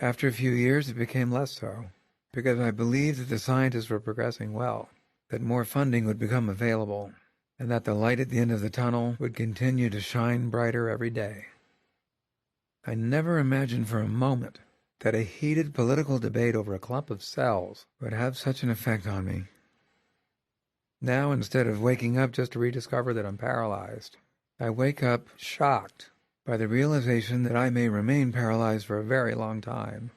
After a few years, it became less so, because I believed that the scientists were progressing well, that more funding would become available, and that the light at the end of the tunnel would continue to shine brighter every day. I never imagined for a moment that a heated political debate over a clump of cells would have such an effect on me. Now, instead of waking up just to rediscover that I'm paralyzed, I wake up shocked by the realization that I may remain paralyzed for a very long time,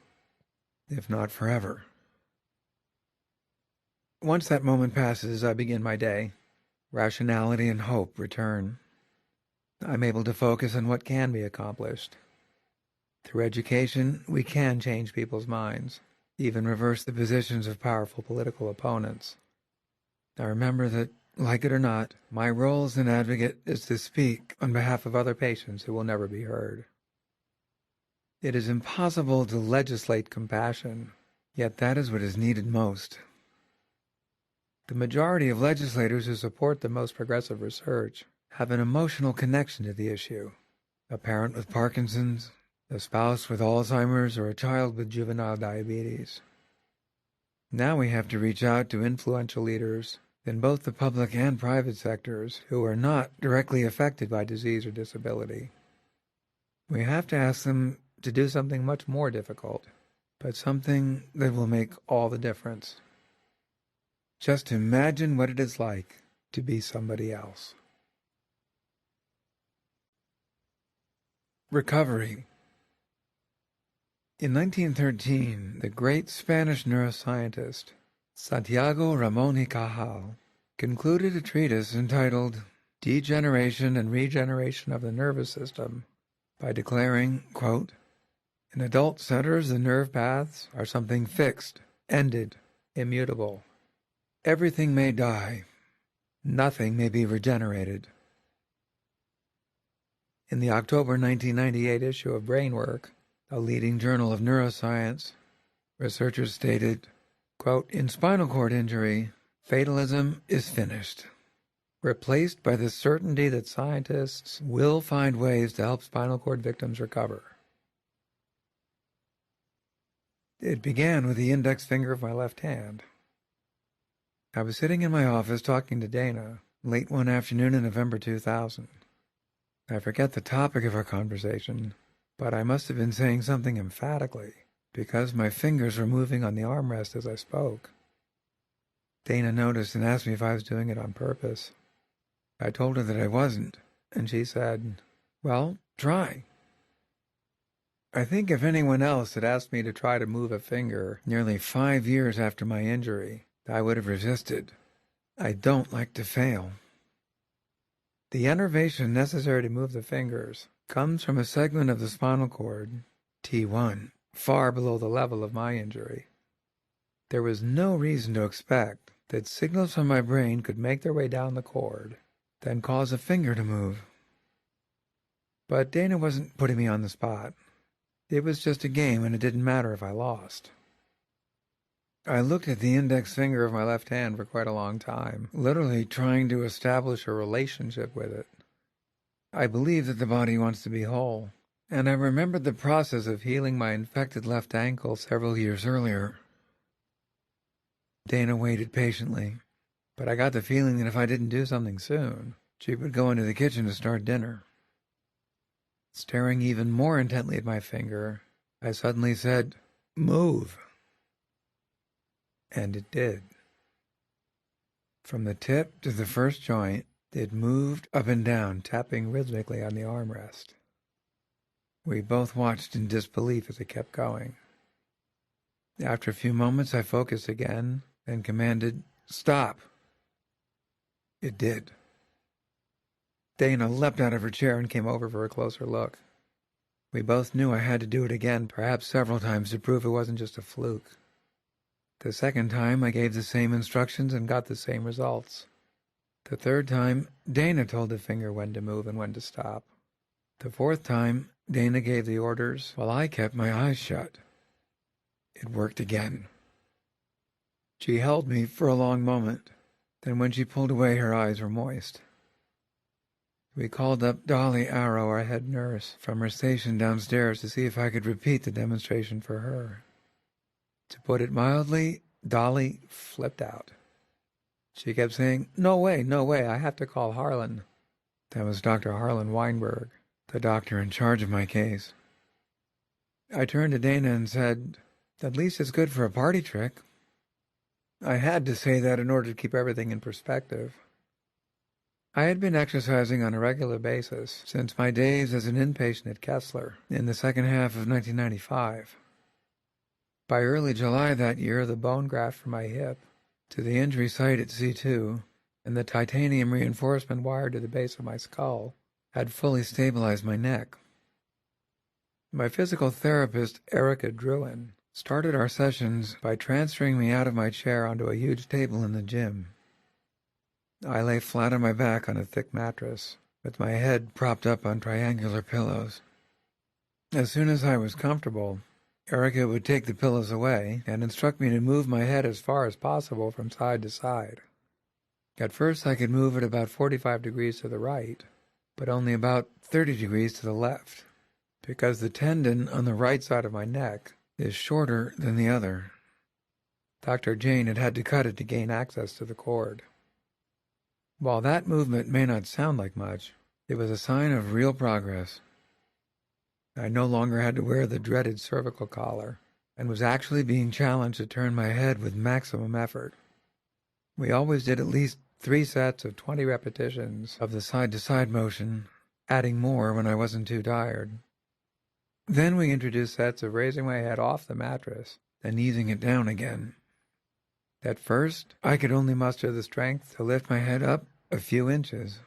if not forever. Once that moment passes, I begin my day. Rationality and hope return. I'm able to focus on what can be accomplished. Through education, we can change people's minds, even reverse the positions of powerful political opponents. I remember that, like it or not, my role as an advocate is to speak on behalf of other patients who will never be heard. It is impossible to legislate compassion, yet that is what is needed most. The majority of legislators who support the most progressive research have an emotional connection to the issue. A parent with Parkinson's, a spouse with Alzheimer's, or a child with juvenile diabetes. Now we have to reach out to influential leaders in both the public and private sectors who are not directly affected by disease or disability. We have to ask them to do something much more difficult, but something that will make all the difference. Just imagine what it is like to be somebody else. Recovery. In 1913, the great Spanish neuroscientist Santiago Ramón y Cajal concluded a treatise entitled Degeneration and Regeneration of the Nervous System by declaring, quote, In adult centers, the nerve paths are something fixed, ended, immutable. Everything may die. Nothing may be regenerated. In the October 1998 issue of Brainwork, a leading journal of neuroscience, researchers stated, quote, "In spinal cord injury, fatalism is finished, replaced by the certainty that scientists will find ways to help spinal cord victims recover." It began with the index finger of my left hand. I was sitting in my office talking to Dana late one afternoon in November 2000. I forget the topic of our conversation, but I must have been saying something emphatically because my fingers were moving on the armrest as I spoke. Dana noticed and asked me if I was doing it on purpose. I told her that I wasn't, and she said, "Well, try." I think if anyone else had asked me to try to move a finger nearly 5 years after my injury, I would have resisted. I don't like to fail. The innervation necessary to move the fingers comes from a segment of the spinal cord, T1, far below the level of my injury. There was no reason to expect that signals from my brain could make their way down the cord, then cause a finger to move. But Dana wasn't putting me on the spot. It was just a game, and it didn't matter if I lost. I looked at the index finger of my left hand for quite a long time, literally trying to establish a relationship with it. I believe that the body wants to be whole, and I remembered the process of healing my infected left ankle several years earlier. Dana waited patiently, but I got the feeling that if I didn't do something soon, she would go into the kitchen to start dinner. Staring even more intently at my finger, I suddenly said, "Move." And it did. From the tip to the first joint, it moved up and down, tapping rhythmically on the armrest. We both watched in disbelief as it kept going. After a few moments, I focused again and commanded, "Stop." It did. Dana leapt out of her chair and came over for a closer look. We both knew I had to do it again, perhaps several times, to prove it wasn't just a fluke. The second time, I gave the same instructions and got the same results. The third time, Dana told the finger when to move and when to stop. The fourth time, Dana gave the orders while I kept my eyes shut. It worked again. She held me for a long moment. Then when she pulled away, her eyes were moist. We called up Dolly Arrow, our head nurse, from her station downstairs to see if I could repeat the demonstration for her. To put it mildly, Dolly flipped out. She kept saying, no way, I have to call Harlan." That was Dr. Harlan Weinberg, the doctor in charge of my case. I turned to Dana and said, "At least it's good for a party trick." I had to say that in order to keep everything in perspective. I had been exercising on a regular basis since my days as an inpatient at Kessler in the second half of 1995. By early July that year, the bone graft from my hip to the injury site at C2 and the titanium reinforcement wired to the base of my skull had fully stabilized my neck. My physical therapist, Erica Druin, started our sessions by transferring me out of my chair onto a huge table in the gym. I lay flat on my back on a thick mattress, with my head propped up on triangular pillows. As soon as I was comfortable, Erica would take the pillows away and instruct me to move my head as far as possible from side to side. At first I could move it about 45 degrees to the right, but only about 30 degrees to the left, because the tendon on the right side of my neck is shorter than the other. Dr. Jane had had to cut it to gain access to the cord. While that movement may not sound like much, it was a sign of real progress. I no longer had to wear the dreaded cervical collar, and was actually being challenged to turn my head with maximum effort. We always did at least 3 sets of 20 repetitions of the side-to-side motion, adding more when I wasn't too tired. Then we introduced sets of raising my head off the mattress and easing it down again. At first, I could only muster the strength to lift my head up a few inches.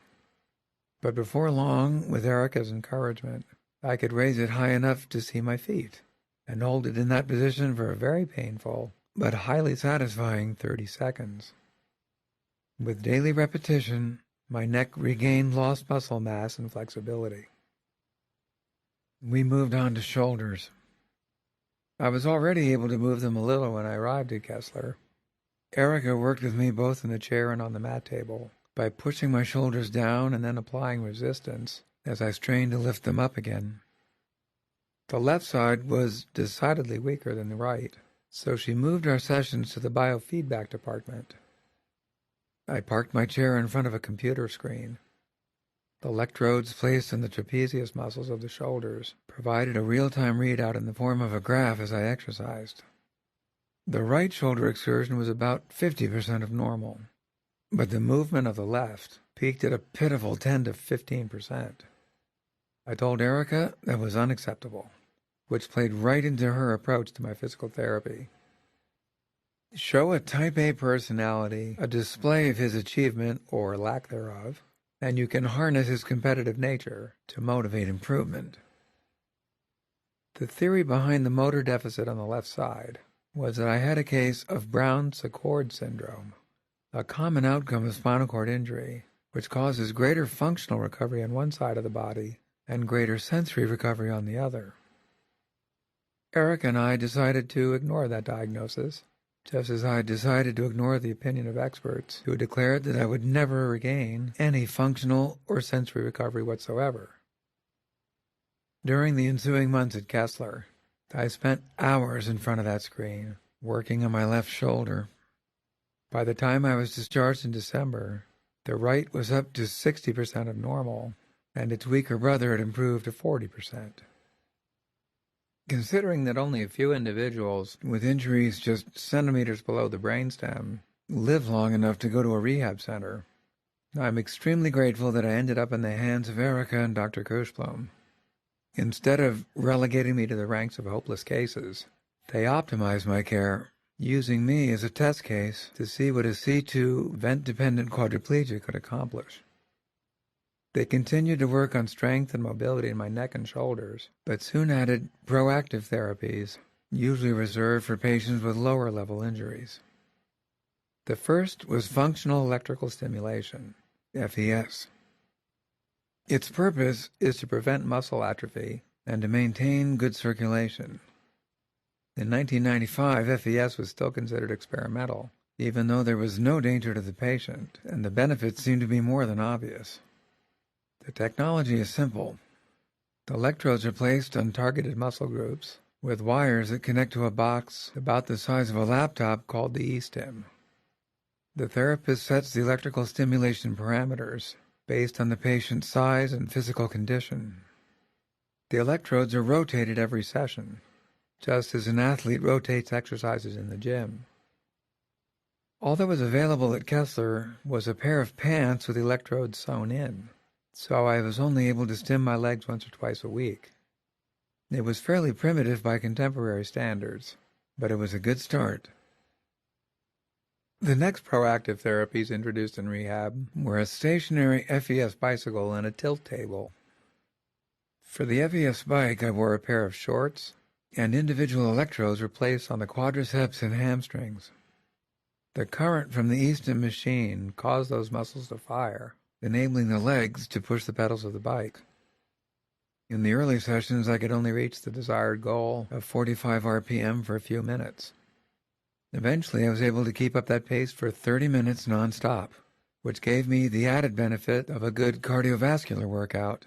But before long, with Erica's encouragement, I could raise it high enough to see my feet, and hold it in that position for a very painful but highly satisfying 30 seconds. With daily repetition, my neck regained lost muscle mass and flexibility. We moved on to shoulders. I was already able to move them a little when I arrived at Kessler. Erica worked with me both in the chair and on the mat table by pushing my shoulders down and then applying resistance as I strained to lift them up again. The left side was decidedly weaker than the right, so she moved our sessions to the biofeedback department. I parked my chair in front of a computer screen. The electrodes placed in the trapezius muscles of the shoulders provided a real-time readout in the form of a graph as I exercised. The right shoulder exertion was about 50% of normal, but the movement of the left peaked at a pitiful 10 to 15%. I told Erica that was unacceptable, which played right into her approach to my physical therapy. Show a Type A personality a display of his achievement or lack thereof, and you can harness his competitive nature to motivate improvement. The theory behind the motor deficit on the left side was that I had a case of Brown-Sequard syndrome, a common outcome of spinal cord injury, which causes greater functional recovery on one side of the body and greater sensory recovery on the other. Eric and I decided to ignore that diagnosis, just as I decided to ignore the opinion of experts who declared that I would never regain any functional or sensory recovery whatsoever. During the ensuing months at Kessler, I spent hours in front of that screen, working on my left shoulder. By the time I was discharged in December, the right was up to 60% of normal, and its weaker brother had improved to 40%. Considering that only a few individuals with injuries just centimeters below the brainstem live long enough to go to a rehab center, I'm extremely grateful that I ended up in the hands of Erica and Dr. Kirschblum. Instead of relegating me to the ranks of hopeless cases, they optimized my care, using me as a test case to see what a C2 vent-dependent quadriplegia could accomplish. They continued to work on strength and mobility in my neck and shoulders, but soon added proactive therapies, usually reserved for patients with lower-level injuries. The first was functional electrical stimulation, FES. Its purpose is to prevent muscle atrophy and to maintain good circulation. In 1995, FES was still considered experimental, even though there was no danger to the patient, and the benefits seemed to be more than obvious. The technology is simple. The electrodes are placed on targeted muscle groups with wires that connect to a box about the size of a laptop called the eStim. The therapist sets the electrical stimulation parameters based on the patient's size and physical condition. The electrodes are rotated every session, just as an athlete rotates exercises in the gym. All that was available at Kessler was a pair of pants with electrodes sewn in, so I was only able to stim my legs once or twice a week. It was fairly primitive by contemporary standards, but it was a good start. The next proactive therapies introduced in rehab were a stationary FES bicycle and a tilt table. For the FES bike, I wore a pair of shorts, and individual electrodes were placed on the quadriceps and hamstrings. The current from the eStim machine caused those muscles to fire, enabling the legs to push the pedals of the bike. In the early sessions, I could only reach the desired goal of 45 RPM for a few minutes. Eventually, I was able to keep up that pace for 30 minutes non-stop, which gave me the added benefit of a good cardiovascular workout.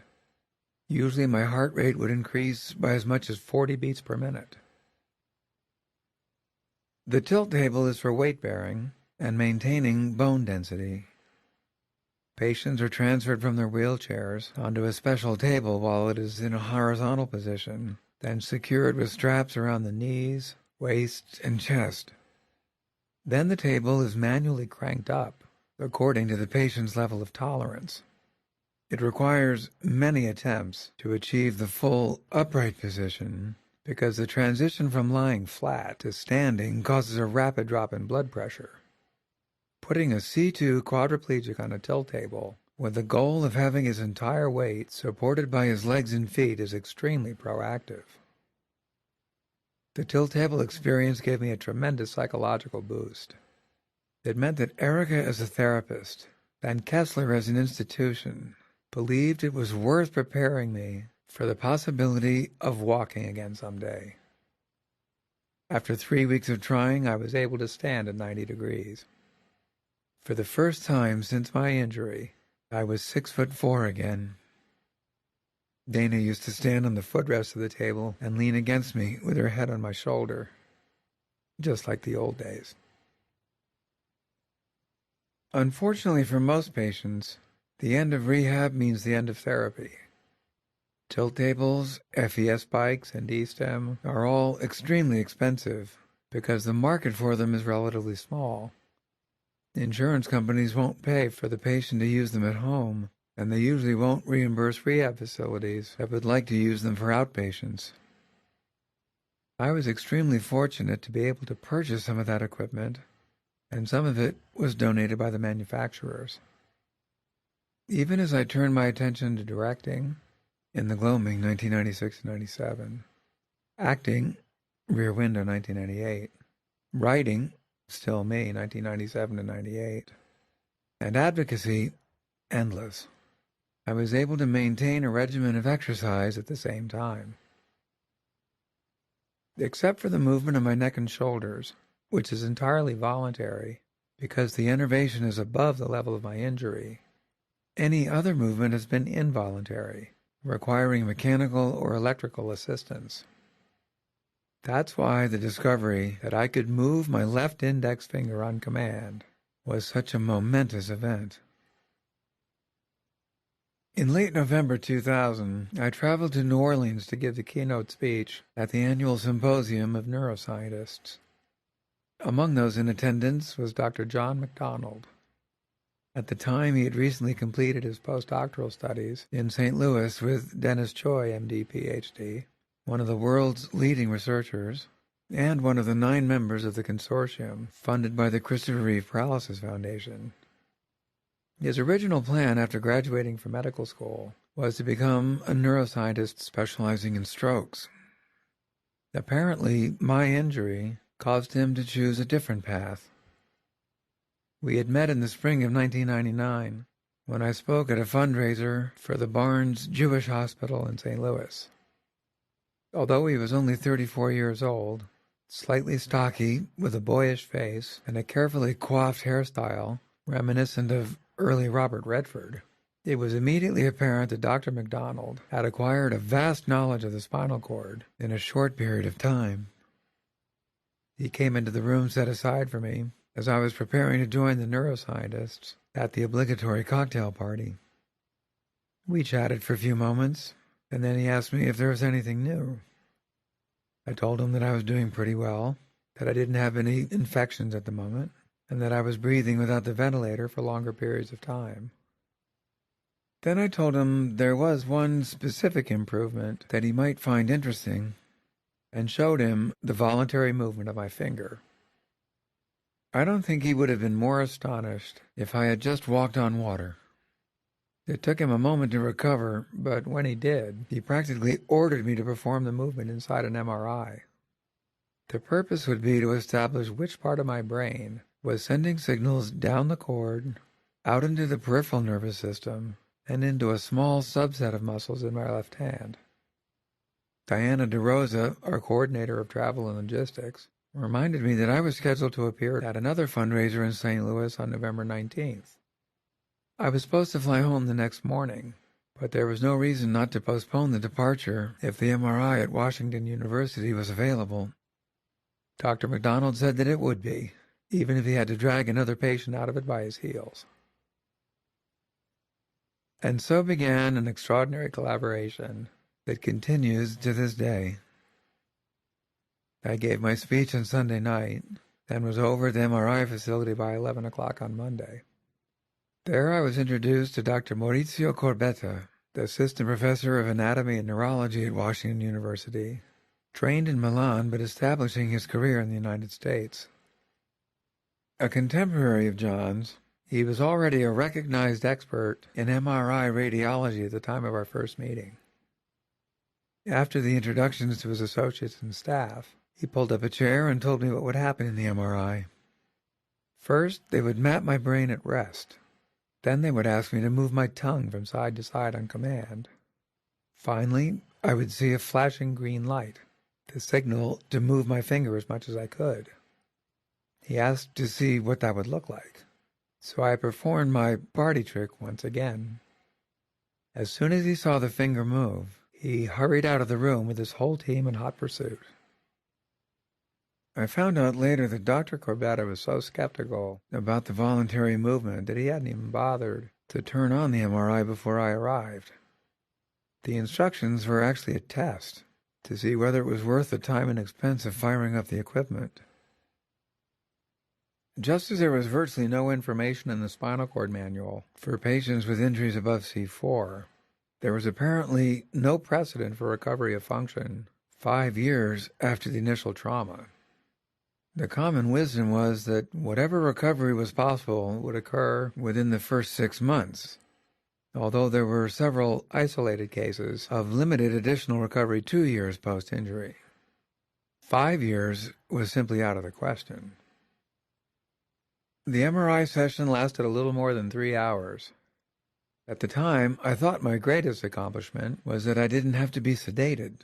Usually, my heart rate would increase by as much as 40 beats per minute. The tilt table is for weight-bearing and maintaining bone density. Patients are transferred from their wheelchairs onto a special table while it is in a horizontal position, then secured with straps around the knees, waist, and chest. Then the table is manually cranked up according to the patient's level of tolerance. It requires many attempts to achieve the full upright position because the transition from lying flat to standing causes a rapid drop in blood pressure. Putting a C2 quadriplegic on a tilt table with the goal of having his entire weight supported by his legs and feet is extremely proactive. The tilt table experience gave me a tremendous psychological boost. It meant that Erica as a therapist and Kessler as an institution believed it was worth preparing me for the possibility of walking again someday. After 3 weeks of trying, I was able to stand at 90 degrees. For the first time since my injury, I was 6'4" again. Dana used to stand on the footrest of the table and lean against me with her head on my shoulder, just like the old days. Unfortunately for most patients, the end of rehab means the end of therapy. Tilt tables, FES bikes, and E-stem are all extremely expensive because the market for them is relatively small. Insurance companies won't pay for the patient to use them at home, and they usually won't reimburse rehab facilities that would like to use them for outpatients. I was extremely fortunate to be able to purchase some of that equipment, and some of it was donated by the manufacturers. Even as I turned my attention to directing, in The Gloaming, 1996-97, acting, Rear Window, 1998, writing, Still Me, 1997-98, and advocacy, Endless, I was able to maintain a regimen of exercise at the same time. Except for the movement of my neck and shoulders, which is entirely voluntary because the innervation is above the level of my injury, any other movement has been involuntary, requiring mechanical or electrical assistance. That's why the discovery that I could move my left index finger on command was such a momentous event. In late November 2000, I traveled to New Orleans to give the keynote speech at the annual Symposium of Neuroscientists. Among those in attendance was Dr. John MacDonald. At the time, he had recently completed his postdoctoral studies in St. Louis with Dennis Choi, MD, PhD, one of the world's leading researchers, and one of the 9 members of the consortium funded by the Christopher Reeve Paralysis Foundation. His original plan after graduating from medical school was to become a neuroscientist specializing in strokes. Apparently, my injury caused him to choose a different path. We had met in the spring of 1999 when I spoke at a fundraiser for the Barnes Jewish Hospital in St. Louis. Although he was only 34 years old, slightly stocky, with a boyish face and a carefully coiffed hairstyle reminiscent of early Robert Redford, it was immediately apparent that Dr. MacDonald had acquired a vast knowledge of the spinal cord in a short period of time. He came into the room set aside for me as I was preparing to join the neuroscientists at the obligatory cocktail party. We chatted for a few moments, and then he asked me if there was anything new. I told him that I was doing pretty well, that I didn't have any infections at the moment, and that I was breathing without the ventilator for longer periods of time. Then I told him there was one specific improvement that he might find interesting, and showed him the voluntary movement of my finger. I don't think he would have been more astonished if I had just walked on water. It took him a moment to recover, but when he did, he practically ordered me to perform the movement inside an MRI. The purpose would be to establish which part of my brain was sending signals down the cord, out into the peripheral nervous system, and into a small subset of muscles in my left hand. Diana DeRosa, our coordinator of travel and logistics, reminded me that I was scheduled to appear at another fundraiser in St. Louis on November 19th. I was supposed to fly home the next morning, but there was no reason not to postpone the departure if the MRI at Washington University was available. Dr. MacDonald said that it would be, even if he had to drag another patient out of it by his heels. And so began an extraordinary collaboration that continues to this day. I gave my speech on Sunday night and was over at the MRI facility by 11 o'clock on Monday. There I was introduced to Dr. Maurizio Corbetta, the assistant professor of anatomy and neurology at Washington University, trained in Milan but establishing his career in the United States. A contemporary of John's, he was already a recognized expert in MRI radiology at the time of our first meeting. After the introductions to his associates and staff, He pulled up a chair and told me what would happen in the MRI. First, they would map my brain at rest. Then they would ask me to move my tongue from side to side on command. Finally, I would see a flashing green light, the signal to move my finger as much as I could. He asked to see what that would look like, so I performed my party trick once again. As soon as he saw the finger move, he hurried out of the room with his whole team in hot pursuit. I found out later that Dr. Corbetta was so skeptical about the voluntary movement that he hadn't even bothered to turn on the MRI before I arrived. The instructions were actually a test to see whether it was worth the time and expense of firing up the equipment. Just as there was virtually no information in the spinal cord manual for patients with injuries above C4, there was apparently no precedent for recovery of function 5 years after the initial trauma. The common wisdom was that whatever recovery was possible would occur within the first 6 months, although there were several isolated cases of limited additional recovery 2 years post-injury. 5 years was simply out of the question. The MRI session lasted a little more than 3 hours. At the time, I thought my greatest accomplishment was that I didn't have to be sedated.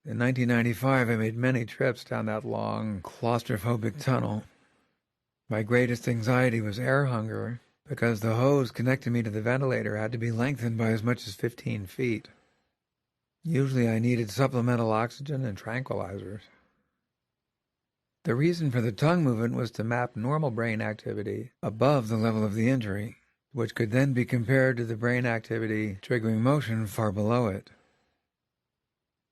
In 1995, I made many trips down that long, claustrophobic tunnel. My greatest anxiety was air hunger, because the hose connecting me to the ventilator had to be lengthened by as much as 15 feet. Usually I needed supplemental oxygen and tranquilizers. The reason for the tongue movement was to map normal brain activity above the level of the injury, which could then be compared to the brain activity triggering motion far below it.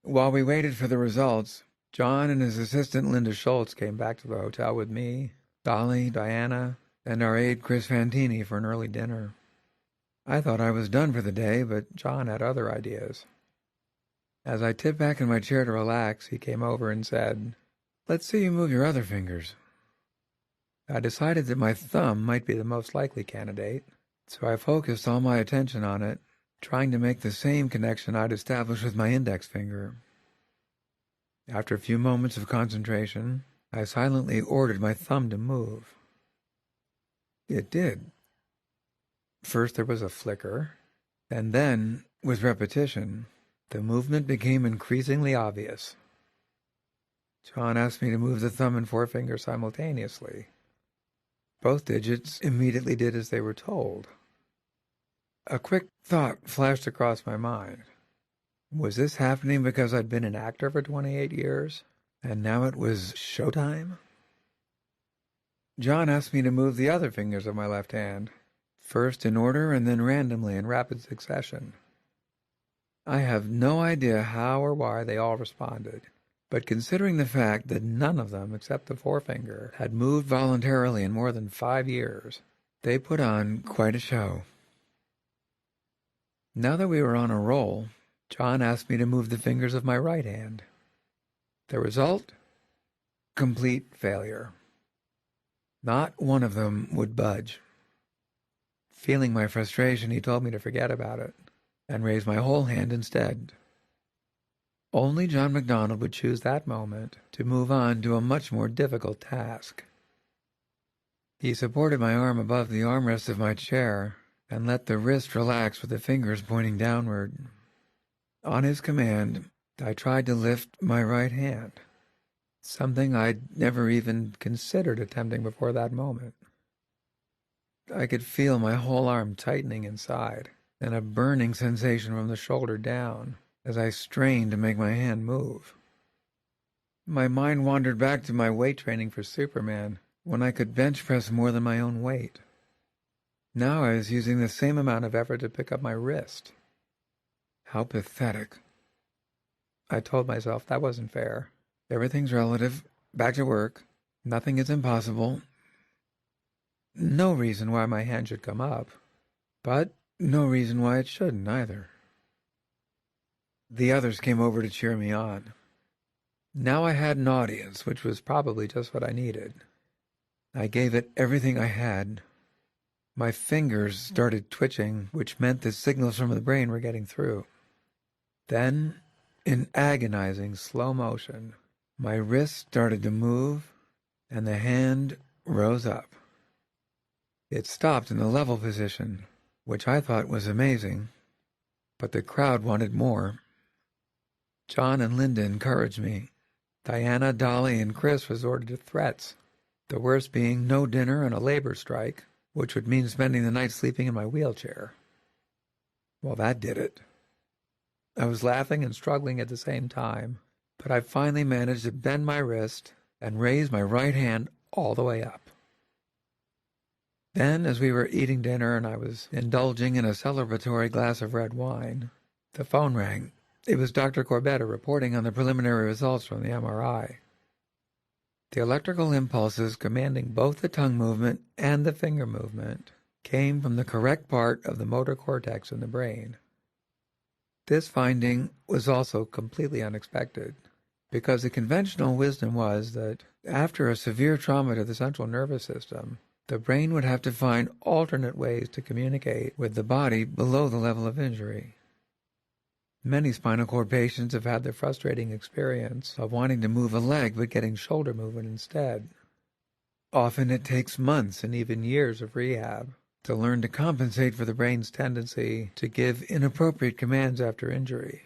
While we waited for the results, John and his assistant Linda Schultz came back to the hotel with me, Dolly, Diana, and our aide Chris Fantini for an early dinner. I thought I was done for the day, but John had other ideas. As I tipped back in my chair to relax, he came over and said, "Let's see you move your other fingers." I decided that my thumb might be the most likely candidate, so I focused all my attention on it, trying to make the same connection I'd established with my index finger. After a few moments of concentration, I silently ordered my thumb to move. It did. First there was a flicker, and then, with repetition, the movement became increasingly obvious. John asked me to move the thumb and forefinger simultaneously. Both digits immediately did as they were told. A quick thought flashed across my mind. Was this happening because I'd been an actor for 28 years, and now it was showtime? John asked me to move the other fingers of my left hand, first in order and then randomly in rapid succession. I have no idea how or why they all responded, but considering the fact that none of them except the forefinger had moved voluntarily in more than 5 years, they put on quite a show. Now that we were on a roll, John asked me to move the fingers of my right hand. The result? Complete failure. Not one of them would budge. Feeling my frustration, he told me to forget about it and raise my whole hand instead. Only John MacDonald would choose that moment to move on to a much more difficult task. He supported my arm above the armrest of my chair and let the wrist relax with the fingers pointing downward. On his command, I tried to lift my right hand, something I'd never even considered attempting before that moment. I could feel my whole arm tightening inside, and a burning sensation from the shoulder down as I strained to make my hand move. My mind wandered back to my weight training for Superman, when I could bench press more than my own weight. Now I was using the same amount of effort to pick up my wrist. How pathetic. I told myself that wasn't fair. Everything's relative. Back to work. Nothing is impossible. No reason why my hand should come up, but no reason why it shouldn't either. The others came over to cheer me on. Now I had an audience, which was probably just what I needed. I gave it everything I had. My fingers started twitching, which meant the signals from the brain were getting through. Then, in agonizing slow motion, My wrist started to move, and the hand rose up. It stopped in the level position, which I thought was amazing, but the crowd wanted more. John and Linda encouraged me. Diana, Dolly, and Chris resorted to threats, the worst being no dinner and a labor strike, which would mean spending the night sleeping in my wheelchair. Well, that did it. I was laughing and struggling at the same time, but I finally managed to bend my wrist and raise my right hand all the way up. Then, as we were eating dinner and I was indulging in a celebratory glass of red wine, the phone rang. It was Dr. Corbetta reporting on the preliminary results from the MRI. The electrical impulses commanding both the tongue movement and the finger movement came from the correct part of the motor cortex in the brain. This finding was also completely unexpected, because the conventional wisdom was that after a severe trauma to the central nervous system, the brain would have to find alternate ways to communicate with the body below the level of injury. Many spinal cord patients have had the frustrating experience of wanting to move a leg but getting shoulder movement instead. Often it takes months and even years of rehab to learn to compensate for the brain's tendency to give inappropriate commands after injury.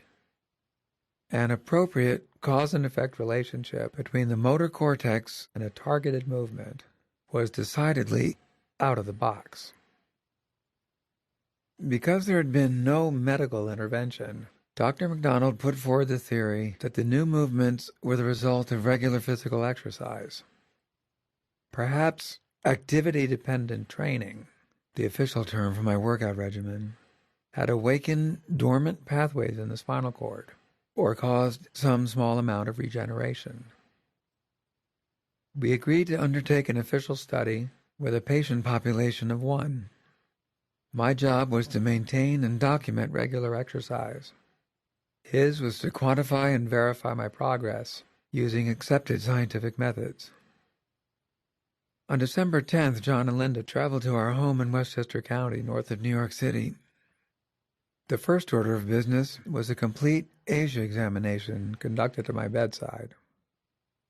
An appropriate cause and effect relationship between the motor cortex and a targeted movement was decidedly out of the box. Because there had been no medical intervention, Dr. McDonald put forward the theory that the new movements were the result of regular physical exercise. Perhaps activity-dependent training, the official term for my workout regimen, had awakened dormant pathways in the spinal cord, or caused some small amount of regeneration. We agreed to undertake an official study with a patient population of 1. My job was to maintain and document regular exercise. His was to quantify and verify my progress using accepted scientific methods. On December 10th, John and Linda traveled to our home in Westchester County, north of New York City. The first order of business was a complete ASIA examination conducted at my bedside.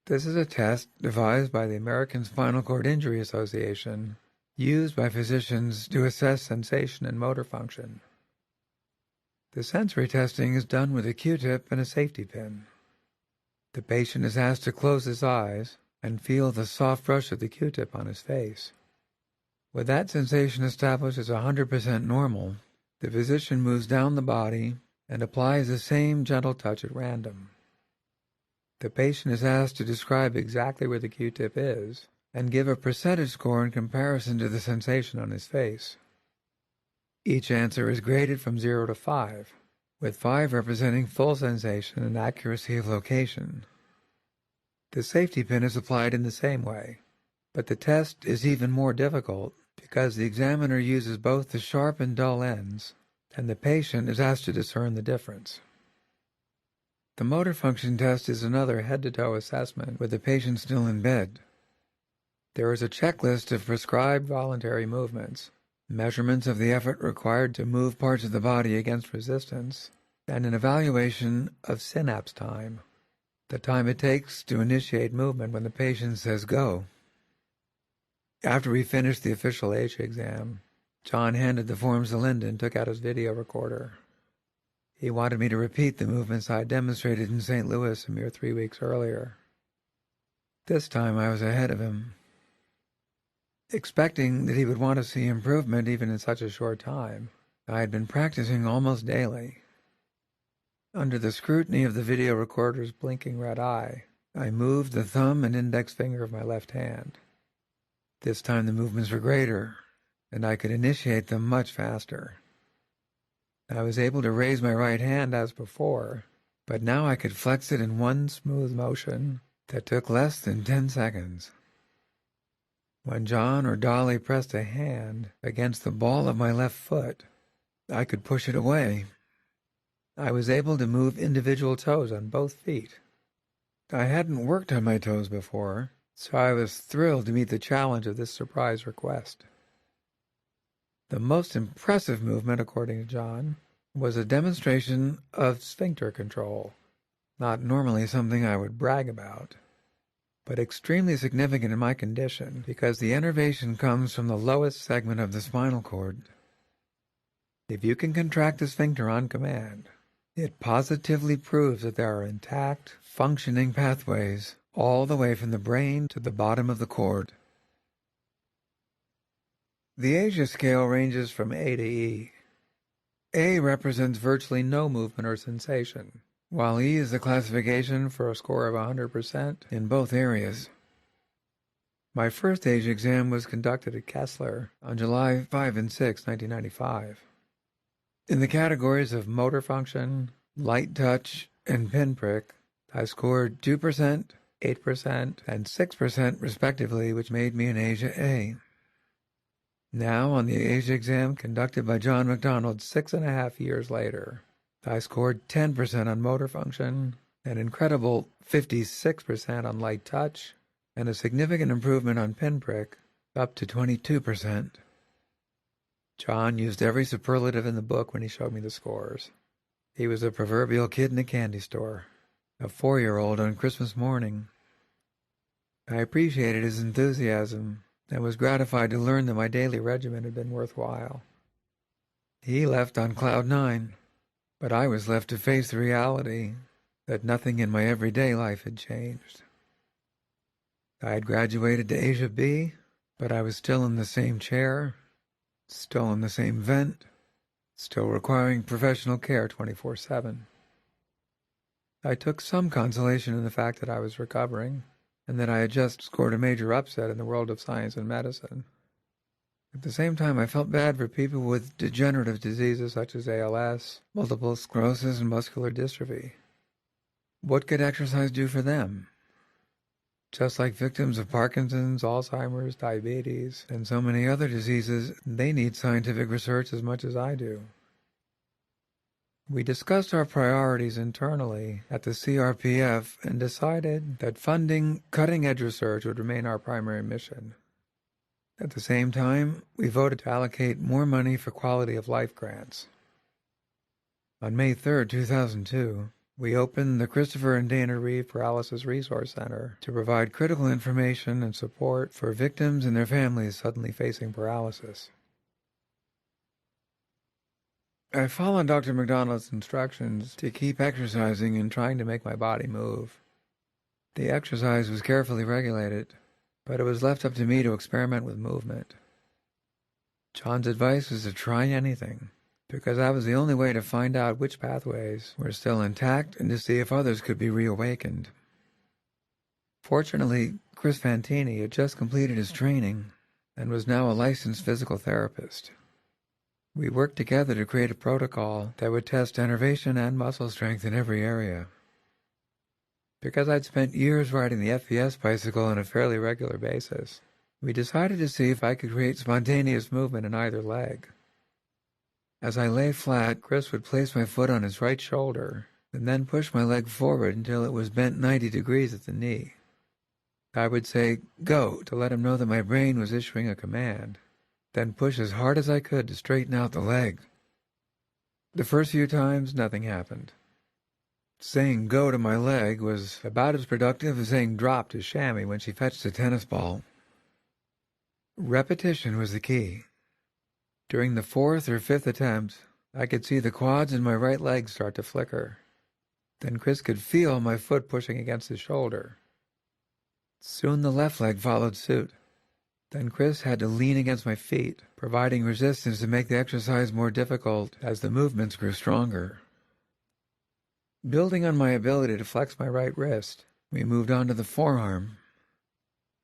This is a test devised by the American Spinal Cord Injury Association, used by physicians to assess sensation and motor function. The sensory testing is done with a Q-tip and a safety pin. The patient is asked to close his eyes and feel the soft brush of the Q-tip on his face. With that sensation established as 100% normal, the physician moves down the body and applies the same gentle touch at random. The patient is asked to describe exactly where the Q-tip is and give a percentage score in comparison to the sensation on his face. Each answer is graded from 0 to 5, with 5 representing full sensation and accuracy of location. The safety pin is applied in the same way, but the test is even more difficult because the examiner uses both the sharp and dull ends, and the patient is asked to discern the difference. The motor function test is another head-to-toe assessment with the patient still in bed. There is a checklist of prescribed voluntary movements, measurements of the effort required to move parts of the body against resistance, and an evaluation of synapse time, the time it takes to initiate movement when the patient says go. After we finished the official ASIA exam, John handed the forms to Linda and took out his video recorder. He wanted me to repeat the movements I had demonstrated in St. Louis a mere 3 weeks earlier. This time I was ahead of him. Expecting that he would want to see improvement even in such a short time, I had been practicing almost daily. Under the scrutiny of the video recorder's blinking red eye, I moved the thumb and index finger of my left hand. This time the movements were greater, and I could initiate them much faster. I was able to raise my right hand as before, but now I could flex it in one smooth motion that took less than 10 seconds. When John or Dolly pressed a hand against the ball of my left foot, I could push it away. I was able to move individual toes on both feet. I hadn't worked on my toes before, so I was thrilled to meet the challenge of this surprise request. The most impressive movement, according to John, was a demonstration of sphincter control, not normally something I would brag about, but extremely significant in my condition because the innervation comes from the lowest segment of the spinal cord. If you can contract the sphincter on command, it positively proves that there are intact, functioning pathways all the way from the brain to the bottom of the cord. The ASIA scale ranges from A to E. A represents virtually no movement or sensation, while E is the classification for a score of 100% in both areas. My first ASIA exam was conducted at Kessler on July 5 and 6, 1995. In the categories of motor function, light touch, and pinprick, I scored 2%, 8%, and 6% respectively, which made me an ASIA A. Now, on the ASIA exam conducted by John MacDonald 6.5 years later, I scored 10% on motor function, an incredible 56% on light touch, and a significant improvement on pinprick, up to 22%. John used every superlative in the book when he showed me the scores. He was a proverbial kid in a candy store, a 4-year-old on Christmas morning. I appreciated his enthusiasm and was gratified to learn that my daily regimen had been worthwhile. He left on cloud 9, but I was left to face the reality that nothing in my everyday life had changed. I had graduated to ASIA B, but I was still in the same chair, still in the same vent, still requiring professional care 24/7. I took some consolation in the fact that I was recovering, and that I had just scored a major upset in the world of science and medicine. At the same time, I felt bad for people with degenerative diseases such as ALS, multiple sclerosis, and muscular dystrophy. What could exercise do for them? Just like victims of Parkinson's, Alzheimer's, diabetes, and so many other diseases, they need scientific research as much as I do. We discussed our priorities internally at the CRPF and decided that funding cutting-edge research would remain our primary mission. At the same time, we voted to allocate more money for quality of life grants. On May 3, 2002, we opened the Christopher and Dana Reeve Paralysis Resource Center to provide critical information and support for victims and their families suddenly facing paralysis. I followed Dr. MacDonald's instructions to keep exercising and trying to make my body move. The exercise was carefully regulated, but it was left up to me to experiment with movement. John's advice was to try anything, because that was the only way to find out which pathways were still intact and to see if others could be reawakened. Fortunately, Chris Fantini had just completed his training and was now a licensed physical therapist. We worked together to create a protocol that would test innervation and muscle strength in every area. Because I'd spent years riding the FVS bicycle on a fairly regular basis, we decided to see if I could create spontaneous movement in either leg. As I lay flat, Chris would place my foot on his right shoulder and then push my leg forward until it was bent 90 degrees at the knee. I would say, "Go," to let him know that my brain was issuing a command, then push as hard as I could to straighten out the leg. The first few times, nothing happened. Saying "go" to my leg was about as productive as saying "drop" to Shammy when she fetched a tennis ball. Repetition was the key. During the 4th or 5th attempt, I could see the quads in my right leg start to flicker. Then Chris could feel my foot pushing against his shoulder. Soon the left leg followed suit. Then Chris had to lean against my feet, providing resistance to make the exercise more difficult as the movements grew stronger. Building on my ability to flex my right wrist, we moved on to the forearm.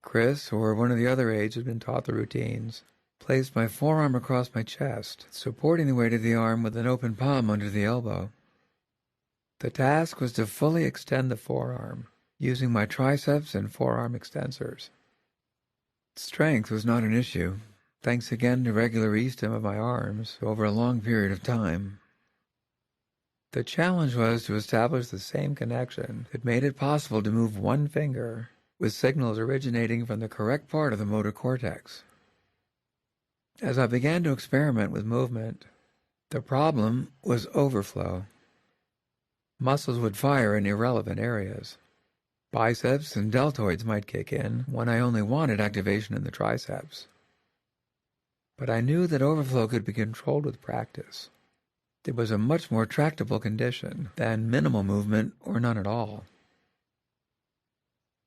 Chris, or one of the other aides who had been taught the routines, placed my forearm across my chest, supporting the weight of the arm with an open palm under the elbow. The task was to fully extend the forearm, using my triceps and forearm extensors. Strength was not an issue, thanks again to regular e-stim of my arms over a long period of time. The challenge was to establish the same connection that made it possible to move one finger with signals originating from the correct part of the motor cortex. As I began to experiment with movement, the problem was overflow. Muscles would fire in irrelevant areas. Biceps and deltoids might kick in when I only wanted activation in the triceps. But I knew that overflow could be controlled with practice. It was a much more tractable condition than minimal movement or none at all.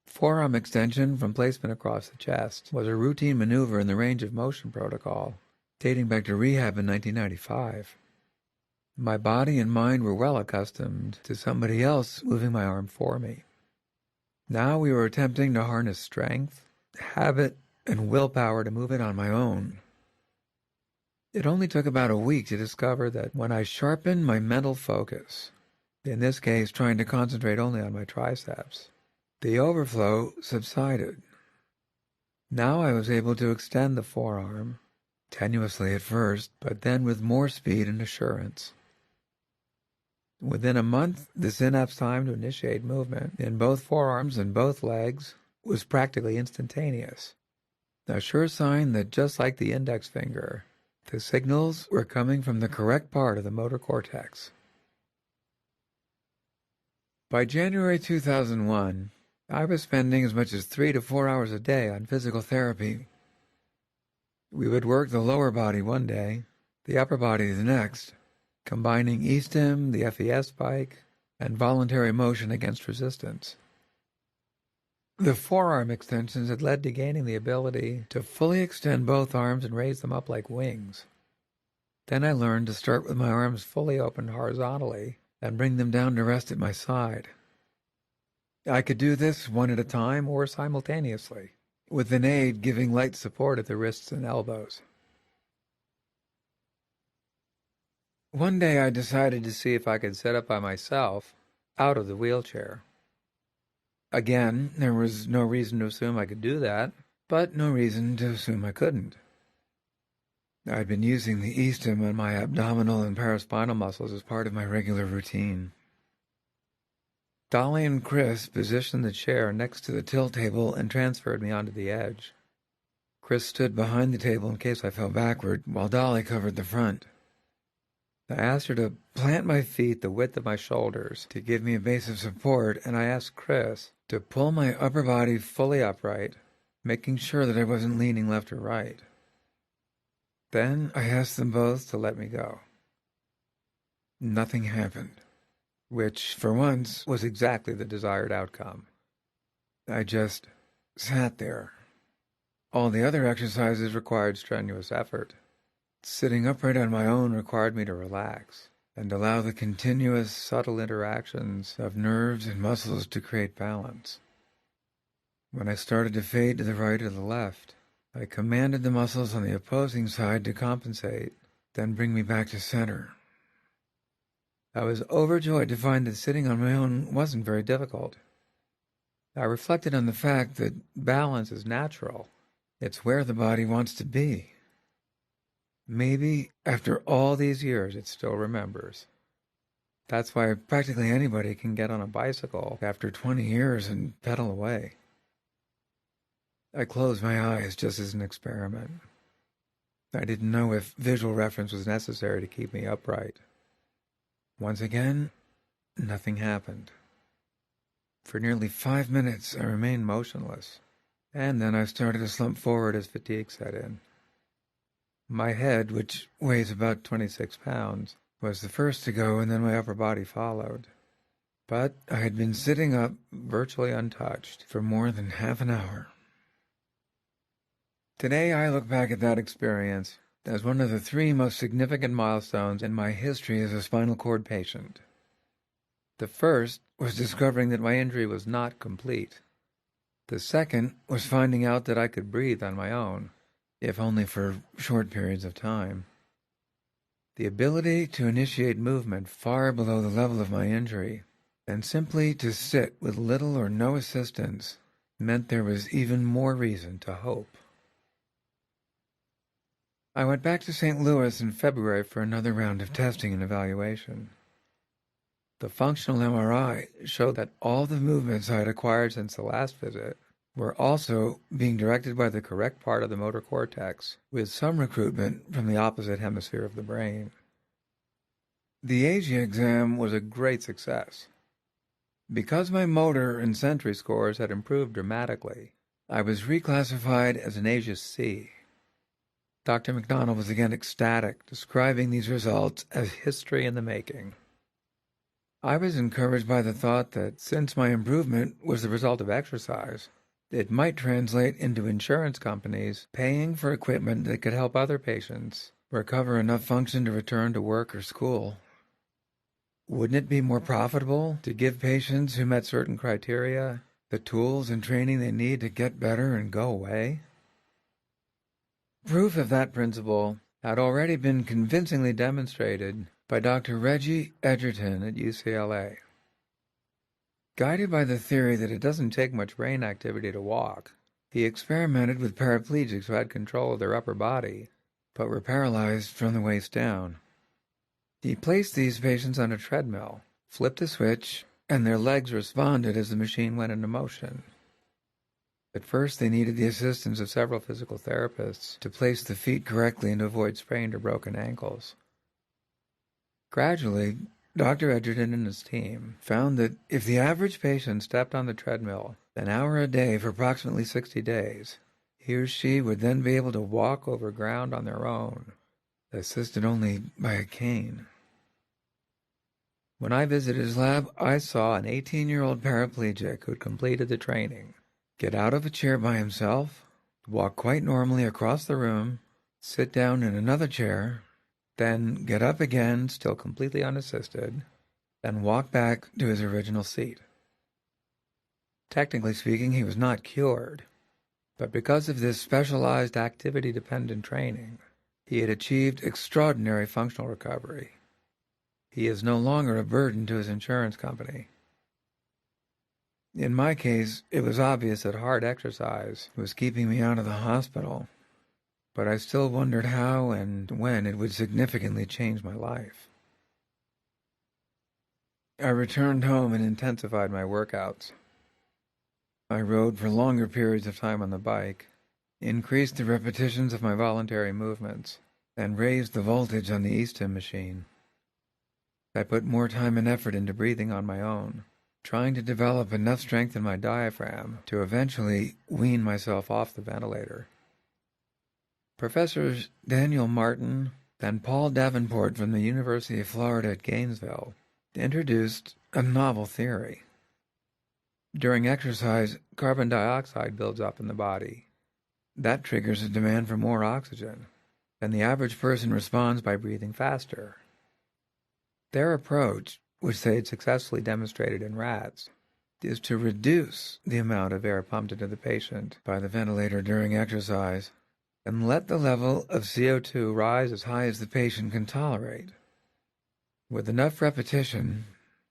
Forearm extension from placement across the chest was a routine maneuver in the range of motion protocol, dating back to rehab in 1995. My body and mind were well accustomed to somebody else moving my arm for me. Now we were attempting to harness strength, habit, and willpower to move it on my own. It only took about a week to discover that when I sharpened my mental focus, in this case trying to concentrate only on my triceps, the overflow subsided. Now I was able to extend the forearm, tenuously at first, but then with more speed and assurance. Within a month, the synapse time to initiate movement in both forearms and both legs was practically instantaneous. A sure sign that just like the index finger, the signals were coming from the correct part of the motor cortex. By January 2001, I was spending as much as 3 to 4 hours a day on physical therapy. We would work the lower body one day, the upper body the next, combining E-stim, the FES spike, and voluntary motion against resistance. The forearm extensions had led to gaining the ability to fully extend both arms and raise them up like wings. Then I learned to start with my arms fully opened horizontally and bring them down to rest at my side. I could do this one at a time or simultaneously, with an aid giving light support at the wrists and elbows. One day I decided to see if I could sit up by myself out of the wheelchair. Again, there was no reason to assume I could do that, but no reason to assume I couldn't. I'd been using the E-stim on my abdominal and paraspinal muscles as part of my regular routine. Dolly and Chris positioned the chair next to the tilt table and transferred me onto the edge. Chris stood behind the table in case I fell backward, while Dolly covered the front. I asked her to plant my feet the width of my shoulders to give me a base of support, and I asked Chris to pull my upper body fully upright, making sure that I wasn't leaning left or right. Then I asked them both to let me go. Nothing happened, which, for once, was exactly the desired outcome. I just sat there. All the other exercises required strenuous effort. Sitting upright on my own required me to relax and allow the continuous, subtle interactions of nerves and muscles to create balance. When I started to fade to the right or the left, I commanded the muscles on the opposing side to compensate, then bring me back to center. I was overjoyed to find that sitting on my own wasn't very difficult. I reflected on the fact that balance is natural. It's where the body wants to be. Maybe, after all these years, it still remembers. That's why practically anybody can get on a bicycle after 20 years and pedal away. I closed my eyes just as an experiment. I didn't know if visual reference was necessary to keep me upright. Once again, nothing happened. For nearly 5 minutes, I remained motionless, and then I started to slump forward as fatigue set in. My head, which weighs about 26 pounds, was the first to go, and then my upper body followed. But I had been sitting up, virtually untouched, for more than half an hour. Today I look back at that experience as one of the 3 most significant milestones in my history as a spinal cord patient. The first was discovering that my injury was not complete. The second was finding out that I could breathe on my own, if only for short periods of time. The ability to initiate movement far below the level of my injury, and simply to sit with little or no assistance, meant there was even more reason to hope. I went back to St. Louis in February for another round of testing and evaluation. The functional MRI showed that all the movements I had acquired since the last visit were also being directed by the correct part of the motor cortex, with some recruitment from the opposite hemisphere of the brain. The ASIA exam was a great success. Because my motor and Sentry scores had improved dramatically, I was reclassified as an ASIA C. Dr. McDonald was again ecstatic, describing these results as history in the making. I was encouraged by the thought that since my improvement was the result of exercise, it might translate into insurance companies paying for equipment that could help other patients recover enough function to return to work or school. Wouldn't it be more profitable to give patients who met certain criteria the tools and training they need to get better and go away? Proof of that principle had already been convincingly demonstrated by Dr. Reggie Edgerton at UCLA. Guided by the theory that it doesn't take much brain activity to walk, he experimented with paraplegics who had control of their upper body, but were paralyzed from the waist down. He placed these patients on a treadmill, flipped a switch, and their legs responded as the machine went into motion. At first, they needed the assistance of several physical therapists to place the feet correctly and to avoid sprained or broken ankles. Gradually, Dr. Edgerton and his team found that if the average patient stepped on the treadmill an hour a day for approximately 60 days, he or she would then be able to walk over ground on their own, assisted only by a cane. When I visited his lab, I saw an 18-year-old paraplegic who'd completed the training get out of a chair by himself, walk quite normally across the room, sit down in another chair, then get up again, still completely unassisted, then walk back to his original seat. Technically speaking, he was not cured, but because of this specialized activity-dependent training, he had achieved extraordinary functional recovery. He is no longer a burden to his insurance company. In my case, it was obvious that hard exercise was keeping me out of the hospital, but I still wondered how and when it would significantly change my life. I returned home and intensified my workouts. I rode for longer periods of time on the bike, increased the repetitions of my voluntary movements, and raised the voltage on the e-stim machine. I put more time and effort into breathing on my own, trying to develop enough strength in my diaphragm to eventually wean myself off the ventilator. Professors Daniel Martin and Paul Davenport from the University of Florida at Gainesville introduced a novel theory. During exercise, carbon dioxide builds up in the body. That triggers a demand for more oxygen, and the average person responds by breathing faster. Their approach, which they had successfully demonstrated in rats, is to reduce the amount of air pumped into the patient by the ventilator during exercise and let the level of CO2 rise as high as the patient can tolerate. With enough repetition,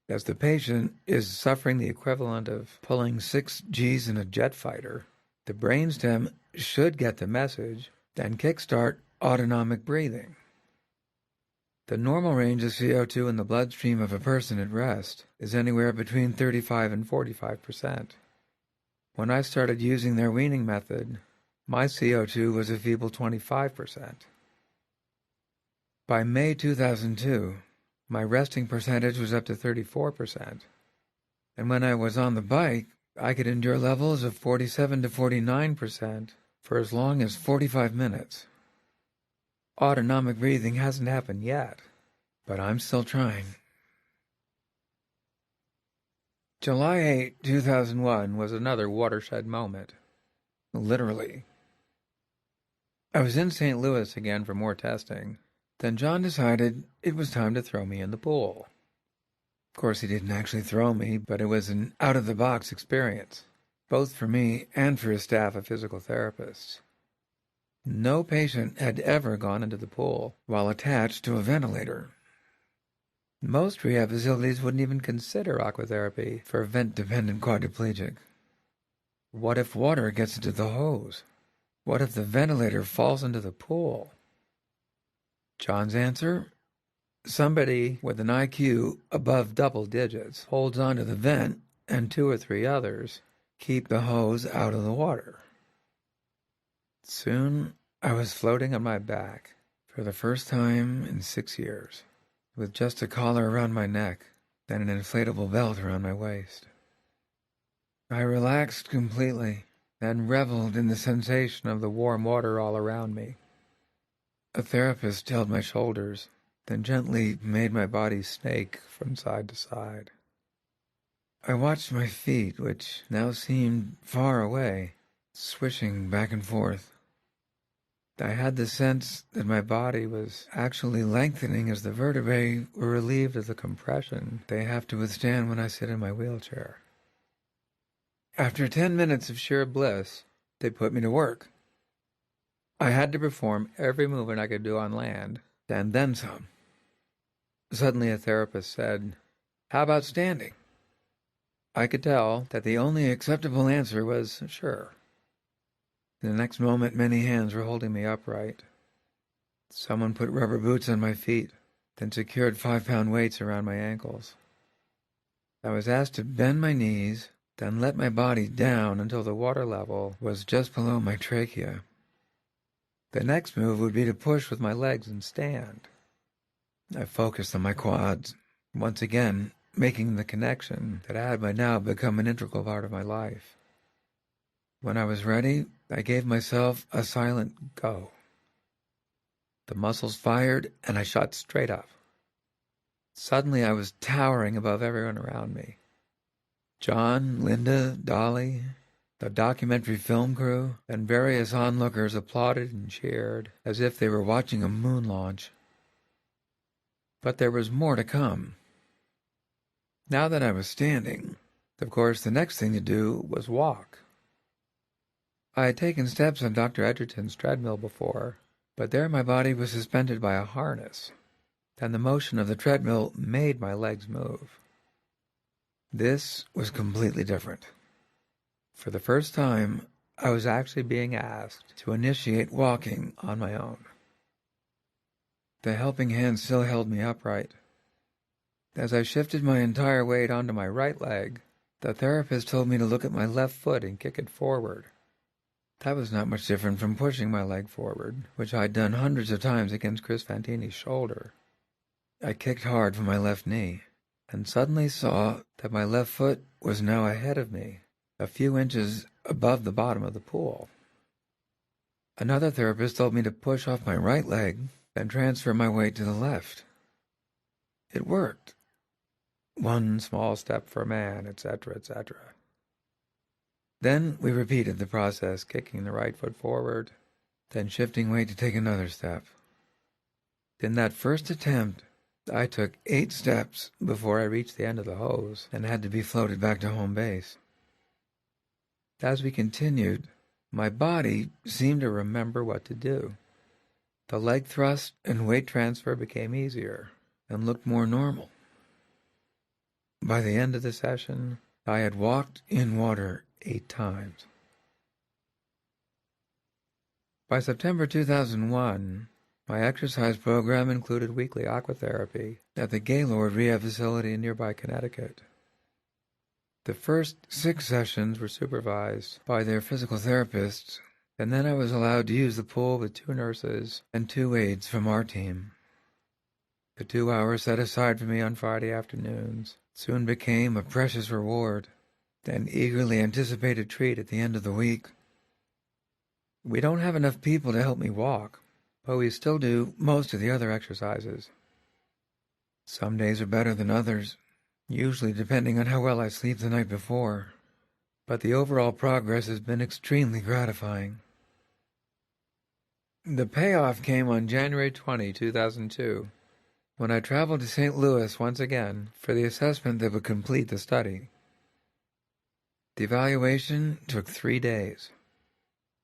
as the patient is suffering the equivalent of pulling 6 Gs in a jet fighter, the brainstem should get the message and kickstart autonomic breathing. The normal range of CO2 in the bloodstream of a person at rest is anywhere between 35 and 45%. When I started using their weaning method, my CO2 was a feeble 25%. By May 2002, my resting percentage was up to 34%. And when I was on the bike, I could endure levels of 47 to 49% for as long as 45 minutes. Autonomic breathing hasn't happened yet, but I'm still trying. July 8, 2001 was another watershed moment. Literally. I was in St. Louis again for more testing. Then John decided it was time to throw me in the pool. Of course, he didn't actually throw me, but it was an out-of-the-box experience, both for me and for his staff of physical therapists. No patient had ever gone into the pool while attached to a ventilator. Most rehab facilities wouldn't even consider aquatherapy for a vent-dependent quadriplegic. What if water gets into the hose? What if the ventilator falls into the pool? John's answer? Somebody with an IQ above double digits holds onto the vent, and 2 or 3 others keep the hose out of the water. Soon, I was floating on my back for the first time in 6 years. with just a collar around my neck and an inflatable belt around my waist. I relaxed completely and reveled in the sensation of the warm water all around me. A therapist held my shoulders, then gently made my body snake from side to side. I watched my feet, which now seemed far away, swishing back and forth. I had the sense that my body was actually lengthening as the vertebrae were relieved of the compression they have to withstand when I sit in my wheelchair. After 10 minutes of sheer bliss, they put me to work. I had to perform every movement I could do on land, and then some. Suddenly a therapist said, "How about standing?" I could tell that the only acceptable answer was sure. The next moment, many hands were holding me upright. Someone put rubber boots on my feet, then secured 5-pound weights around my ankles. I was asked to bend my knees, then let my body down until the water level was just below my trachea. The next move would be to push with my legs and stand. I focused on my quads, once again making the connection that had by now become an integral part of my life. When I was ready, I gave myself a silent go. The muscles fired, and I shot straight up. Suddenly, I was towering above everyone around me. John, Linda, Dolly, the documentary film crew, and various onlookers applauded and cheered as if they were watching a moon launch. But there was more to come. Now that I was standing, of course, the next thing to do was walk. I had taken steps on Dr. Edgerton's treadmill before, but there my body was suspended by a harness, and the motion of the treadmill made my legs move. This was completely different. For the first time, I was actually being asked to initiate walking on my own. The helping hand still held me upright. As I shifted my entire weight onto my right leg, the therapist told me to look at my left foot and kick it forward. That was not much different from pushing my leg forward, which I'd done hundreds of times against Chris Fantini's shoulder. I kicked hard from my left knee, and suddenly saw that my left foot was now ahead of me, a few inches above the bottom of the pool. Another therapist told me to push off my right leg and transfer my weight to the left. It worked. One small step for man, etc., etc. Then we repeated the process, kicking the right foot forward, then shifting weight to take another step. In that first attempt, I took 8 steps before I reached the end of the hose and had to be floated back to home base. As we continued, my body seemed to remember what to do. The leg thrust and weight transfer became easier and looked more normal. By the end of the session, I had walked in water 8 times. By September 2001, my exercise program included weekly aquatherapy at the Gaylord Rehab Facility in nearby Connecticut. The first 6 sessions were supervised by their physical therapists, and then I was allowed to use the pool with 2 nurses and 2 aides from our team. The 2 hours set aside for me on Friday afternoons soon became a precious reward, an eagerly anticipated treat at the end of the week. We don't have enough people to help me walk, but we still do most of the other exercises. Some days are better than others, usually depending on how well I sleep the night before, but the overall progress has been extremely gratifying. The payoff came on January 20, 2002, when I traveled to St. Louis once again for the assessment that would complete the study. The evaluation took 3 days.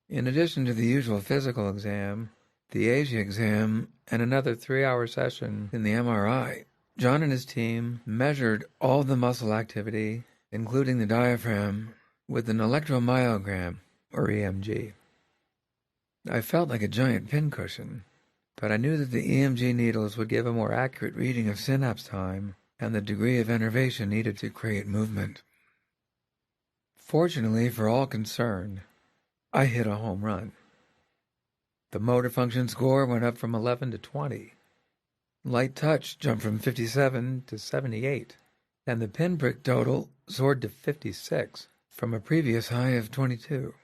In addition to the usual physical exam, the ASIA exam, and another 3-hour session in the MRI, John and his team measured all the muscle activity, including the diaphragm, with an electromyogram, or EMG. I felt like a giant pincushion, but I knew that the EMG needles would give a more accurate reading of synapse time and the degree of innervation needed to create movement. Fortunately for all concerned, I hit a home run. The motor function score went up from 11 to 20. Light touch jumped from 57 to 78, and the pinprick total soared to 56 from a previous high of 22.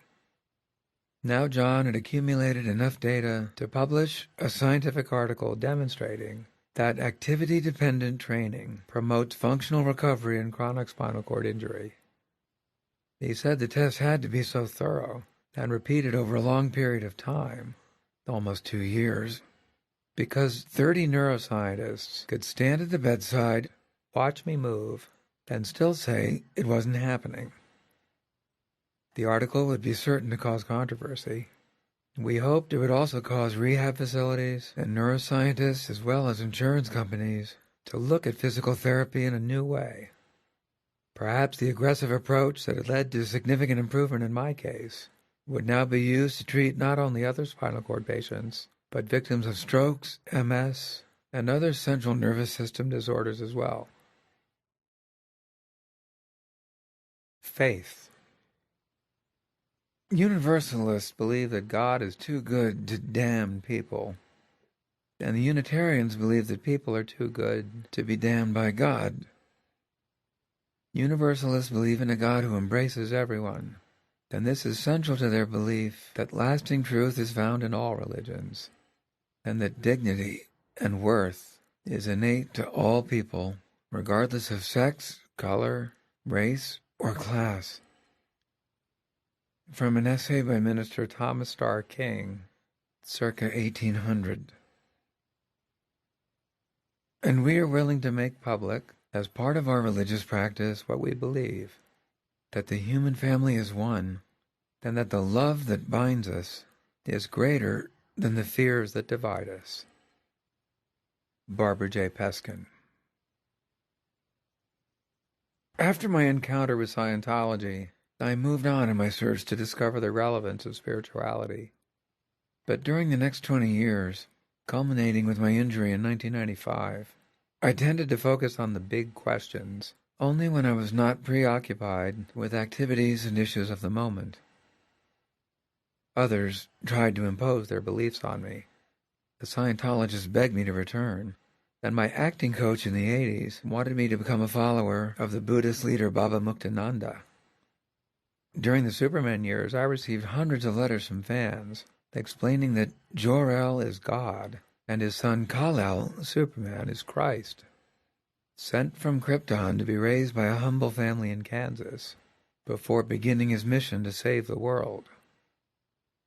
Now John had accumulated enough data to publish a scientific article demonstrating that activity-dependent training promotes functional recovery in chronic spinal cord injury. He said the test had to be so thorough and repeated over a long period of time, almost 2 years, because 30 neuroscientists could stand at the bedside, watch me move, and still say it wasn't happening. The article would be certain to cause controversy. We hoped it would also cause rehab facilities and neuroscientists as well as insurance companies to look at physical therapy in a new way. Perhaps the aggressive approach that had led to significant improvement in my case would now be used to treat not only other spinal cord patients, but victims of strokes, MS, and other central nervous system disorders as well. Faith. Universalists believe that God is too good to damn people, and the Unitarians believe that people are too good to be damned by God. Universalists believe in a God who embraces everyone, and this is central to their belief that lasting truth is found in all religions, and that dignity and worth is innate to all people, regardless of sex, color, race, or class. From an essay by Minister Thomas Starr King, circa 1800. And we are willing to make public, as part of our religious practice, what we believe, that the human family is one, and that the love that binds us is greater than the fears that divide us. Barbara J. Peskin. After my encounter with Scientology, I moved on in my search to discover the relevance of spirituality. But during the next 20 years, culminating with my injury in 1995, I tended to focus on the big questions only when I was not preoccupied with activities and issues of the moment. Others tried to impose their beliefs on me. The Scientologists begged me to return, and my acting coach in the 80s wanted me to become a follower of the Buddhist leader Baba Muktananda. During the Superman years, I received hundreds of letters from fans explaining that Jor-El is God and his son Kal-El, Superman, is Christ, sent from Krypton to be raised by a humble family in Kansas before beginning his mission to save the world.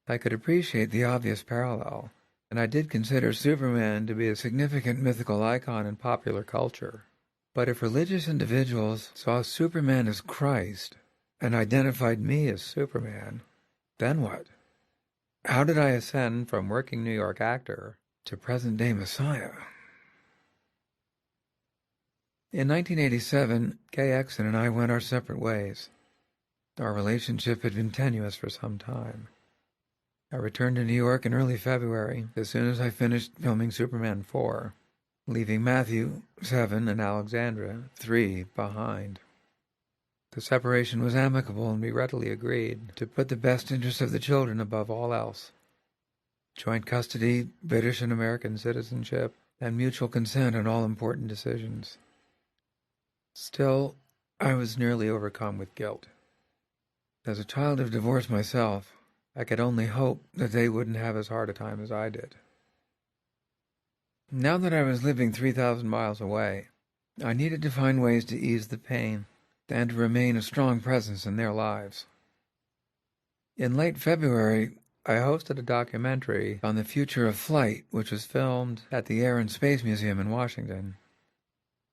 I could appreciate the obvious parallel, and I did consider Superman to be a significant mythical icon in popular culture. But if religious individuals saw Superman as Christ and identified me as Superman, then what? How did I ascend from working New York actor to present-day Messiah? In 1987, Kay Exon and I went our separate ways. Our relationship had been tenuous for some time. I returned to New York in early February, as soon as I finished filming Superman 4, leaving Matthew, 7, and Alexandra, 3, behind. The separation was amicable, and we readily agreed to put the best interests of the children above all else. Joint custody, British and American citizenship, and mutual consent on all important decisions. Still, I was nearly overcome with guilt. As a child of divorce myself, I could only hope that they wouldn't have as hard a time as I did. Now that I was living 3,000 miles away, I needed to find ways to ease the pain and to remain a strong presence in their lives. In late February, I hosted a documentary on the future of flight, which was filmed at the Air and Space Museum in Washington.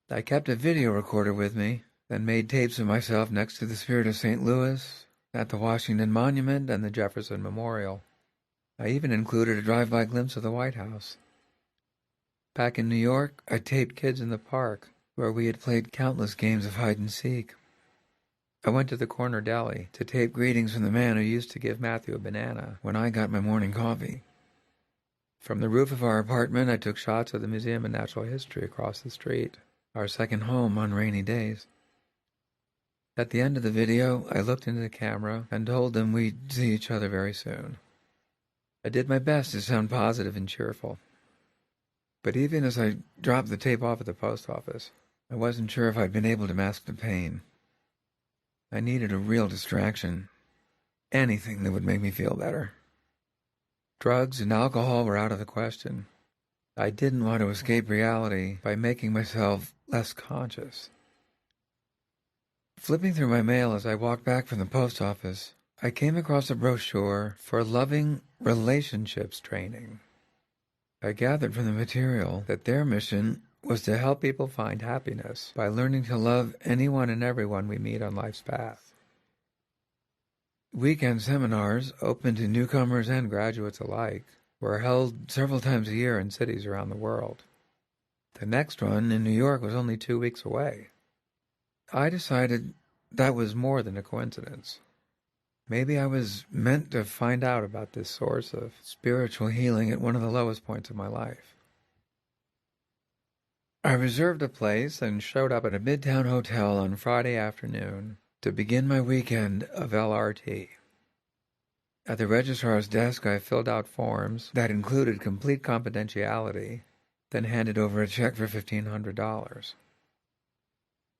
I kept a video recorder with me and made tapes of myself next to the Spirit of St. Louis, at the Washington Monument, and the Jefferson Memorial. I even included a drive-by glimpse of the White House. Back in New York, I taped kids in the park, where we had played countless games of hide-and-seek. I went to the corner deli to tape greetings from the man who used to give Matthew a banana when I got my morning coffee. From the roof of our apartment, I took shots of the Museum of Natural History across the street, our second home on rainy days. At the end of the video, I looked into the camera and told them we'd see each other very soon. I did my best to sound positive and cheerful. But even as I dropped the tape off at the post office, I wasn't sure if I'd been able to mask the pain. I needed a real distraction. Anything that would make me feel better. Drugs and alcohol were out of the question. I didn't want to escape reality by making myself less conscious. Flipping through my mail as I walked back from the post office, I came across a brochure for loving relationships training. I gathered from the material that their mission was to help people find happiness by learning to love anyone and everyone we meet on life's path. Weekend seminars, open to newcomers and graduates alike, were held several times a year in cities around the world. The next one in New York was only 2 weeks away. I decided that was more than a coincidence. Maybe I was meant to find out about this source of spiritual healing at one of the lowest points of my life. I reserved a place and showed up at a midtown hotel on Friday afternoon to begin my weekend of LRT. At the registrar's desk, I filled out forms that included complete confidentiality, then handed over a check for $1,500.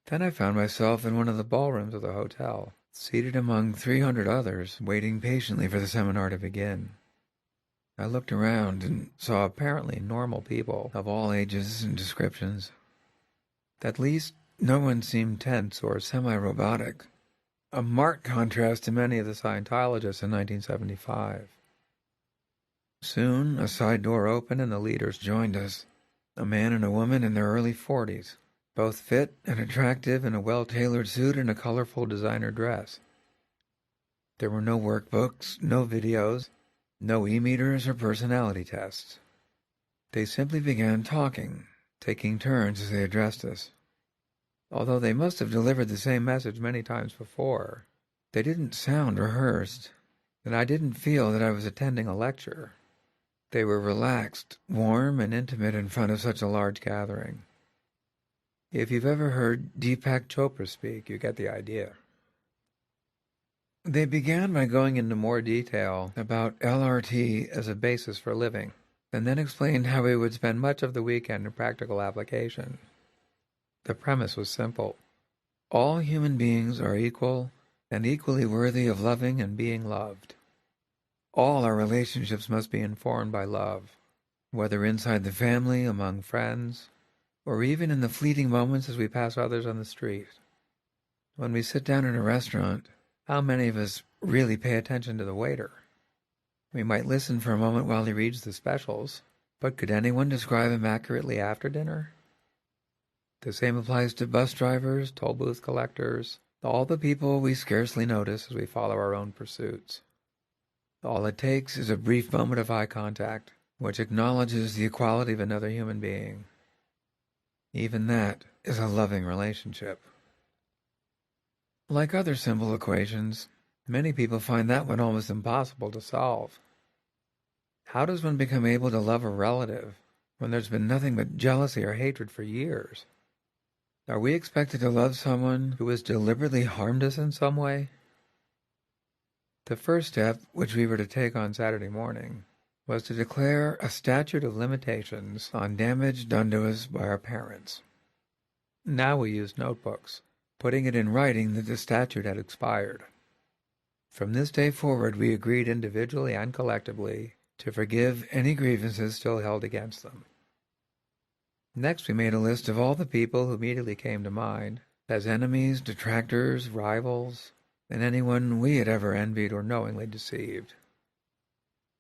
Then I found myself in one of the ballrooms of the hotel, seated among 300 others, waiting patiently for the seminar to begin. I looked around and saw apparently normal people of all ages and descriptions. At least, no one seemed tense or semi-robotic, a marked contrast to many of the Scientologists in 1975. Soon, a side door opened and the leaders joined us, a man and a woman in their early 40s, both fit and attractive in a well-tailored suit and a colorful designer dress. There were no workbooks, no videos, no e-meters or personality tests. They simply began talking, taking turns as they addressed us. Although they must have delivered the same message many times before, they didn't sound rehearsed, and I didn't feel that I was attending a lecture. They were relaxed, warm, and intimate in front of such a large gathering. If you've ever heard Deepak Chopra speak, you get the idea. They began by going into more detail about LRT as a basis for living, and then explained how we would spend much of the weekend in practical application. The premise was simple. All human beings are equal and equally worthy of loving and being loved. All our relationships must be informed by love, whether inside the family, among friends, or even in the fleeting moments as we pass others on the street. When we sit down in a restaurant, how many of us really pay attention to the waiter? We might listen for a moment while he reads the specials, but could anyone describe him accurately after dinner? The same applies to bus drivers, toll booth collectors, all the people we scarcely notice as we follow our own pursuits. All it takes is a brief moment of eye contact, which acknowledges the equality of another human being. Even that is a loving relationship. Like other simple equations, many people find that one almost impossible to solve. How does one become able to love a relative when there's been nothing but jealousy or hatred for years? Are we expected to love someone who has deliberately harmed us in some way? The first step, which we were to take on Saturday morning, was to declare a statute of limitations on damage done to us by our parents. Now we used notebooks, putting it in writing that the statute had expired. From this day forward, we agreed individually and collectively to forgive any grievances still held against them. Next, we made a list of all the people who immediately came to mind as enemies, detractors, rivals, and anyone we had ever envied or knowingly deceived.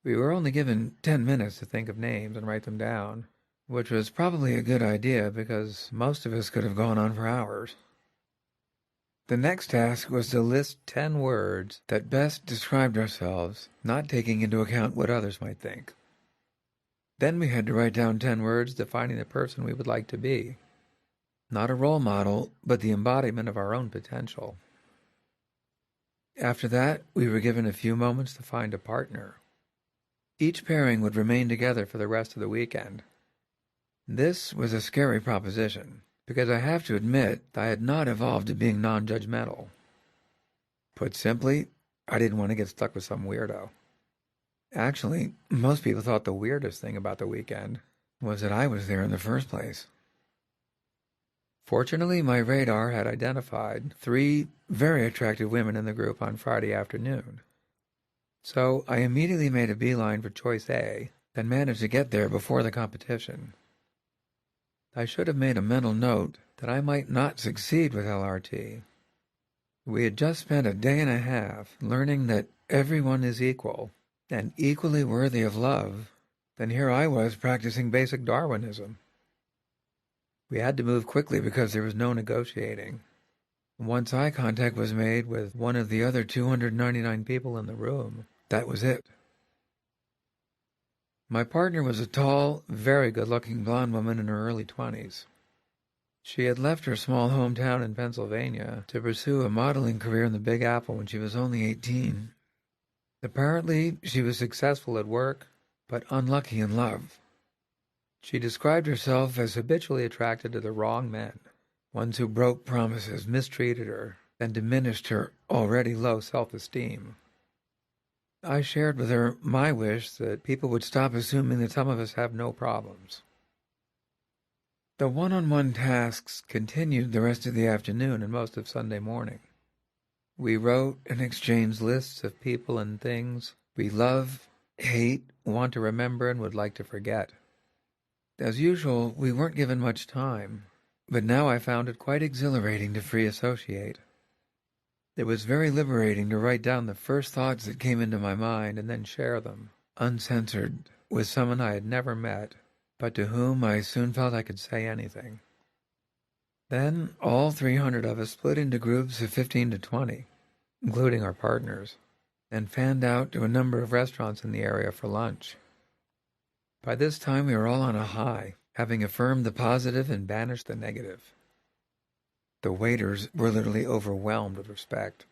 We were only given 10 minutes to think of names and write them down, which was probably a good idea because most of us could have gone on for hours. The next task was to list 10 words that best described ourselves, not taking into account what others might think. Then we had to write down 10 words defining the person we would like to be. Not a role model, but the embodiment of our own potential. After that, we were given a few moments to find a partner. Each pairing would remain together for the rest of the weekend. This was a scary proposition, because I have to admit I had not evolved to being non-judgmental. Put simply, I didn't want to get stuck with some weirdo. Actually, most people thought the weirdest thing about the weekend was that I was there in the first place. Fortunately, my radar had identified 3 very attractive women in the group on Friday afternoon. So I immediately made a beeline for choice A and managed to get there before the competition. I should have made a mental note that I might not succeed with LRT. We had just spent a day and a half learning that everyone is equal and equally worthy of love, then here I was practicing basic Darwinism. We had to move quickly because there was no negotiating. Once eye contact was made with one of the other 299 people in the room, that was it. My partner was a tall, very good-looking blonde woman in her early 20s. She had left her small hometown in Pennsylvania to pursue a modeling career in the Big Apple when she was only 18. Apparently, she was successful at work, but unlucky in love. She described herself as habitually attracted to the wrong men, ones who broke promises, mistreated her, and diminished her already low self-esteem. I shared with her my wish that people would stop assuming that some of us have no problems. The one-on-one tasks continued the rest of the afternoon and most of Sunday morning. We wrote and exchanged lists of people and things we love, hate, want to remember, and would like to forget. As usual, we weren't given much time, but now I found it quite exhilarating to free associate. It was very liberating to write down the first thoughts that came into my mind and then share them, uncensored, with someone I had never met, but to whom I soon felt I could say anything. Then all 300 of us split into groups of 15 to 20, including our partners, and fanned out to a number of restaurants in the area for lunch. By this time we were all on a high, having affirmed the positive and banished the negative. The waiters were literally overwhelmed with respect.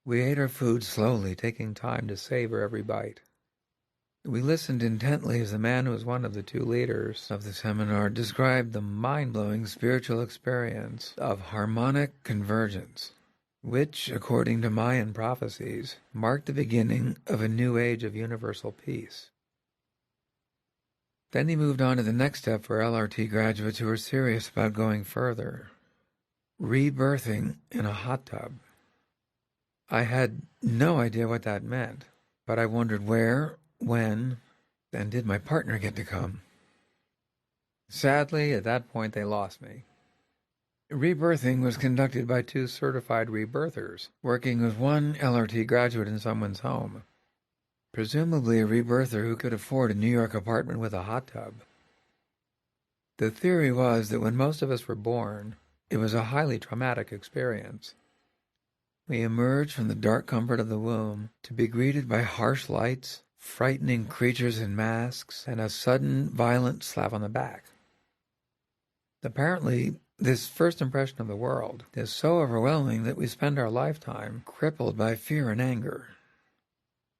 We ate our food slowly, taking time to savor every bite. We listened intently as the man who was one of the 2 leaders of the seminar described the mind-blowing spiritual experience of harmonic convergence, which, according to Mayan prophecies, marked the beginning of a new age of universal peace. Then he moved on to the next step for LRT graduates who were serious about going further: rebirthing in a hot tub. I had no idea what that meant, but I wondered where, when, and did my partner get to come? Sadly, at that point they lost me. Rebirthing was conducted by 2 certified rebirthers, working with one LRT graduate in someone's home. Presumably a rebirther who could afford a New York apartment with a hot tub. The theory was that when most of us were born, it was a highly traumatic experience. We emerged from the dark comfort of the womb to be greeted by harsh lights, frightening creatures in masks, and a sudden, violent slap on the back. Apparently, this first impression of the world is so overwhelming that we spend our lifetime crippled by fear and anger.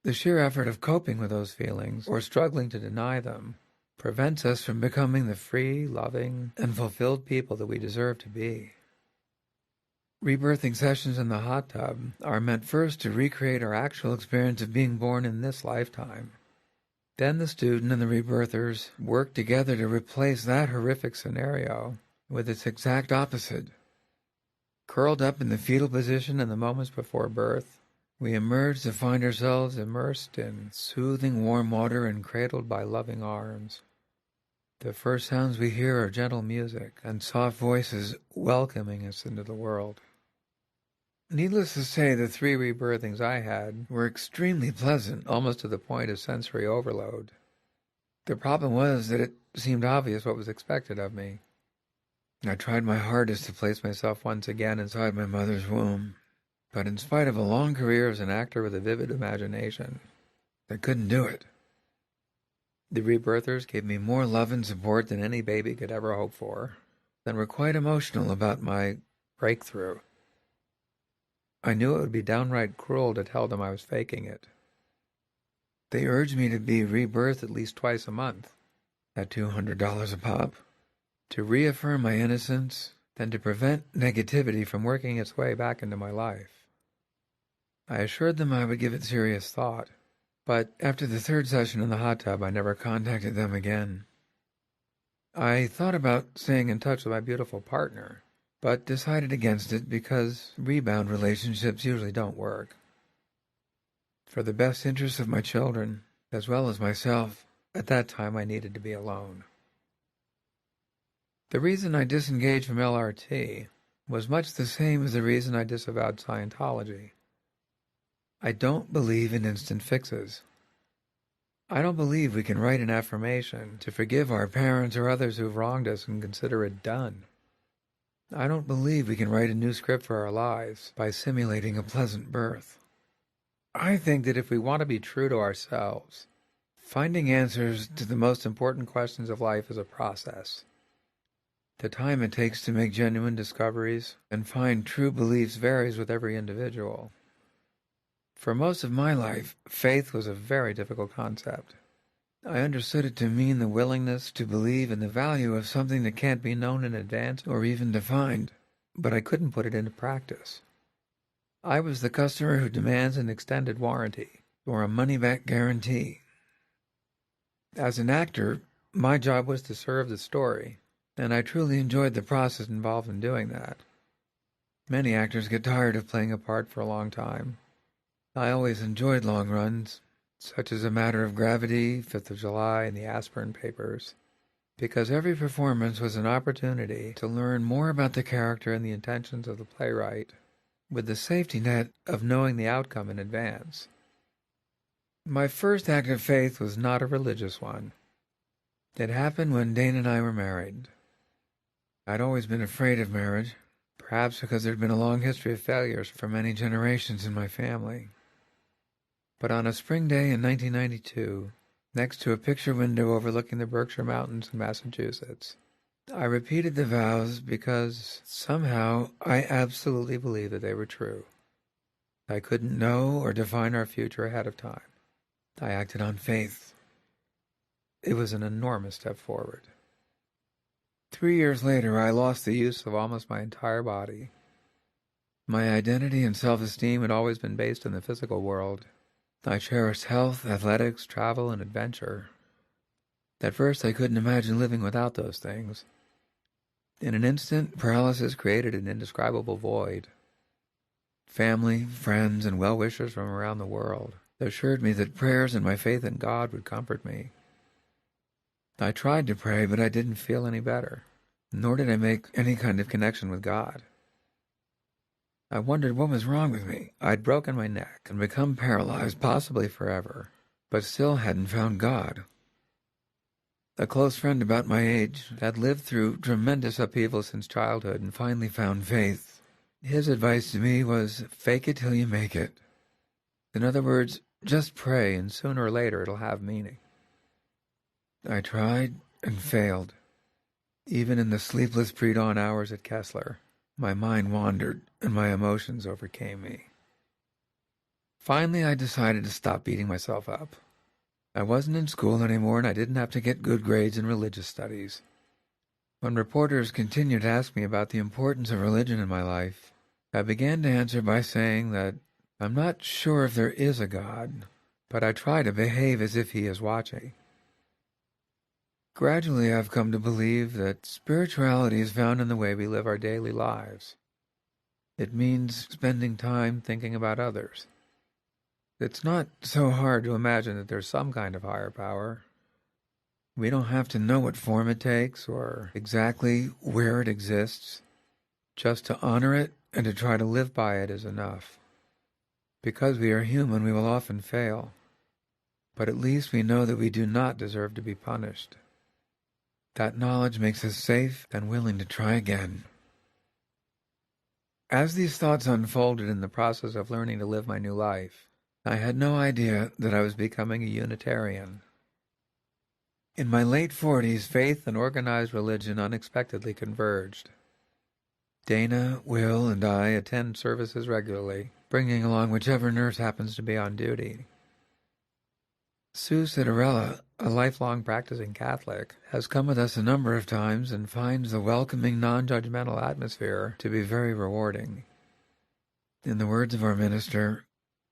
The sheer effort of coping with those feelings, or struggling to deny them, prevents us from becoming the free, loving, and fulfilled people that we deserve to be. Rebirthing sessions in the hot tub are meant first to recreate our actual experience of being born in this lifetime. Then the student and the rebirthers work together to replace that horrific scenario with its exact opposite. Curled up in the fetal position in the moments before birth, we emerge to find ourselves immersed in soothing warm water and cradled by loving arms. The first sounds we hear are gentle music and soft voices welcoming us into the world. Needless to say, the 3 rebirthings I had were extremely pleasant, almost to the point of sensory overload. The problem was that it seemed obvious what was expected of me. I tried my hardest to place myself once again inside my mother's womb, but in spite of a long career as an actor with a vivid imagination, I couldn't do it. The rebirthers gave me more love and support than any baby could ever hope for, and were quite emotional about my breakthrough. I knew it would be downright cruel to tell them I was faking it. They urged me to be rebirthed at least twice a month, at $200 a pop, to reaffirm my innocence, and to prevent negativity from working its way back into my life. I assured them I would give it serious thought, but after the 3rd session in the hot tub, I never contacted them again. I thought about staying in touch with my beautiful partner, but decided against it because rebound relationships usually don't work. For the best interests of my children, as well as myself, at that time I needed to be alone. The reason I disengaged from LRT was much the same as the reason I disavowed Scientology. I don't believe in instant fixes. I don't believe we can write an affirmation to forgive our parents or others who've wronged us and consider it done. I don't believe we can write a new script for our lives by simulating a pleasant birth. I think that if we want to be true to ourselves, finding answers to the most important questions of life is a process. The time it takes to make genuine discoveries and find true beliefs varies with every individual. For most of my life, faith was a very difficult concept. I understood it to mean the willingness to believe in the value of something that can't be known in advance or even defined, but I couldn't put it into practice. I was the customer who demands an extended warranty or a money-back guarantee. As an actor, my job was to serve the story, and I truly enjoyed the process involved in doing that. Many actors get tired of playing a part for a long time. I always enjoyed long runs, such as A Matter of Gravity, 5th of July, and The Aspirin Papers, because every performance was an opportunity to learn more about the character and the intentions of the playwright, with the safety net of knowing the outcome in advance. My first act of faith was not a religious one. It happened when Dana and I were married. I'd always been afraid of marriage, perhaps because there'd been a long history of failures for many generations in my family. But on a spring day in 1992, next to a picture window overlooking the Berkshire Mountains in Massachusetts, I repeated the vows because somehow I absolutely believed that they were true. I couldn't know or define our future ahead of time. I acted on faith. It was an enormous step forward. 3 years later, I lost the use of almost my entire body. My identity and self-esteem had always been based in the physical world. I cherished health, athletics, travel, and adventure. At first, I couldn't imagine living without those things. In an instant, paralysis created an indescribable void. Family, friends, and well-wishers from around the world assured me that prayers and my faith in God would comfort me. I tried to pray, but I didn't feel any better, nor did I make any kind of connection with God. I wondered what was wrong with me. I'd broken my neck and become paralyzed, possibly forever, but still hadn't found God. A close friend about my age had lived through tremendous upheaval since childhood and finally found faith. His advice to me was, fake it till you make it. In other words, just pray and sooner or later it'll have meaning. I tried and failed. Even in the sleepless pre-dawn hours at Kessler, my mind wandered and my emotions overcame me. Finally, I decided to stop beating myself up. I wasn't in school anymore and I didn't have to get good grades in religious studies. When reporters continued to ask me about the importance of religion in my life, I began to answer by saying that I'm not sure if there is a God, but I try to behave as if He is watching. Gradually, I've come to believe that spirituality is found in the way we live our daily lives. It means spending time thinking about others. It's not so hard to imagine that there's some kind of higher power. We don't have to know what form it takes or exactly where it exists. Just to honor it and to try to live by it is enough. Because we are human, we will often fail. But at least we know that we do not deserve to be punished. That knowledge makes us safe and willing to try again. As these thoughts unfolded in the process of learning to live my new life, I had no idea that I was becoming a Unitarian. In my late 40s, faith and organized religion unexpectedly converged. Dana, Will, and I attend services regularly, bringing along whichever nurse happens to be on duty. Sue Citarella, a lifelong practicing Catholic, has come with us a number of times and finds the welcoming, non-judgmental atmosphere to be very rewarding. In the words of our minister,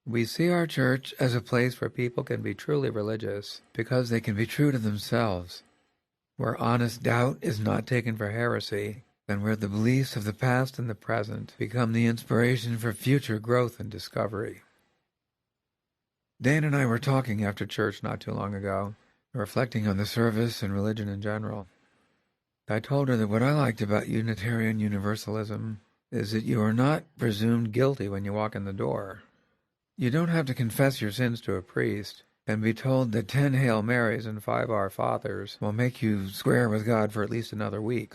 we see our church as a place where people can be truly religious because they can be true to themselves. where honest doubt is not taken for heresy, and where the beliefs of the past and the present become the inspiration for future growth and discovery. Dan and I were talking after church not too long ago, reflecting on the service and religion in general. I told her that what I liked about Unitarian Universalism is that you are not presumed guilty when you walk in the door. You don't have to confess your sins to a priest and be told that 10 Hail Marys and 5 Our Fathers will make you square with God for at least another week.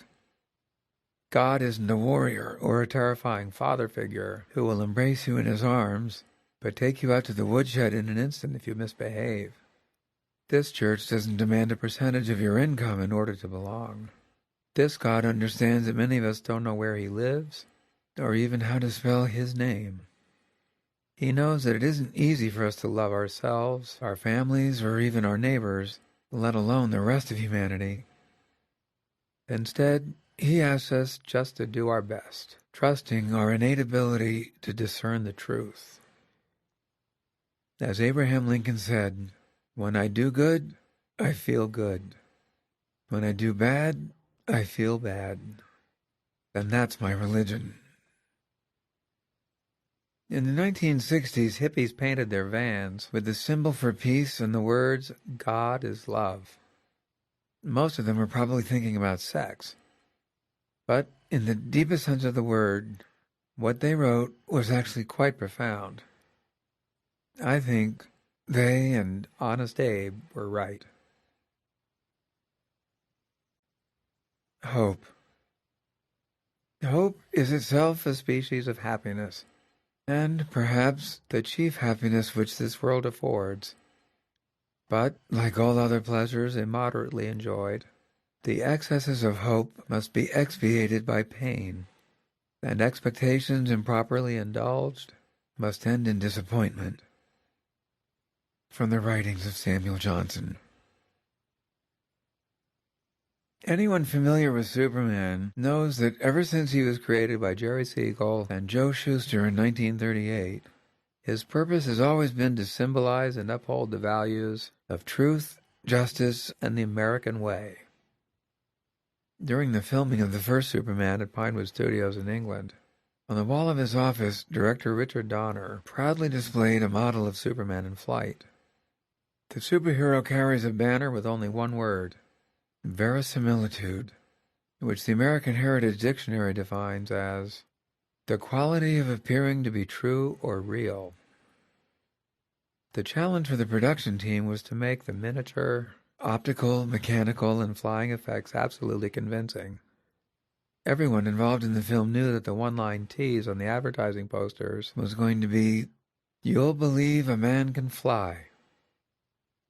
God isn't a warrior or a terrifying father figure who will embrace you in his arms, but take you out to the woodshed in an instant if you misbehave. This church doesn't demand a percentage of your income in order to belong. This God understands that many of us don't know where he lives, or even how to spell his name. He knows that it isn't easy for us to love ourselves, our families, or even our neighbors, let alone the rest of humanity. Instead, he asks us just to do our best, trusting our innate ability to discern the truth. As Abraham Lincoln said, "When I do good, I feel good. When I do bad, I feel bad. And that's my religion." In the 1960s, hippies painted their vans with the symbol for peace and the words, "God is love." Most of them were probably thinking about sex. But in the deepest sense of the word, what they wrote was actually quite profound. I think they and Honest Abe were right. Hope. Hope is itself a species of happiness, and perhaps the chief happiness which this world affords. But, like all other pleasures immoderately enjoyed, the excesses of hope must be expiated by pain, and expectations improperly indulged must end in disappointment. From the writings of Samuel Johnson. Anyone familiar with Superman knows that ever since he was created by Jerry Siegel and Joe Shuster in 1938, his purpose has always been to symbolize and uphold the values of truth, justice, and the American way. During the filming of the first Superman at Pinewood Studios in England, on the wall of his office, director Richard Donner proudly displayed a model of Superman in flight. The superhero carries a banner with only one word, verisimilitude, which the American Heritage Dictionary defines as the quality of appearing to be true or real. The challenge for the production team was to make the miniature, optical, mechanical, and flying effects absolutely convincing. Everyone involved in the film knew that the one-line tease on the advertising posters was going to be, "You'll believe a man can fly."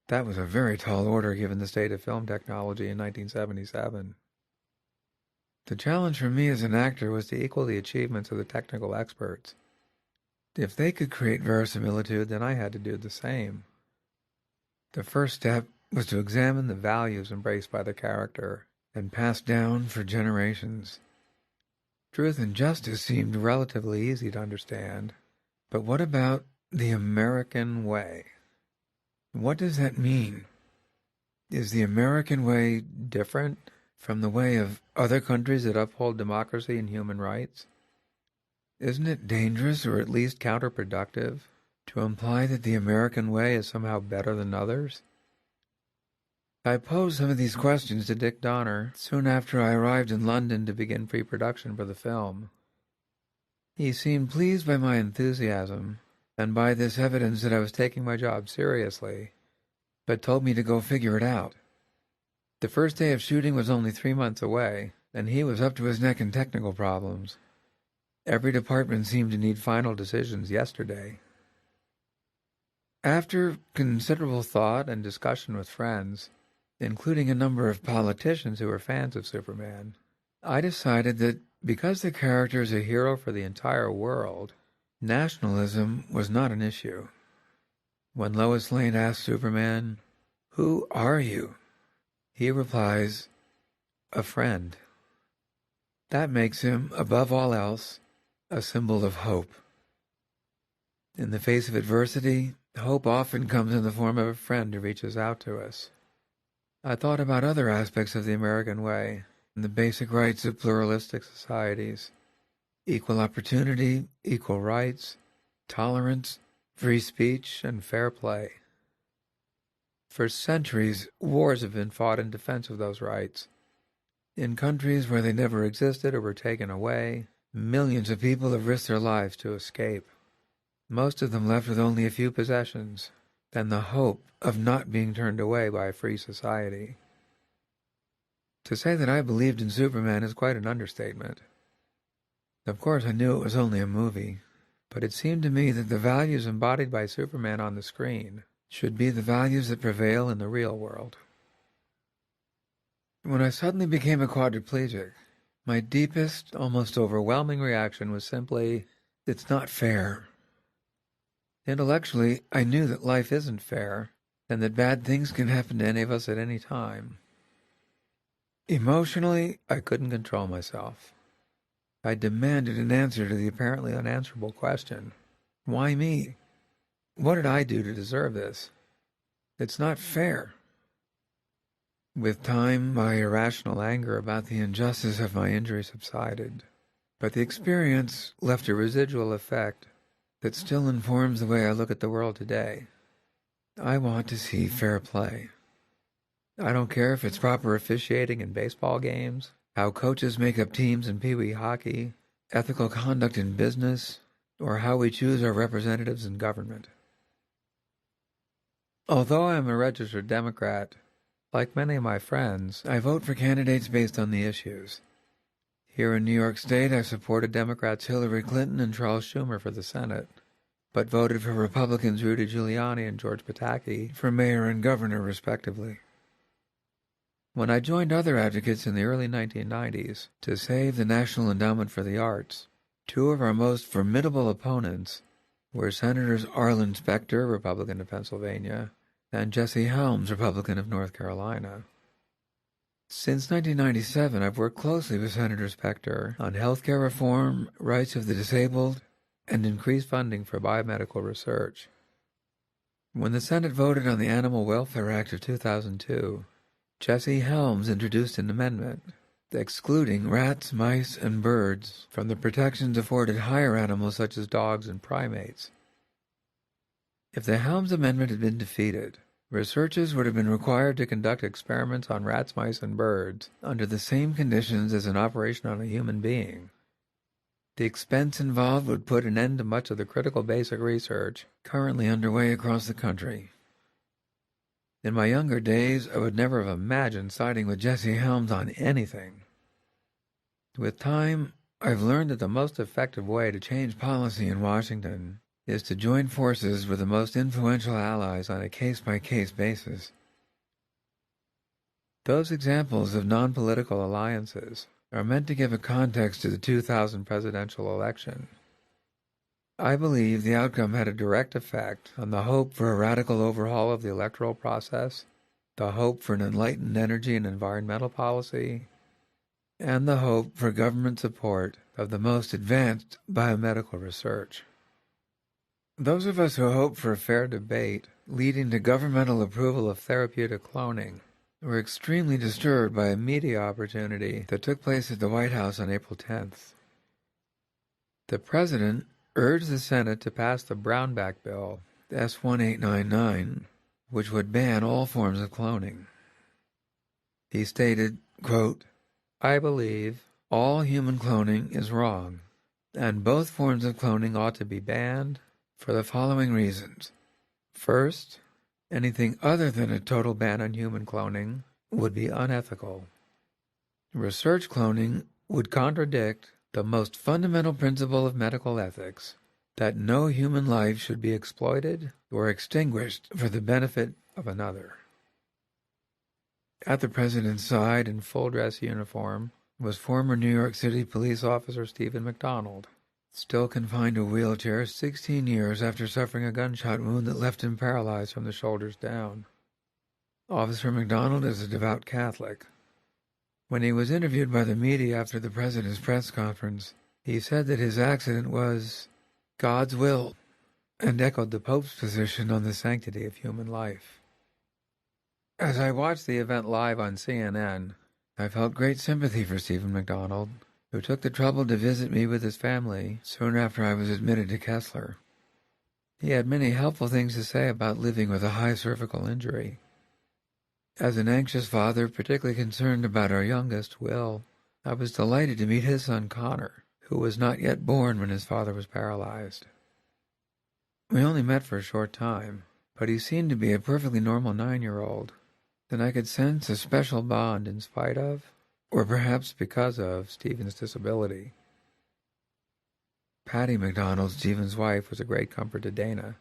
That was a very tall order given the state of film technology in 1977. The challenge for me as an actor was to equal the achievements of the technical experts. If they could create verisimilitude, then I had to do the same. The first step was to examine the values embraced by the character and passed down for generations. Truth and justice seemed relatively easy to understand, but what about the American way? What does that mean? Is the American way different from the way of other countries that uphold democracy and human rights? Isn't it dangerous, or at least counterproductive, to imply that the American way is somehow better than others? I posed some of these questions to Dick Donner soon after I arrived in London to begin pre-production for the film. He seemed pleased by my enthusiasm and by this evidence that I was taking my job seriously, but told me to go figure it out. The first day of shooting was only 3 months away, and he was up to his neck in technical problems. Every department seemed to need final decisions yesterday. After considerable thought and discussion with friends, including a number of politicians who were fans of Superman, I decided that because the character is a hero for the entire world, nationalism was not an issue. When Lois Lane asks Superman, "Who are you?" he replies, "A friend." That makes him, above all else, a symbol of hope. In the face of adversity, hope often comes in the form of a friend who reaches out to us. I thought about other aspects of the American way, and the basic rights of pluralistic societies: equal opportunity, equal rights, tolerance, free speech, and fair play. For centuries, wars have been fought in defense of those rights. In countries where they never existed or were taken away, millions of people have risked their lives to escape. Most of them left with only a few possessions, and the hope of not being turned away by a free society. To say that I believed in Superman is quite an understatement. Of course, I knew it was only a movie, but it seemed to me that the values embodied by Superman on the screen should be the values that prevail in the real world. When I suddenly became a quadriplegic, my deepest, almost overwhelming reaction was simply, it's not fair. Intellectually, I knew that life isn't fair, and that bad things can happen to any of us at any time. Emotionally, I couldn't control myself. I demanded an answer to the apparently unanswerable question, why me? What did I do to deserve this? It's not fair. With time, my irrational anger about the injustice of my injury subsided, but the experience left a residual effect that still informs the way I look at the world today. I want to see fair play. I don't care if it's proper officiating in baseball games, how coaches make up teams in Pee Wee hockey, ethical conduct in business, or how we choose our representatives in government. Although I am a registered Democrat, like many of my friends, I vote for candidates based on the issues. Here in New York State, I supported Democrats Hillary Clinton and Charles Schumer for the Senate, but voted for Republicans Rudy Giuliani and George Pataki for mayor and governor, respectively. When I joined other advocates in the early 1990s to save the National Endowment for the Arts, two of our most formidable opponents were Senators Arlen Specter, Republican of Pennsylvania, and Jesse Helms, Republican of North Carolina. Since 1997, I've worked closely with Senator Specter on health care reform, rights of the disabled, and increased funding for biomedical research. When the Senate voted on the Animal Welfare Act of 2002, Jesse Helms introduced an amendment excluding rats, mice, and birds from the protections afforded higher animals such as dogs and primates. If the Helms Amendment had been defeated, researchers would have been required to conduct experiments on rats, mice, and birds under the same conditions as an operation on a human being. The expense involved would put an end to much of the critical basic research currently underway across the country. In my younger days, I would never have imagined siding with Jesse Helms on anything. With time, I've learned that the most effective way to change policy in Washington is to join forces with the most influential allies on a case-by-case basis. Those examples of non-political alliances are meant to give a context to the 2000 presidential election. I believe the outcome had a direct effect on the hope for a radical overhaul of the electoral process, the hope for an enlightened energy and environmental policy, and the hope for government support of the most advanced biomedical research. Those of us who hope for a fair debate leading to governmental approval of therapeutic cloning were extremely disturbed by a media opportunity that took place at the White House on April 10th. The President urged the Senate to pass the Brownback Bill, S-1899, which would ban all forms of cloning. He stated, quote, "I believe all human cloning is wrong, and both forms of cloning ought to be banned for the following reasons. First, anything other than a total ban on human cloning would be unethical. Research cloning would contradict the most fundamental principle of medical ethics, that no human life should be exploited or extinguished for the benefit of another." At the President's side in full dress uniform was former New York City police officer Stephen McDonald, still confined to a wheelchair 16 years after suffering a gunshot wound that left him paralyzed from the shoulders down. Officer McDonald is a devout Catholic. When he was interviewed by the media after the President's press conference, he said that his accident was God's will, and echoed the Pope's position on the sanctity of human life. As I watched the event live on CNN, I felt great sympathy for Stephen McDonald, who took the trouble to visit me with his family soon after I was admitted to Kessler. He had many helpful things to say about living with a high cervical injury. As an anxious father, particularly concerned about our youngest, Will, I was delighted to meet his son Connor, who was not yet born when his father was paralyzed. We only met for a short time, but he seemed to be a perfectly normal 9-year-old, and I could sense a special bond in spite of, or perhaps because of, Stephen's disability. Patty McDonald, Stephen's wife, was a great comfort to Dana.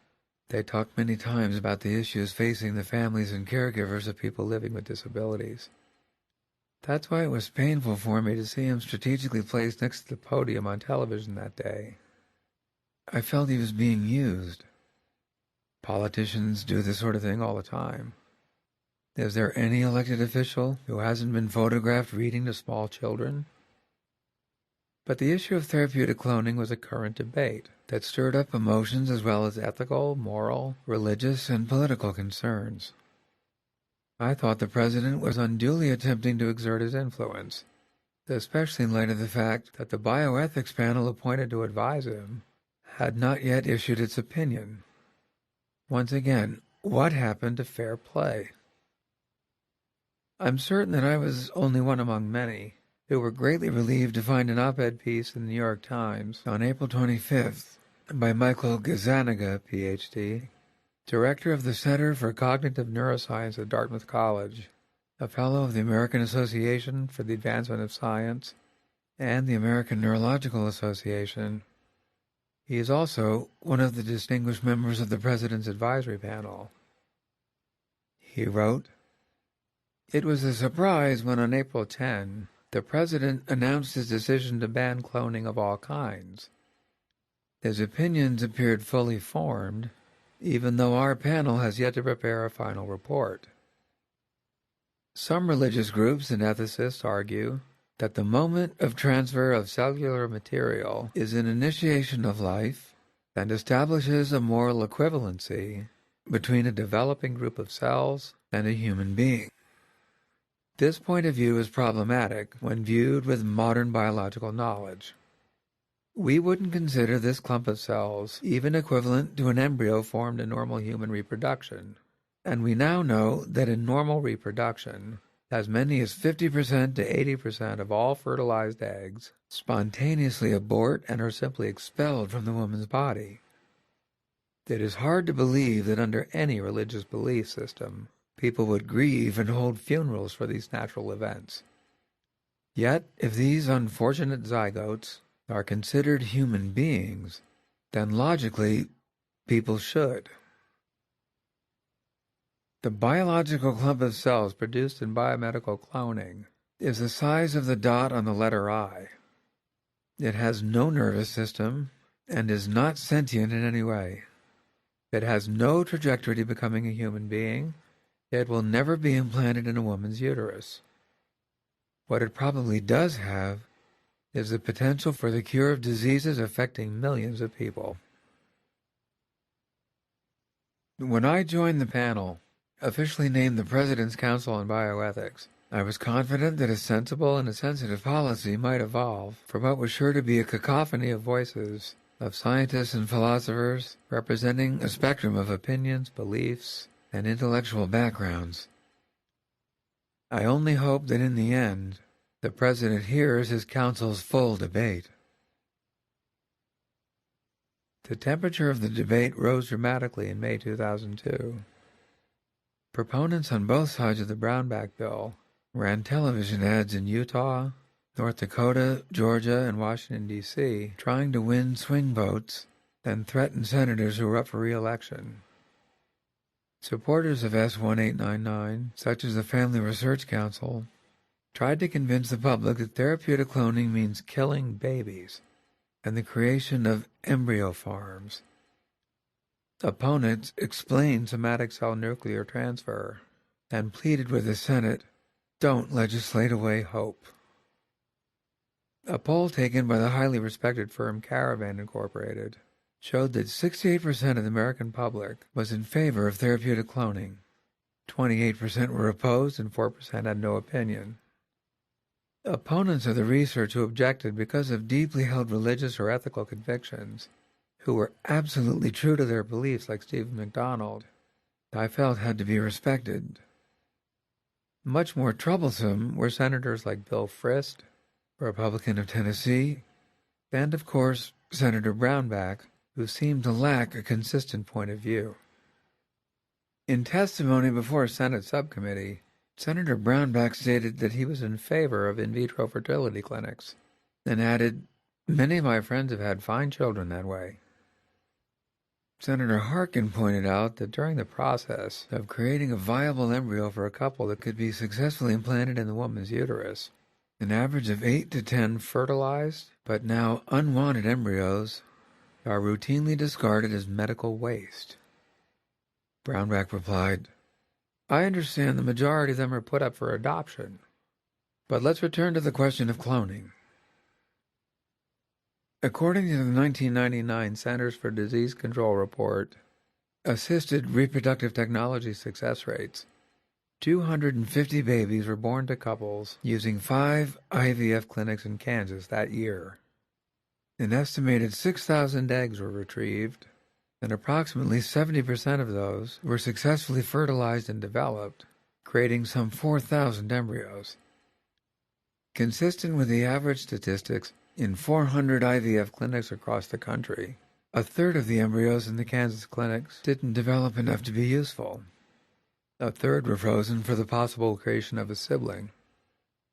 They talked many times about the issues facing the families and caregivers of people living with disabilities. That's why it was painful for me to see him strategically placed next to the podium on television that day. I felt he was being used. Politicians do this sort of thing all the time. Is there any elected official who hasn't been photographed reading to small children? But the issue of therapeutic cloning was a current debate that stirred up emotions as well as ethical, moral, religious, and political concerns. I thought the president was unduly attempting to exert his influence, especially in light of the fact that the bioethics panel appointed to advise him had not yet issued its opinion. Once again, what happened to fair play? I'm certain that I was only one among many who were greatly relieved to find an op-ed piece in the New York Times on April 25th by Michael Gazzaniga, Ph.D., director of the Center for Cognitive Neuroscience at Dartmouth College, a fellow of the American Association for the Advancement of Science and the American Neurological Association. He is also one of the distinguished members of the President's Advisory Panel. He wrote, "It was a surprise when on April 10, the President announced his decision to ban cloning of all kinds. His opinions appeared fully formed, even though our panel has yet to prepare a final report. Some religious groups and ethicists argue that the moment of transfer of cellular material is an initiation of life and establishes a moral equivalency between a developing group of cells and a human being. This point of view is problematic when viewed with modern biological knowledge. We wouldn't consider this clump of cells even equivalent to an embryo formed in normal human reproduction, and we now know that in normal reproduction, as many as 50% to 80% of all fertilized eggs spontaneously abort and are simply expelled from the woman's body. It is hard to believe that under any religious belief system, people would grieve and hold funerals for these natural events. Yet, if these unfortunate zygotes are considered human beings, then logically, people should. The biological clump of cells produced in biomedical cloning is the size of the dot on the letter I. It has no nervous system and is not sentient in any way. It has no trajectory to becoming a human being. It will never be implanted in a woman's uterus. What it probably does have is the potential for the cure of diseases affecting millions of people. When I joined the panel, officially named the President's Council on Bioethics, I was confident that a sensible and a sensitive policy might evolve from what was sure to be a cacophony of voices of scientists and philosophers representing a spectrum of opinions, beliefs, and intellectual backgrounds. I only hope that in the end, the President hears his council's full debate. The temperature of the debate rose dramatically in May 2002. Proponents on both sides of the Brownback bill ran television ads in Utah, North Dakota, Georgia, and Washington, D.C., trying to win swing votes and threaten senators who were up for re-election. Supporters of S1899, such as the Family Research Council, tried to convince the public that therapeutic cloning means killing babies and the creation of embryo farms. Opponents explained somatic cell nuclear transfer and pleaded with the Senate, "Don't legislate away hope." A poll taken by the highly respected firm Caravan Incorporated showed that 68% of the American public was in favor of therapeutic cloning. 28% were opposed and 4% had no opinion. Opponents of the research who objected because of deeply held religious or ethical convictions, who were absolutely true to their beliefs like Stephen MacDonald, I felt had to be respected. Much more troublesome were senators like Bill Frist, Republican of Tennessee, and of course Senator Brownback, who seemed to lack a consistent point of view. In testimony before a Senate subcommittee, Senator Brownback stated that he was in favor of in vitro fertility clinics, and added, "Many of my friends have had fine children that way." Senator Harkin pointed out that during the process of creating a viable embryo for a couple that could be successfully implanted in the woman's uterus, an average of 8 to 10 fertilized but now unwanted embryos are routinely discarded as medical waste. Brownback replied, "I understand the majority of them are put up for adoption, but let's return to the question of cloning." According to the 1999 Centers for Disease Control report, assisted reproductive technology success rates, 250 babies were born to couples using 5 IVF clinics in Kansas that year. An estimated 6,000 eggs were retrieved, and approximately 70% of those were successfully fertilized and developed, creating some 4,000 embryos. Consistent with the average statistics, in 400 IVF clinics across the country, a third of the embryos in the Kansas clinics didn't develop enough to be useful. A third were frozen for the possible creation of a sibling.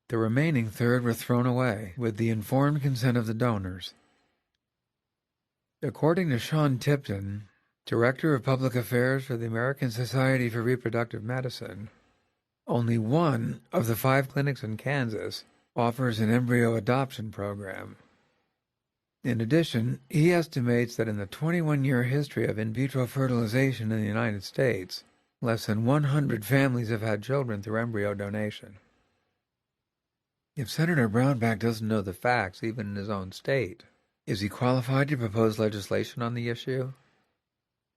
The remaining third were thrown away with the informed consent of the donors. According to Sean Tipton, Director of Public Affairs for the American Society for Reproductive Medicine, only one of the 5 clinics in Kansas offers an embryo adoption program. In addition, he estimates that in the 21-year history of in vitro fertilization in the United States, less than 100 families have had children through embryo donation. If Senator Brownback doesn't know the facts, even in his own state, is he qualified to propose legislation on the issue?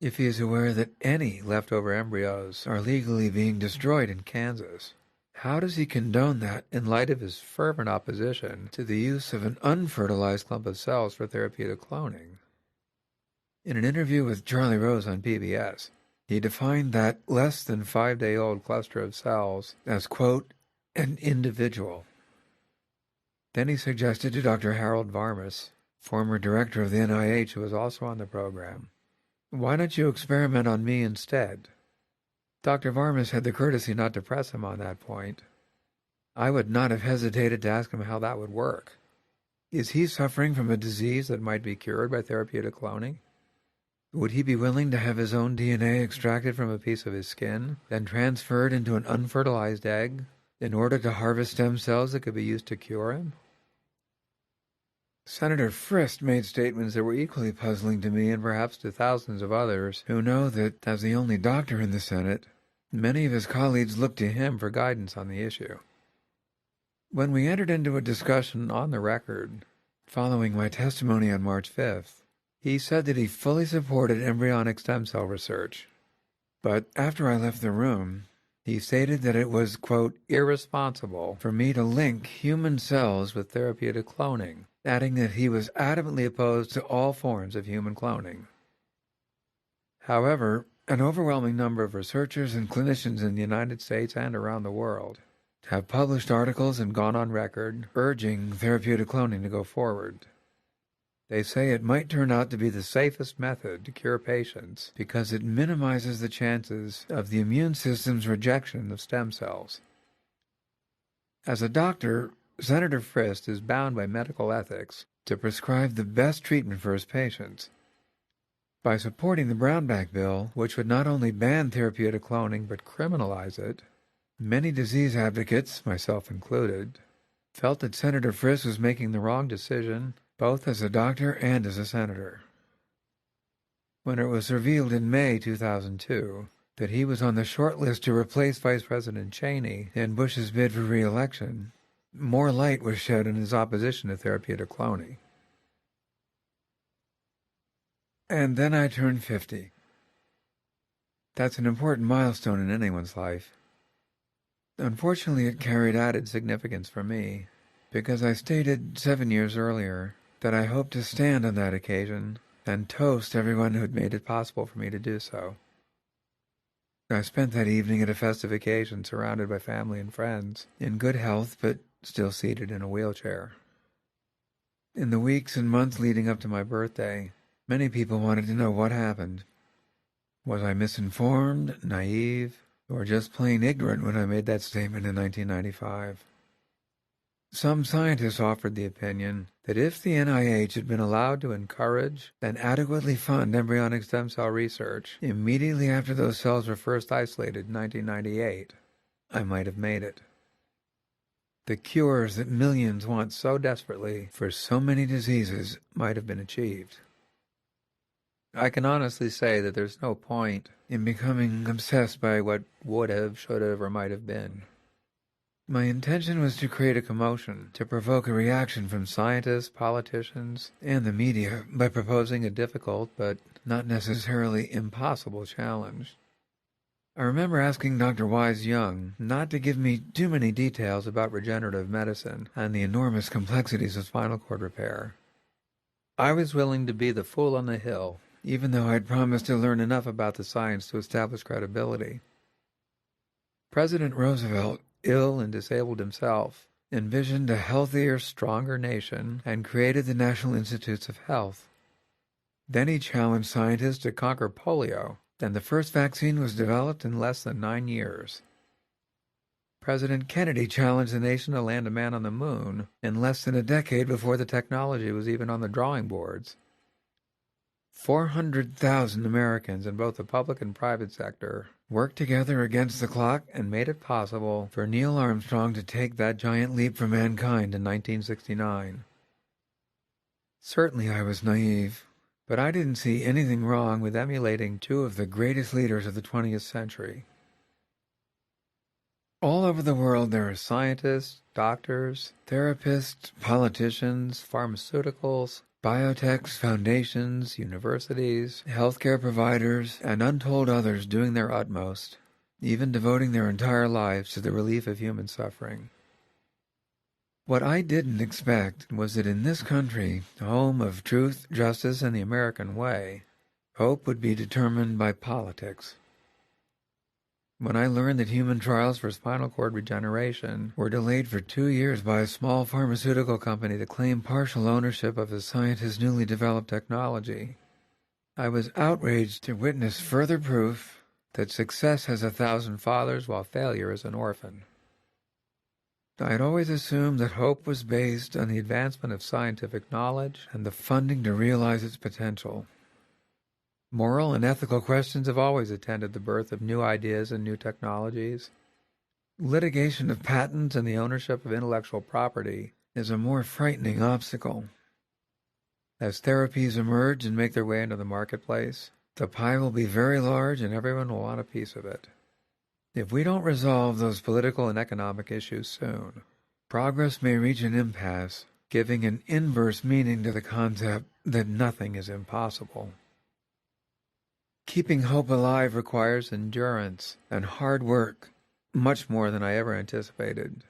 If he is aware that any leftover embryos are legally being destroyed in Kansas, how does he condone that in light of his fervent opposition to the use of an unfertilized clump of cells for therapeutic cloning? In an interview with Charlie Rose on PBS, he defined that less than 5-day-old cluster of cells as, quote, an individual. Then he suggested to Dr. Harold Varmus, former director of the NIH who was also on the program, "Why don't you experiment on me instead?" Dr. Varmus had the courtesy not to press him on that point. I would not have hesitated to ask him how that would work. Is he suffering from a disease that might be cured by therapeutic cloning? Would he be willing to have his own DNA extracted from a piece of his skin, then transferred into an unfertilized egg, in order to harvest stem cells that could be used to cure him? Senator Frist made statements that were equally puzzling to me and perhaps to thousands of others who know that, as the only doctor in the Senate, many of his colleagues looked to him for guidance on the issue. When we entered into a discussion on the record, following my testimony on March 5th, he said that he fully supported embryonic stem cell research. But after I left the room, he stated that it was, quote, irresponsible for me to link human cells with therapeutic cloning, adding that he was adamantly opposed to all forms of human cloning. However, an overwhelming number of researchers and clinicians in the United States and around the world have published articles and gone on record urging therapeutic cloning to go forward. They say it might turn out to be the safest method to cure patients because it minimizes the chances of the immune system's rejection of stem cells. As a doctor, Senator Frist is bound by medical ethics to prescribe the best treatment for his patients. By supporting the Brownback bill, which would not only ban therapeutic cloning but criminalize it, many disease advocates, myself included, felt that Senator Frist was making the wrong decision both as a doctor and as a senator. When it was revealed in May 2002 that he was on the short list to replace Vice President Cheney in Bush's bid for re-election, more light was shed on his opposition to therapeutic cloning. And then I turned 50. That's an important milestone in anyone's life. Unfortunately, it carried added significance for me, because I stated 7 years earlier that I hoped to stand on that occasion and toast everyone who had made it possible for me to do so. I spent that evening at a festive occasion surrounded by family and friends, in good health but still seated in a wheelchair. In the weeks and months leading up to my birthday, many people wanted to know what happened. Was I misinformed, naive, or just plain ignorant when I made that statement in 1995? Some scientists offered the opinion that if the NIH had been allowed to encourage and adequately fund embryonic stem cell research immediately after those cells were first isolated in 1998, I might have made it. The cures that millions want so desperately for so many diseases might have been achieved. I can honestly say that there's no point in becoming obsessed by what would have, should have, or might have been. My intention was to create a commotion, to provoke a reaction from scientists, politicians, and the media by proposing a difficult but not necessarily impossible challenge. I remember asking Dr. Wise Young not to give me too many details about regenerative medicine and the enormous complexities of spinal cord repair. I was willing to be the fool on the hill, even though I'd promised to learn enough about the science to establish credibility. President Roosevelt, ill and disabled himself, envisioned a healthier, stronger nation and created the National Institutes of Health. Then he challenged scientists to conquer polio, and the first vaccine was developed in less than 9 years. President Kennedy challenged the nation to land a man on the moon in less than a decade before the technology was even on the drawing boards. 400,000 Americans in both the public and private sector worked together against the clock and made it possible for Neil Armstrong to take that giant leap for mankind in 1969. Certainly I was naive, but I didn't see anything wrong with emulating two of the greatest leaders of the 20th century. All over the world there are scientists, doctors, therapists, politicians, pharmaceuticals, biotechs, foundations, universities, healthcare providers, and untold others doing their utmost, even devoting their entire lives to the relief of human suffering. What I didn't expect was that in this country, home of truth, justice, and the American way, hope would be determined by politics. When I learned that human trials for spinal cord regeneration were delayed for 2 years by a small pharmaceutical company to claim partial ownership of the scientist's newly developed technology, I was outraged to witness further proof that success has 1,000 fathers while failure is an orphan. I had always assumed that hope was based on the advancement of scientific knowledge and the funding to realize its potential. Moral and ethical questions have always attended the birth of new ideas and new technologies. Litigation of patents and the ownership of intellectual property is a more frightening obstacle. As therapies emerge and make their way into the marketplace, the pie will be very large and everyone will want a piece of it. If we don't resolve those political and economic issues soon, progress may reach an impasse, giving an inverse meaning to the concept that nothing is impossible. Keeping hope alive requires endurance and hard work, much more than I ever anticipated.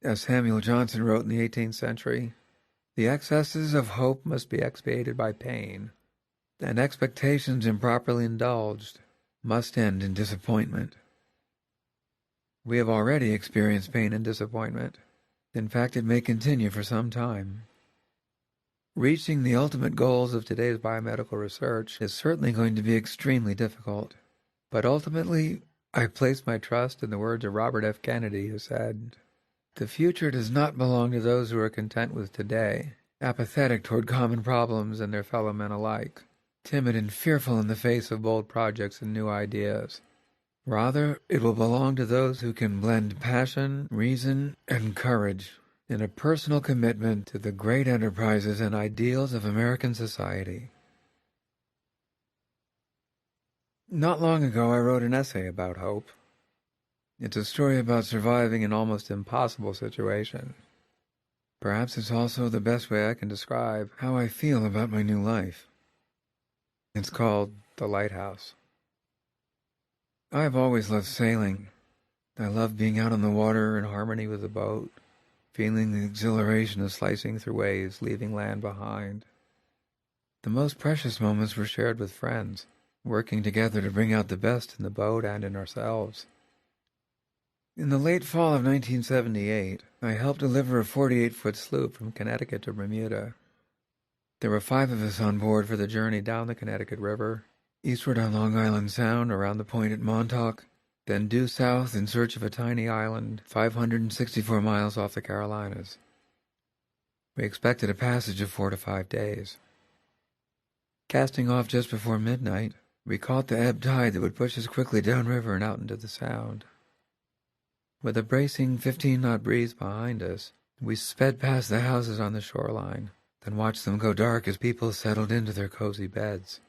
As Samuel Johnson wrote in the 18th century, the excesses of hope must be expiated by pain, and expectations improperly indulged must end in disappointment. We have already experienced pain and disappointment. In fact, it may continue for some time. Reaching the ultimate goals of today's biomedical research is certainly going to be extremely difficult. But ultimately, I place my trust in the words of Robert F. Kennedy, who said, "The future does not belong to those who are content with today, apathetic toward common problems and their fellow men alike, timid and fearful in the face of bold projects and new ideas. Rather, it will belong to those who can blend passion, reason, and courage in a personal commitment to the great enterprises and ideals of American society." Not long ago, I wrote an essay about hope. It's a story about surviving an almost impossible situation. Perhaps it's also the best way I can describe how I feel about my new life. It's called The Lighthouse. I've always loved sailing. I love being out on the water in harmony with the boat, feeling the exhilaration of slicing through waves, leaving land behind. The most precious moments were shared with friends, working together to bring out the best in the boat and in ourselves. In the late fall of 1978, I helped deliver a 48-foot sloop from Connecticut to Bermuda. There were 5 of us on board for the journey down the Connecticut River, eastward on Long Island Sound around the point at Montauk, then due south in search of a tiny island 564 miles off the Carolinas. We expected a passage of 4 to 5 days. Casting off just before midnight, we caught the ebb tide that would push us quickly downriver and out into the Sound. With a bracing 15-knot breeze behind us, we sped past the houses on the shoreline, then watched them go dark as people settled into their cozy beds.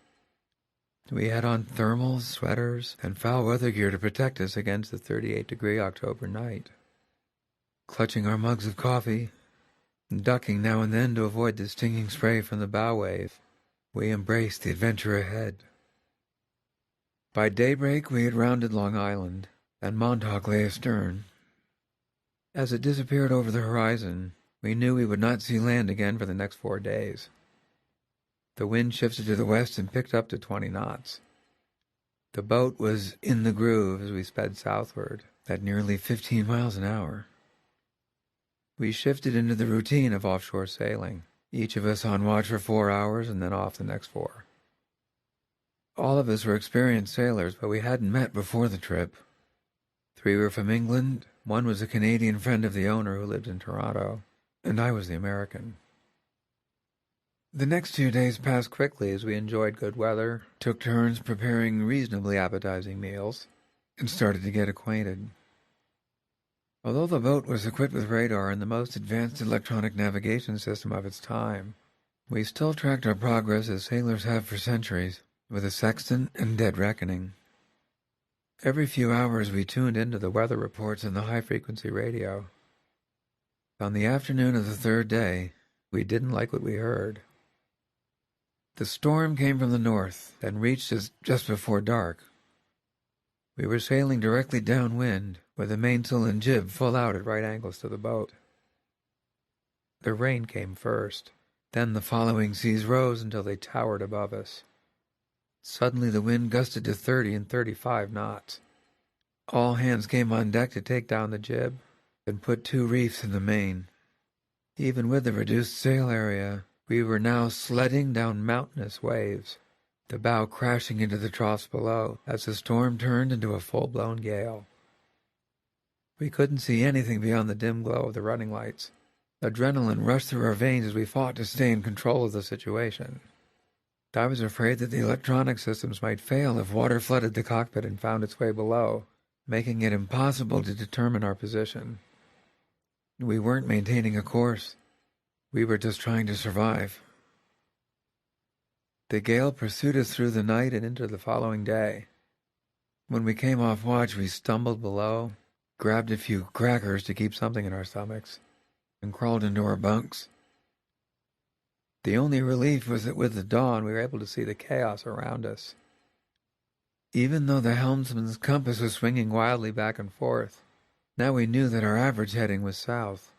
We had on thermals, sweaters, and foul weather gear to protect us against the 38-degree October night. Clutching our mugs of coffee, and ducking now and then to avoid the stinging spray from the bow wave, we embraced the adventure ahead. By daybreak we had rounded Long Island, and Montauk lay astern. As it disappeared over the horizon, we knew we would not see land again for the next 4 days. The wind shifted to the west and picked up to 20 knots. The boat was in the groove as we sped southward at nearly 15 miles an hour. We shifted into the routine of offshore sailing, each of us on watch for 4 hours and then off the next 4. All of us were experienced sailors, but we hadn't met before the trip. 3 were from England, 1 was a Canadian friend of the owner who lived in Toronto, and I was the American. The next 2 days passed quickly as we enjoyed good weather, took turns preparing reasonably appetizing meals, and started to get acquainted. Although the boat was equipped with radar and the most advanced electronic navigation system of its time, we still tracked our progress as sailors have for centuries, with a sextant and dead reckoning. Every few hours we tuned into the weather reports in the high-frequency radio. On the afternoon of the 3rd day, we didn't like what we heard. The storm came from the north and reached us just before dark. We were sailing directly downwind, with the mainsail and jib full out at right angles to the boat. The rain came first. Then the following seas rose until they towered above us. Suddenly the wind gusted to 30 and 35 knots. All hands came on deck to take down the jib and put 2 reefs in the main. Even with the reduced sail area, we were now sledding down mountainous waves, the bow crashing into the troughs below as the storm turned into a full-blown gale. We couldn't see anything beyond the dim glow of the running lights. Adrenaline rushed through our veins as we fought to stay in control of the situation. I was afraid that the electronic systems might fail if water flooded the cockpit and found its way below, making it impossible to determine our position. We weren't maintaining a course. We were just trying to survive. The gale pursued us through the night and into the following day. When we came off watch, we stumbled below, grabbed a few crackers to keep something in our stomachs, and crawled into our bunks. The only relief was that with the dawn we were able to see the chaos around us. Even though the helmsman's compass was swinging wildly back and forth, now we knew that our average heading was south.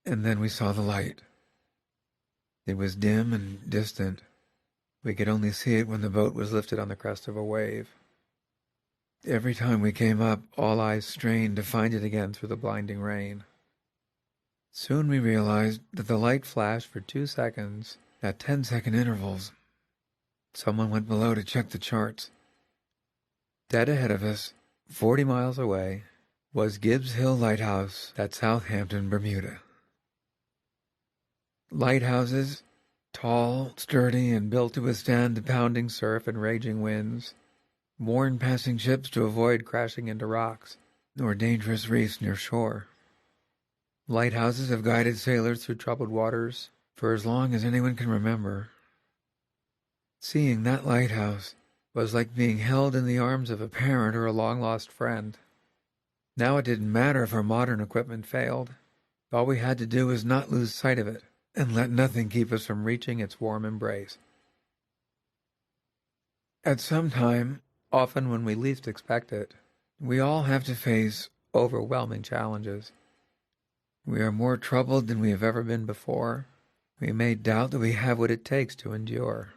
And then we saw the light. It was dim and distant. We could only see it when the boat was lifted on the crest of a wave. Every time we came up, all eyes strained to find it again through the blinding rain. Soon we realized that the light flashed for 2 seconds at 10-second intervals. Someone went below to check the charts. Dead ahead of us, 40 miles away, was Gibbs Hill Lighthouse at Southampton, Bermuda. Lighthouses, tall, sturdy, and built to withstand the pounding surf and raging winds, warn passing ships to avoid crashing into rocks or dangerous reefs near shore. Lighthouses have guided sailors through troubled waters for as long as anyone can remember. Seeing that lighthouse was like being held in the arms of a parent or a long-lost friend. Now it didn't matter if our modern equipment failed. All we had to do was not lose sight of it and let nothing keep us from reaching its warm embrace. At some time, often when we least expect it. We all have to face overwhelming challenges. We are more troubled than we have ever been before. We may doubt that we have what it takes to endure.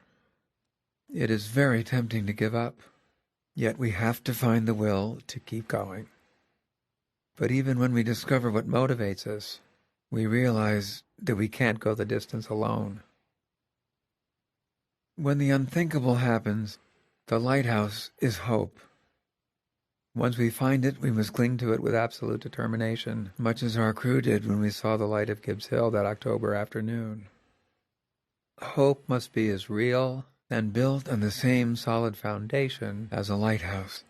It is very tempting to give up, yet we have to find the will to keep going. But even when we discover what motivates us, we realize that we can't go the distance alone. When the unthinkable happens, the lighthouse is hope. Once we find it, we must cling to it with absolute determination, much as our crew did when we saw the light of Gibbs Hill that October afternoon. Hope must be as real and built on the same solid foundation as a lighthouse.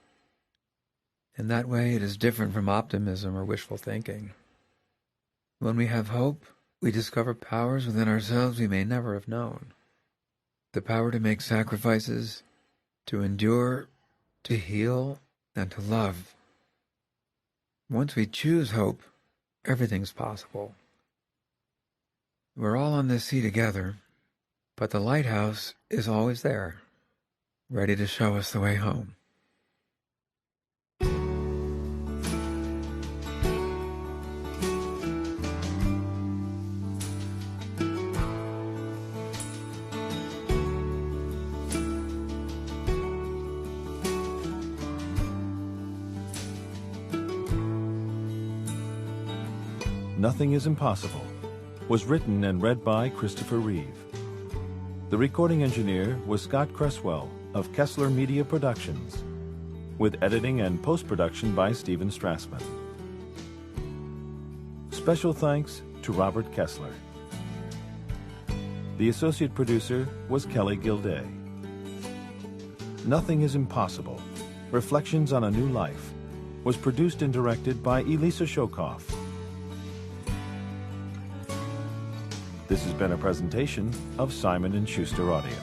In that way, it is different from optimism or wishful thinking. When we have hope, we discover powers within ourselves we may never have known. The power to make sacrifices, to endure, to heal, and to love. Once we choose hope, everything's possible. We're all on this sea together, but the lighthouse is always there, ready to show us the way home. Nothing is Impossible was written and read by Christopher Reeve. The recording engineer was Scott Cresswell of Kessler Media Productions, with editing and post-production by Stephen Strassman. Special thanks to Robert Kessler. The associate producer was Kelly Gilday. Nothing is Impossible, Reflections on a New Life, was produced and directed by Elisa Shokoff. This has been a presentation of Simon & Schuster Audio.